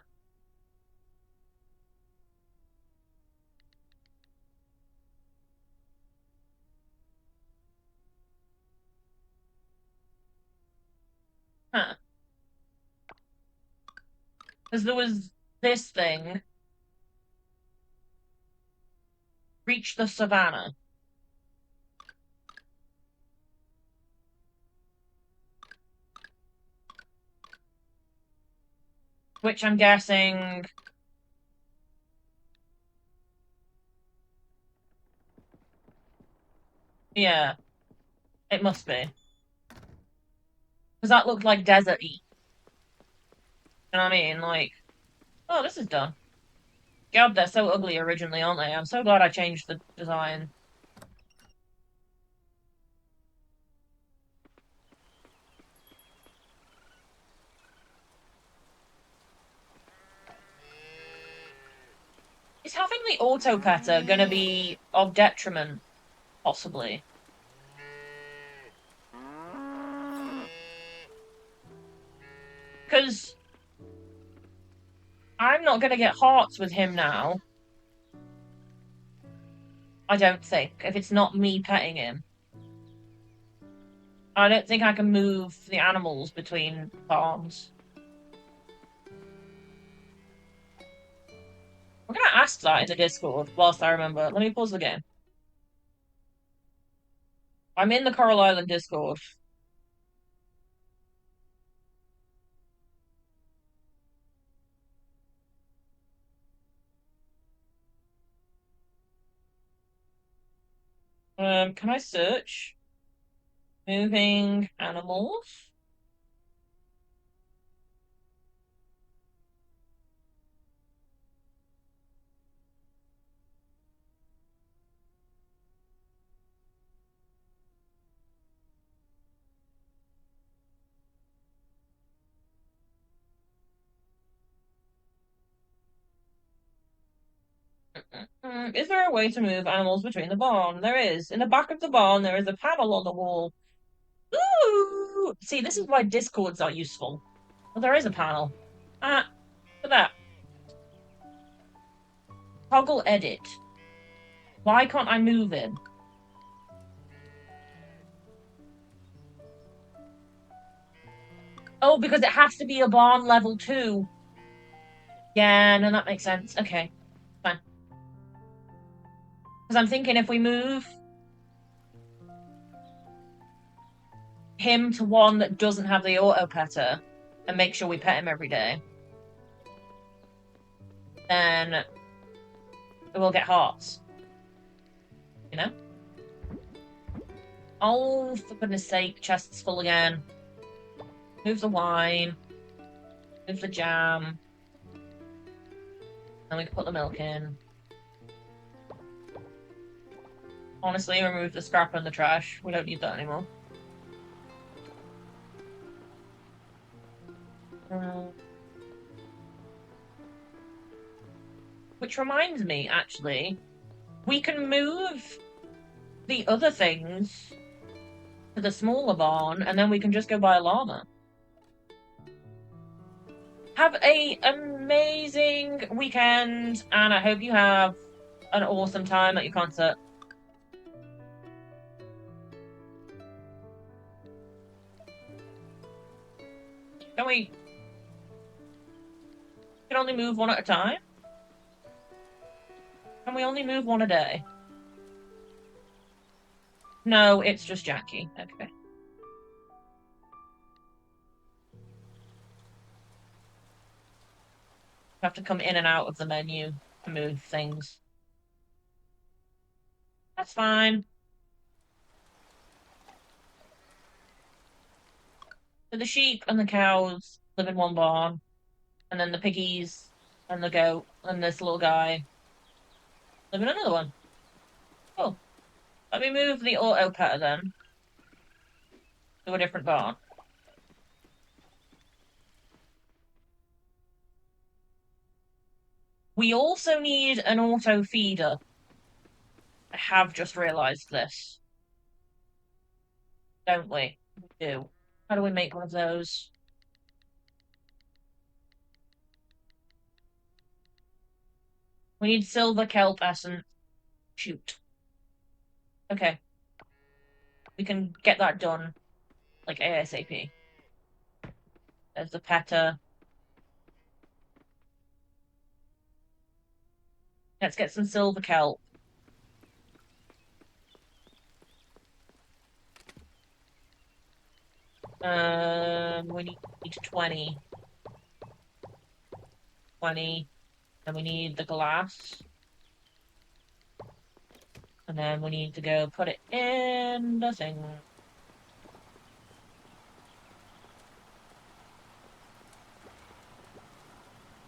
huh. Because there was this thing, reach the savannah, which I'm guessing. Yeah, it must be. Because that looked like desert-y. You know what I mean? Like, oh, this is done. God, they're so ugly originally, aren't they? I'm so glad I changed the design. Is having the auto petter gonna be of detriment, possibly? Because I'm not gonna get hearts with him now. I don't think, if it's not me petting him. I don't think I can move the animals between farms. I'm gonna ask that in the Discord whilst I remember. Let me pause the game. I'm in the Coral Island Discord. Can I search? Moving animals? Is there a way to move animals between the barn? There is. In the back of the barn, there is a panel on the wall. Ooh! See, this is why Discords are useful. Well, there is a panel. Ah, look at that. Toggle edit. Why can't I move him? Oh, because it has to be a barn level 2. Yeah, no, that makes sense. Okay, fine. Because I'm thinking if we move him to one that doesn't have the auto petter and make sure we pet him every day, then we'll get hearts. You know? Oh, for goodness sake, chest's full again. Move the wine. Move the jam. Then we can put the milk in. Honestly, remove the scrap and the trash. We don't need that anymore. Which reminds me, actually, we can move the other things to the smaller barn, and then we can just go buy a llama. Have a amazing weekend, and I hope you have an awesome time at your concert. Can we can only move one at a time? Can we only move one a day? No, it's just Jackie. Okay. have to come in and out of the menu to move things. That's fine. So the sheep and the cows live in one barn, and then the piggies and the goat and this little guy live in another one. Cool. Let me move the auto petter then to a different barn. We also need an auto feeder. I have just realised this. Don't we? We do. How do we make one of those? We need silver kelp essence. Shoot. Okay. We can get that done, like ASAP. There's the petter. Let's get some silver kelp. We need 20. 20. And we need the glass. And then we need to go put it in the thing.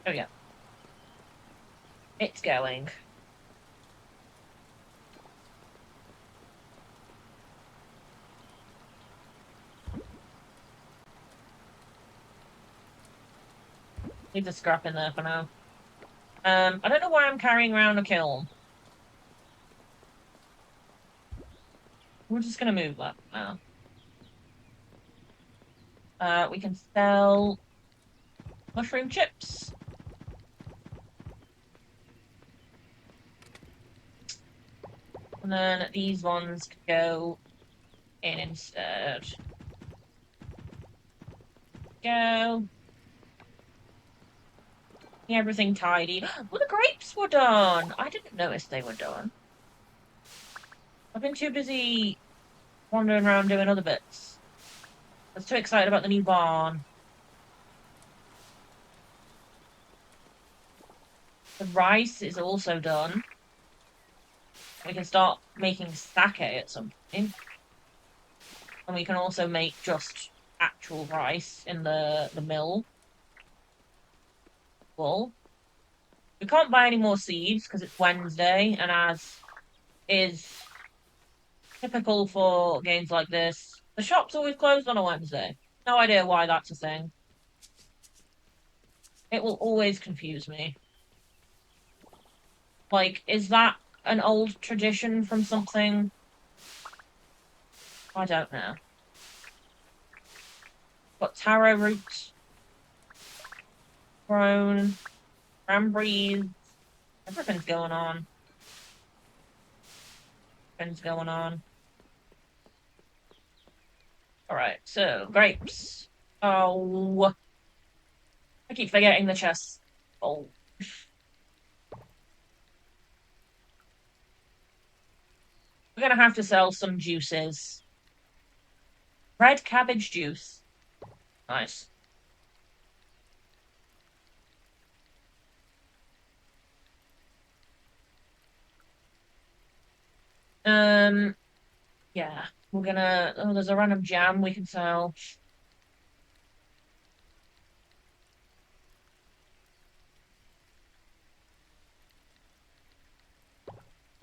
Oh yeah. It's going. Leave the scrap in there for now. I don't know why I'm carrying around a kiln. We're just gonna move that now. We can sell mushroom chips. And then these ones can go in instead. Go. Everything tidy. Well, the grapes were done. I didn't notice they were done. I've been too busy wandering around doing other bits. I was too excited about the new barn. The rice is also done. We can start making sake at some point. And we can also make just actual rice in the mill. Well, we can't buy any more seeds because it's Wednesday, and as is typical for games like this, the shop's always closed on a Wednesday. No idea why that's a thing. It will always confuse me. Like, is that an old tradition from something? I don't know. Got taro roots grown, cranberries. Everything's going on. Everything's going on. Alright, so grapes. Oh, I keep forgetting the chest. Oh. We're gonna have to sell some juices. Red cabbage juice. Nice. Yeah. We're gonna... Oh, there's a random jam we can sell.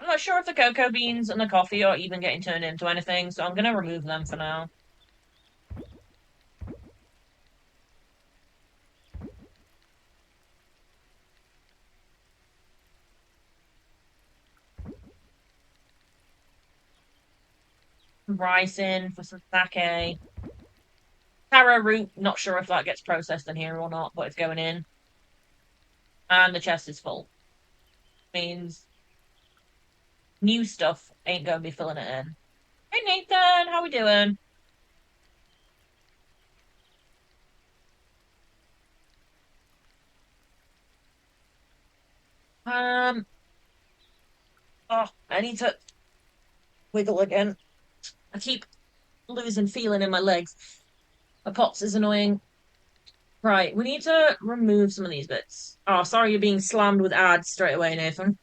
I'm not sure if the cocoa beans and the coffee are even getting turned into anything, so I'm gonna remove them for now. Rice in for some sake. Taro root, not sure if that gets processed in here or not, but it's going in. And the chest is full. Means new stuff ain't gonna be filling it in. Hey Nathan, how we doing? Oh, I need to wiggle again. I keep losing feeling in my legs. My pots is annoying. Right, we need to remove some of these bits. Oh, sorry, you're being slammed with ads straight away, Nathan.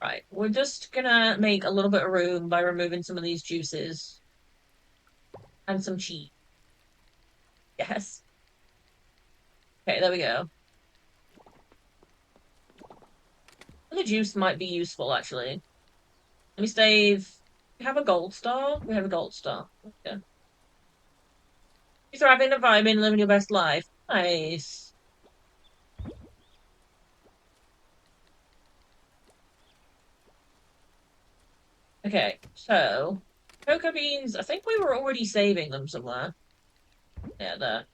Right, we're just gonna make a little bit of room by removing some of these juices and some cheese. Yes. Okay, there we go. The juice might be useful, actually. Let me save. We have a gold star? We have a gold star. Okay. You're thriving and vibing, living your best life. Nice. Okay, so cocoa beans, I think we were already saving them somewhere. Yeah, there.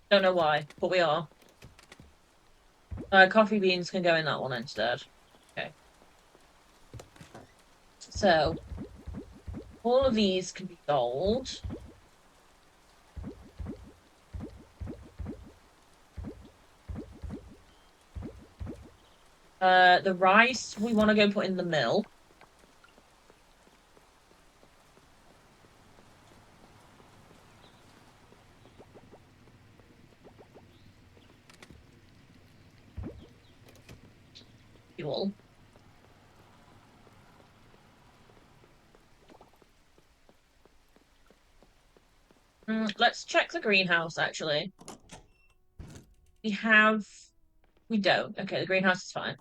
Don't know why, but we are. Coffee beans can go in that one instead. Okay. So all of these can be gold. The rice we want to go put in the mill. Fuel. Let's check the greenhouse, actually. We have... We don't. Okay, the greenhouse is fine.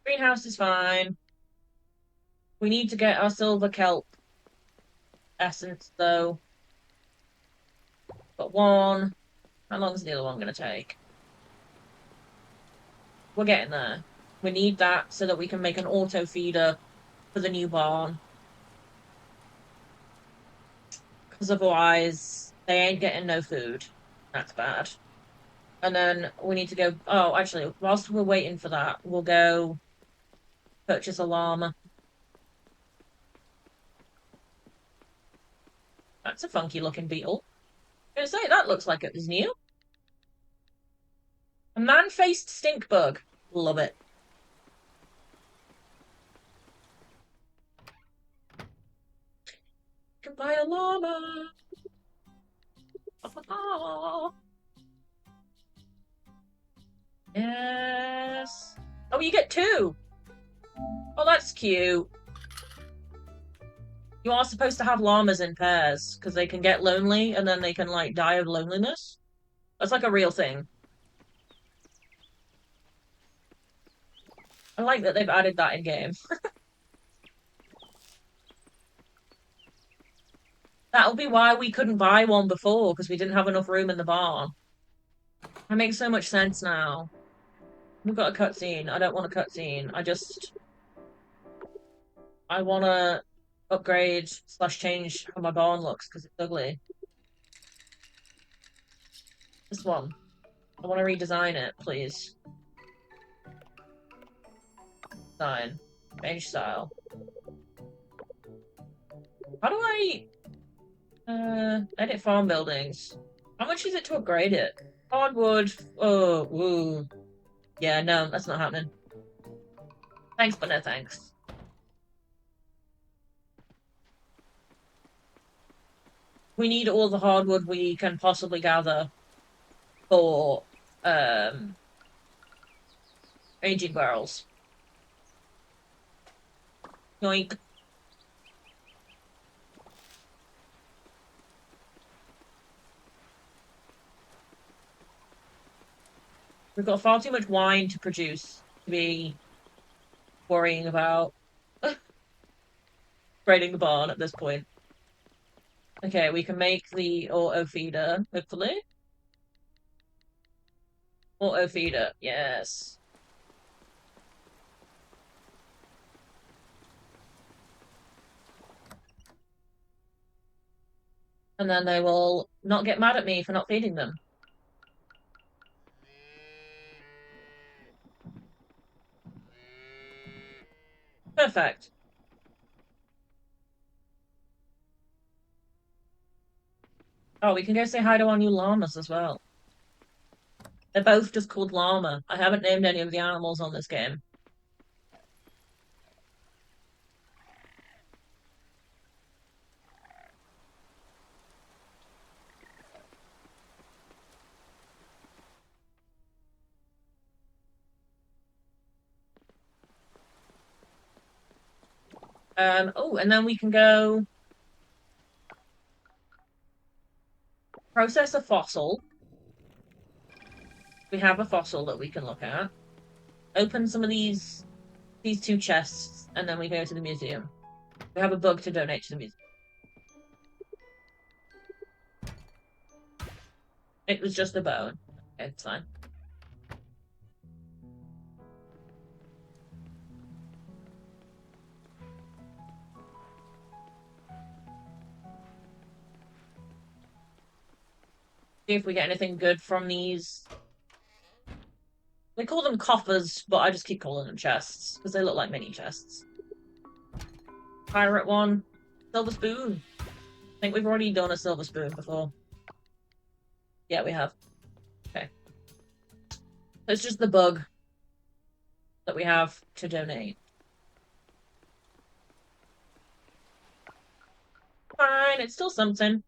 Greenhouse is fine. We need to get our silver kelp essence, though. But one. How long is the other one going to take? We're getting there. We need that so that we can make an auto feeder for the new barn. Because otherwise, they ain't getting no food. That's bad. And then we need to go. Oh, actually, whilst we're waiting for that, we'll go purchase a llama. That's a funky looking beetle. I was gonna say, that looks like it was new. A man-faced stink bug. Love it. Can buy a llama. Yes. Oh, you get two. Oh, that's cute. You are supposed to have llamas in pairs because they can get lonely and then they can like die of loneliness. That's like a real thing. I like that they've added that in game. That'll be why we couldn't buy one before because we didn't have enough room in the barn. That makes so much sense now. We've got a cutscene. I don't want a cutscene. I want to upgrade slash change how my barn looks because it's ugly. This one. I want to redesign it, please. Design. Change style. How do I edit farm buildings? How much is it to upgrade it? Hardwood. Oh, woo. Yeah, no, that's not happening. Thanks, but no thanks. We need all the hardwood we can possibly gather for aging barrels. Yoink. We've got far too much wine to produce to be worrying about grading the barn at this point. Okay, we can make the auto feeder, hopefully. Auto feeder, yes. And then they will not get mad at me for not feeding them. Perfect. Oh, we can go say hi to our new llamas as well. They're both just called llama. I haven't named any of the animals on this game. Oh, and then we can go process a fossil. We have a fossil that we can look at. Open some of these two chests, and then we go to the museum. We have a bug to donate to the museum. It was just a bone. Okay, it's fine. See if we get anything good from these. We call them coffers, but I just keep calling them chests because they look like mini chests. Pirate one. Silver spoon. I think we've already done a silver spoon before. Yeah, we have. Okay. So it's just the bug that we have to donate. Fine, it's still something.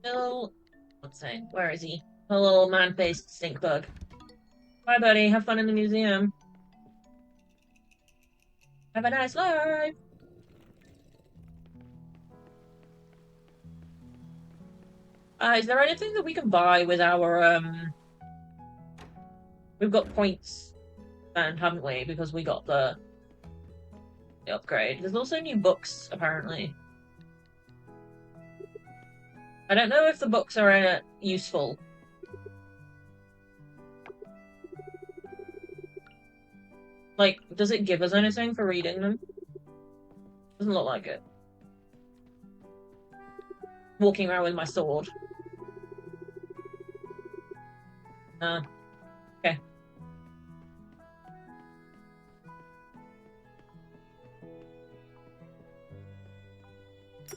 Still, let's see, where is he? A little man-faced stink bug. Bye, buddy. Have fun in the museum. Have a nice life. Is there anything that we can buy with our We've got points, and haven't we? Because we got the upgrade. There's also new books apparently. I don't know if the books are useful. Like, does it give us anything for reading them? Doesn't look like it. Walking around with my sword. Okay.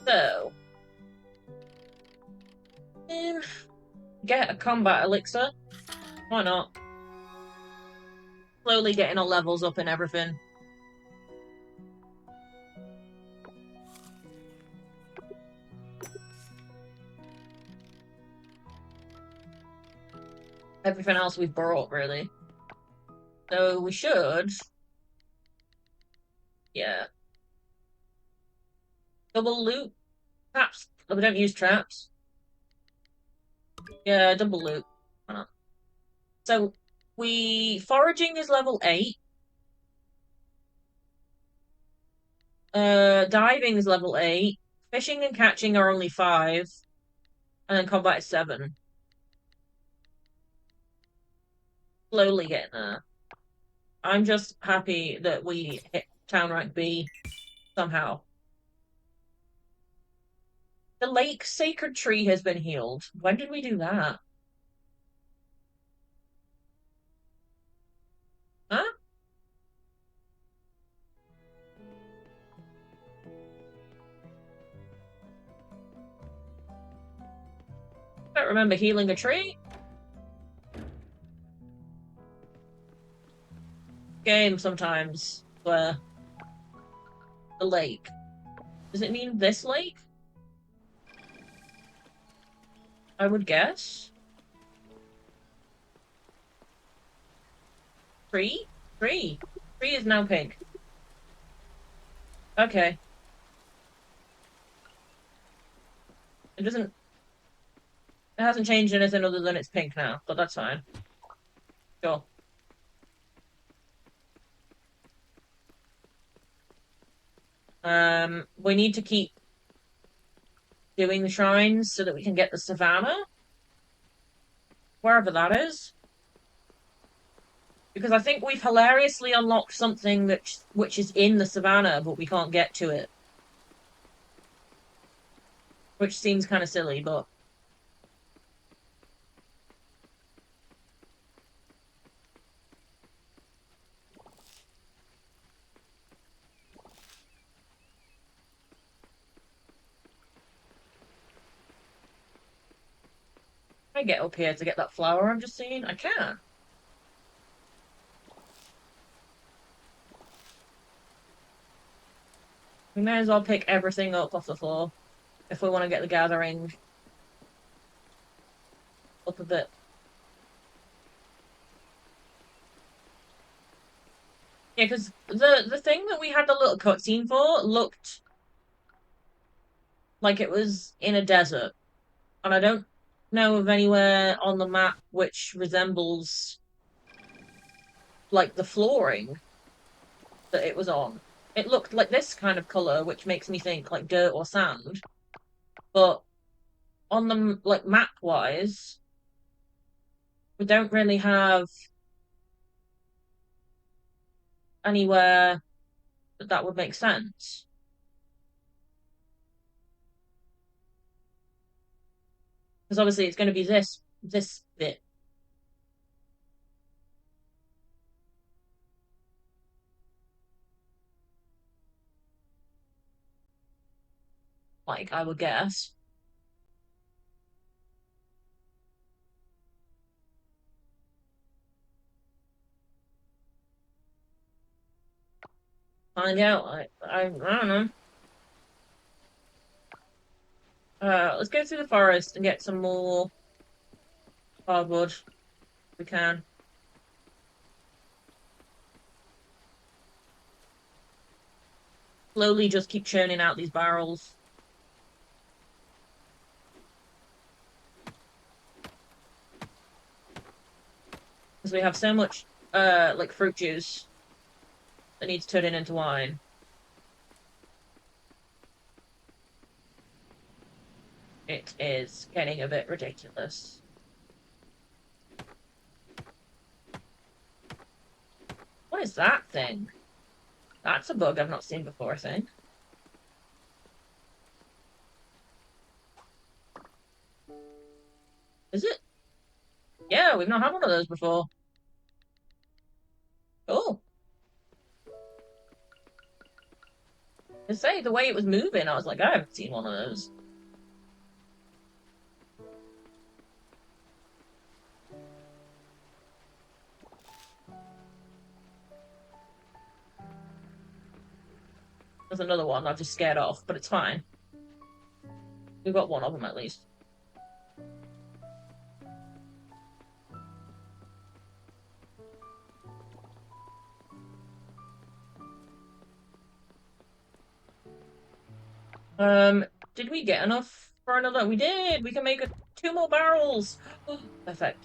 So, get a combat elixir. Why not? Slowly getting our levels up and everything. Everything else we've brought, really. So we should... Yeah. Double loot. Traps. Oh, we don't use traps. Yeah, double loot. Why not? So, foraging is level 8. Diving is level 8. Fishing and catching are only 5. And then combat is 7. Slowly getting there. I'm just happy that we hit town rank B somehow. The lake sacred tree has been healed. When did we do that? Huh? I don't remember healing a tree. Game sometimes where the lake. Does it mean this lake? I would guess. Tree? Tree. Tree is now pink. Okay. It doesn't... It hasn't changed anything other than it's pink now, but that's fine. Sure. We need to keep doing the shrines so that we can get the savannah. Wherever that is. Because I think we've hilariously unlocked something which is in the savannah, but we can't get to it. Which seems kind of silly, but... I get up here to get that flower I'm just seeing? I can't. We may as well pick everything up off the floor if we want to get the gathering up a bit. Yeah, because the thing that we had the little cutscene for looked like it was in a desert, and I don't know of anywhere on the map which resembles like the flooring that it was on. It looked like this kind of color, which makes me think like dirt or sand. But on the like map wise, we don't really have anywhere that would make sense. Because obviously it's going to be this bit. Like I would guess. Find out. I don't know. Let's go through the forest and get some more hardwood if we can. Slowly just keep churning out these barrels. Because we have so much like fruit juice that needs turning into wine. It is getting a bit ridiculous. What is that thing? That's a bug I've not seen before, I think. Is it? Yeah, we've not had one of those before. Oh. I say, the way it was moving, I was like, I haven't seen one of those. There's another one I've just scared off, but it's fine. We've got one of them at least. Did we get enough for another? We did! We can make 2 more barrels! Perfect.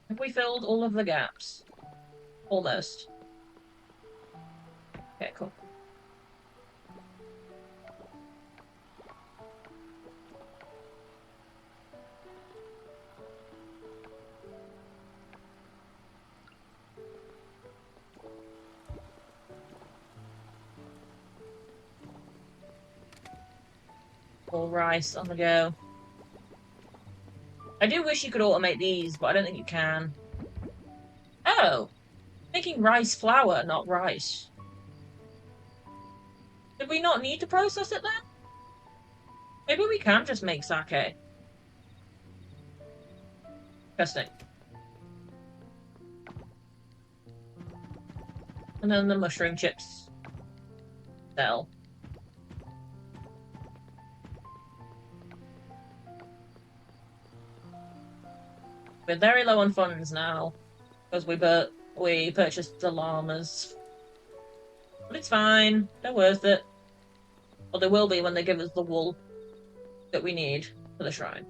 Have we filled all of the gaps? Almost. Okay, cool. All rice on the go. I do wish you could automate these, but I don't think you can. Oh! Making rice flour, not rice. Did we not need to process it then? Maybe we can just make sake. Interesting. And then the mushroom chips. Sell. We're very low on funds now. Because we purchased the llamas. But it's fine. They're worth it. Or they will be when they give us the wool that we need for the shrine.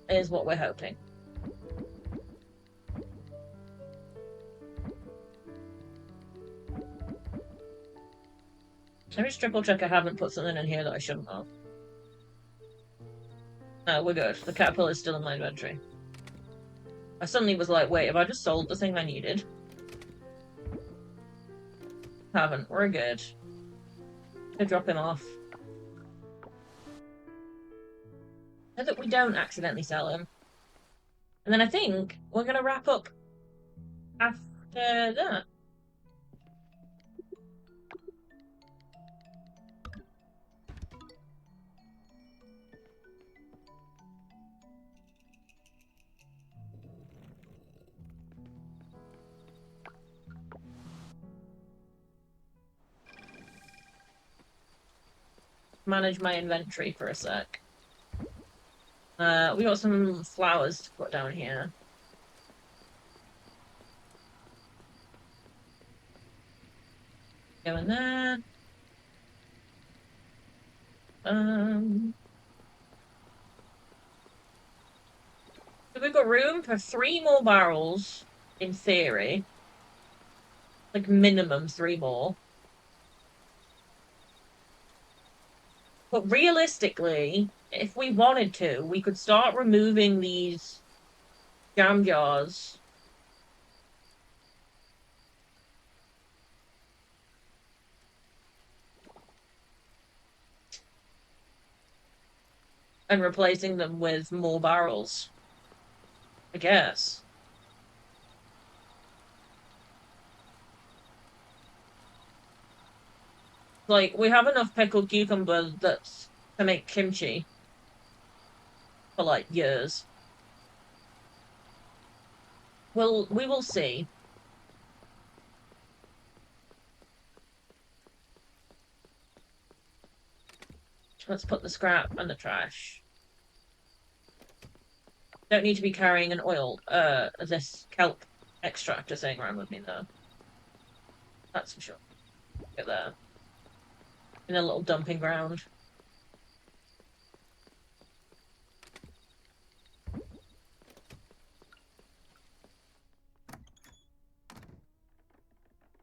Is what we're hoping. Let me just triple check I haven't put something in here that I shouldn't have. No, we're good. The caterpillar is still in my inventory. I suddenly was like, wait, have I just sold the thing I needed? Haven't. We're good. Go drop him off. So that we don't accidentally sell him. And then I think we're going to wrap up after that. Manage my inventory for a sec. We got some flowers to put down here. Go in there. So we've got room for 3 more barrels, in theory. Like minimum 3 more. But realistically, if we wanted to, we could start removing these jam jars. And replacing them with more barrels. I guess. Like, we have enough pickled cucumber that's to make kimchi for like years. We will see. Let's put the scrap and the trash. Don't need to be carrying an oil, this kelp extractor thing around with me though. That's for sure. Get there. In a little dumping ground.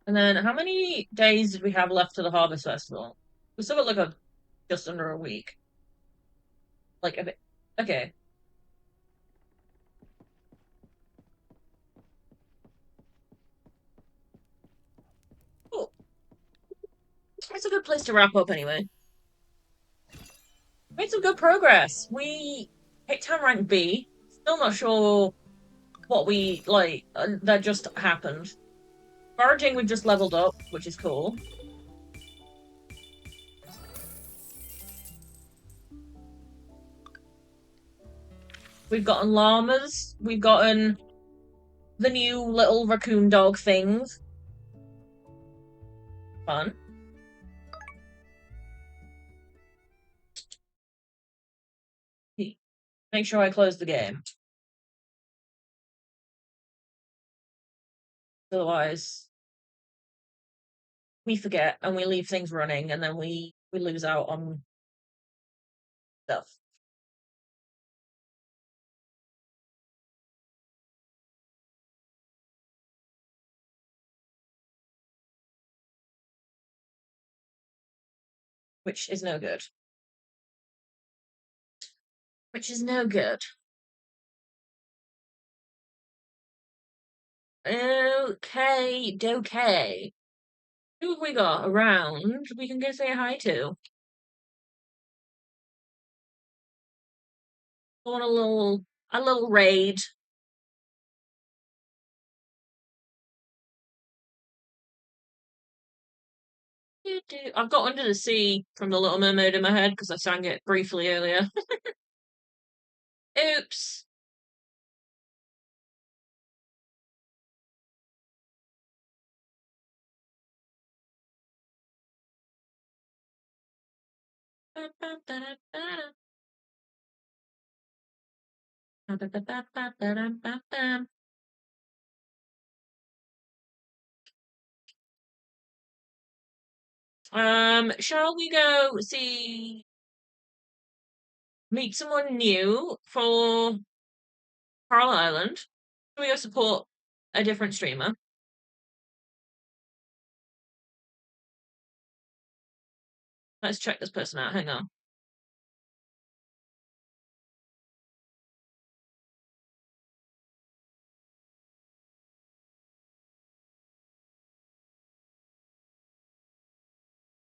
And then how many days did we have left to the Harvest Festival? We still got like just under a week. Like a bit. Okay. Cool. It's a good place to wrap up anyway. Made some good progress. We hit town rank B. Still not sure what we like that just happened. Foraging we've just leveled up, which is cool. We've gotten llamas. We've gotten the new little raccoon dog things. Fun. Make sure I close the game. Otherwise, we forget and we leave things running and then we lose out on stuff. Which is no good. Which is no good. Okay, okay. Who have we got around we can go say hi to? Go on a little raid. I've got Under the Sea from The Little Mermaid in my head because I sang it briefly earlier. Oops. Shall we go meet someone new for Coral Island? Shall we go support a different streamer? Let's check this person out. Hang on.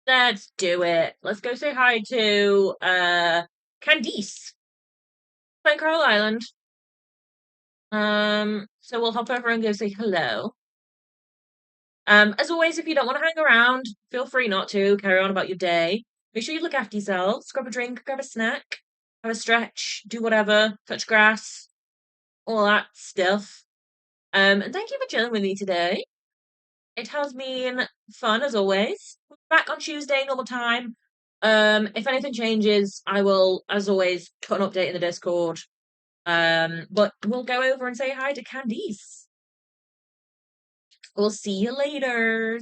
Let's do it. Let's go say hi to Candice. Playing Coral Island. So we'll hop over and go say hello. As always, if you don't want to hang around, feel free not to. Carry on about your day. Make sure you look after yourselves. Grab a drink, grab a snack, have a stretch, do whatever, touch grass, all that stuff. And thank you for chilling with me today. It has been fun as always. Back on Tuesday, normal time. If anything changes, I will, as always, put an update in the Discord. But we'll go over and say hi to Candice. We'll see you later.